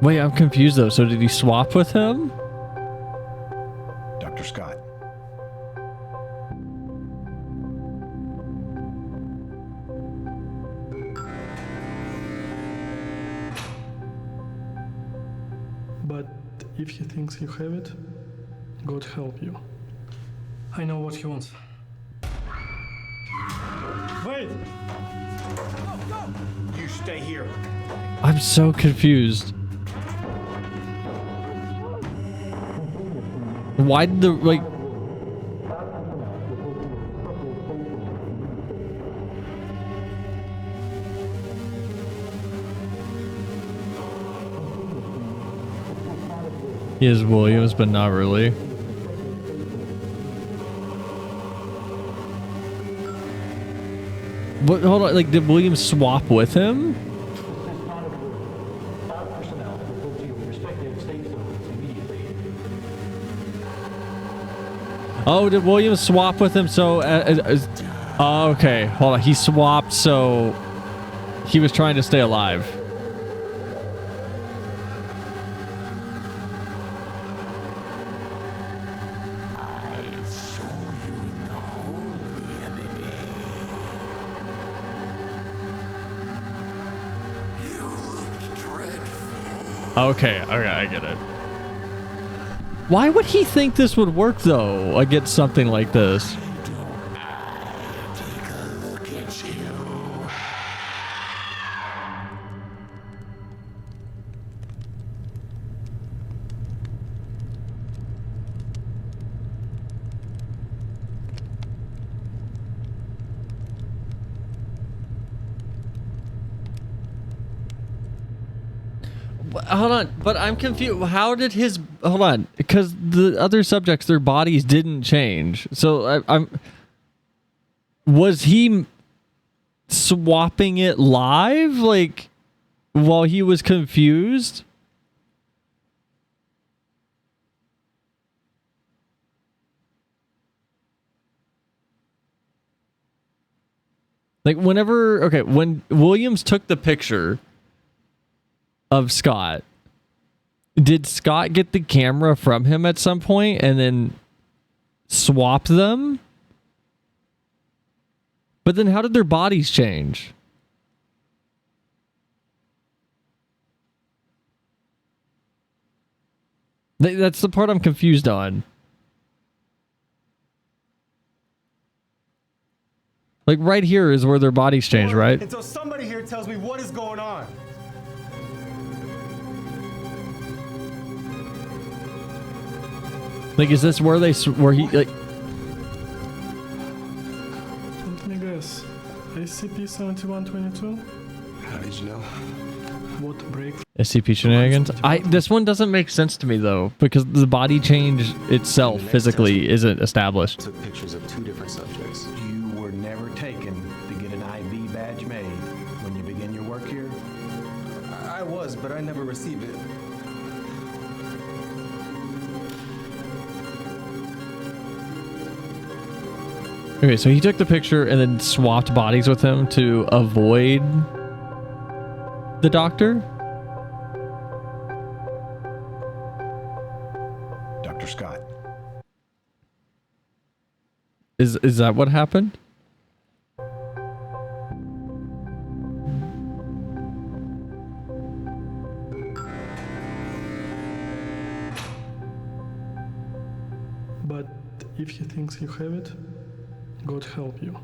Wait, I'm confused though. So did he swap with him? Dr. Scott. But if he thinks you have it, God help you. I know what he wants. Wait! You stay here. I'm so confused. Why did the, like... He is Williams, but not really. But hold on, like, did Williams swap with him? Oh, did Williams swap with him? So, oh, okay. Hold on. He swapped, so he was trying to stay alive. Okay, I get it. Why would he think this would work, though, against something like this? Hold on, but I'm confused. How did his... Hold on, because the other subjects, their bodies didn't change. So I'm... Was he swapping it live? Like, while he was confused? Like, whenever... Okay, when Williams took the picture of Scott, did Scott get the camera from him at some point and then swap them? But then how did their bodies change? That's the part I'm confused on. Like right here is where their bodies change, right? Until somebody here tells me what is going on. Like, is this where where he, like... Let me guess. SCP-7122? How did you know? What break? SCP shenanigans? This one doesn't make sense to me, though, because the body change itself physically isn't established. Took pictures of 2 different subjects. You were never taken to get an ID badge made when you begin your work here? I was, but I never received it. Okay, so he took the picture and then swapped bodies with him to avoid the doctor? Dr. Scott. Is that what happened? But if he thinks you have it, God help you.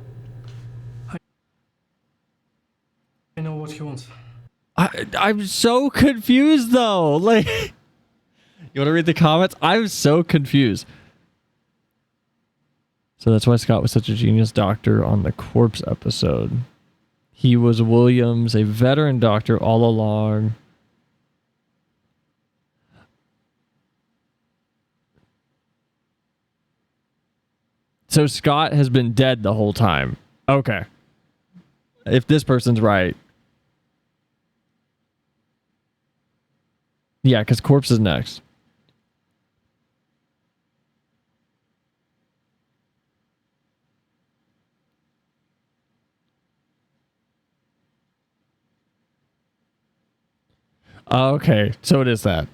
I know what he wants. I'm so confused, though. Like, you want to read the comments? I'm so confused. So that's why Scott was such a genius doctor on the corpse episode. He was Williams, a veteran doctor all along. So Scott has been dead the whole time. Okay. If this person's right. Yeah, because corpse is next. Okay, so it is that.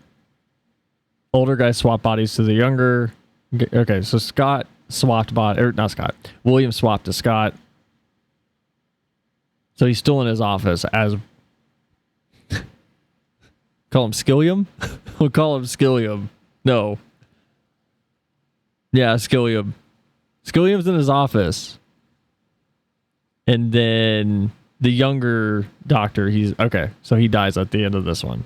Older guy swap bodies to the younger. Okay, so Scott swapped body, or not Scott. William swapped to Scott. So he's still in his office as... Call him Skillium? We'll call him Skillium. No. Yeah, Skillium. Skillium's in his office. And then the younger doctor, he's... Okay, so he dies at the end of this one.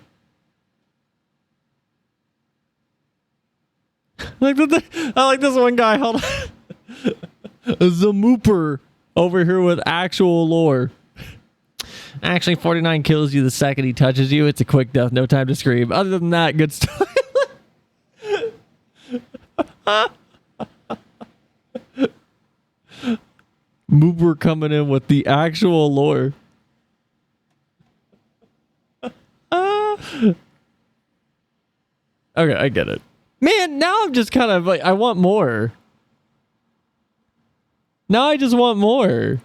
I like this one guy. Hold on. Zamooper over here with actual lore. Actually, 49 kills you the second he touches you. It's a quick death, no time to scream. Other than that, good stuff. Mooper coming in with the actual lore. Okay, I get it. Man, now I'm just kind of like, I want more. Now I just want more.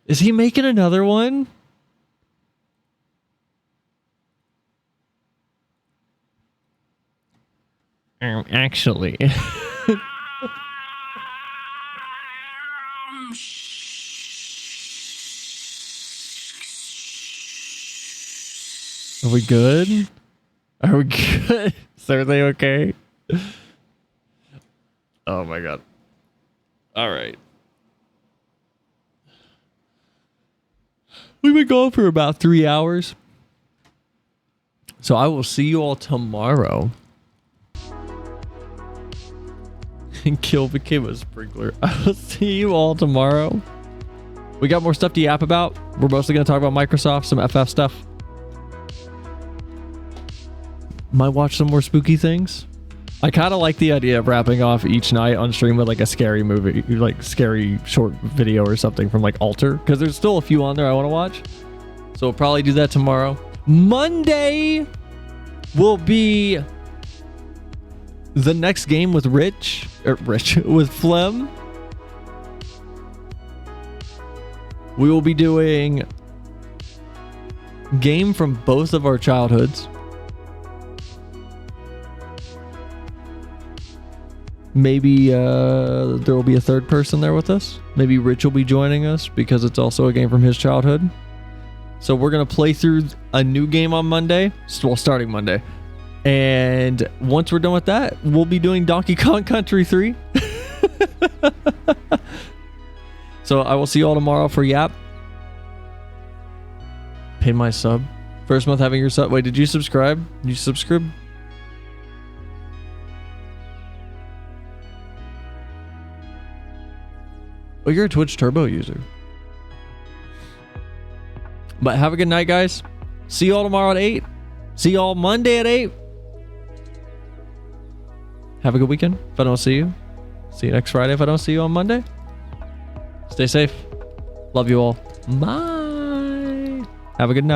Is he making another one? Actually. Are we good? Are we good? Is everything okay? Oh my god. All right. We've been going for about 3 hours. So I will see you all tomorrow. And Kill became a sprinkler. I will see you all tomorrow. We got more stuff to yap about. We're mostly going to talk about Microsoft, some FF stuff. Might watch some more spooky things. I kind of like the idea of wrapping off each night on stream with like a scary movie, like scary short video or something from like Alter, because there's still a few on there I want to watch. So we'll probably do that tomorrow. Monday will be the next game with with Flem. We will be doing game from both of our childhoods. Maybe there will be a third person there with us. Maybe Rich will be joining us because it's also a game from his childhood. So we're going to play through a new game on Monday. Well, starting Monday. And once we're done with that, we'll be doing Donkey Kong Country 3. So I will see you all tomorrow for Yap. Pay my sub. First month having your sub. Wait, did you subscribe? Did you subscribe? Oh, you're a Twitch Turbo user. But have a good night, guys. See you all tomorrow at 8. See you all Monday at 8. Have a good weekend if I don't see you. See you next Friday if I don't see you on Monday. Stay safe. Love you all. Bye. Have a good night.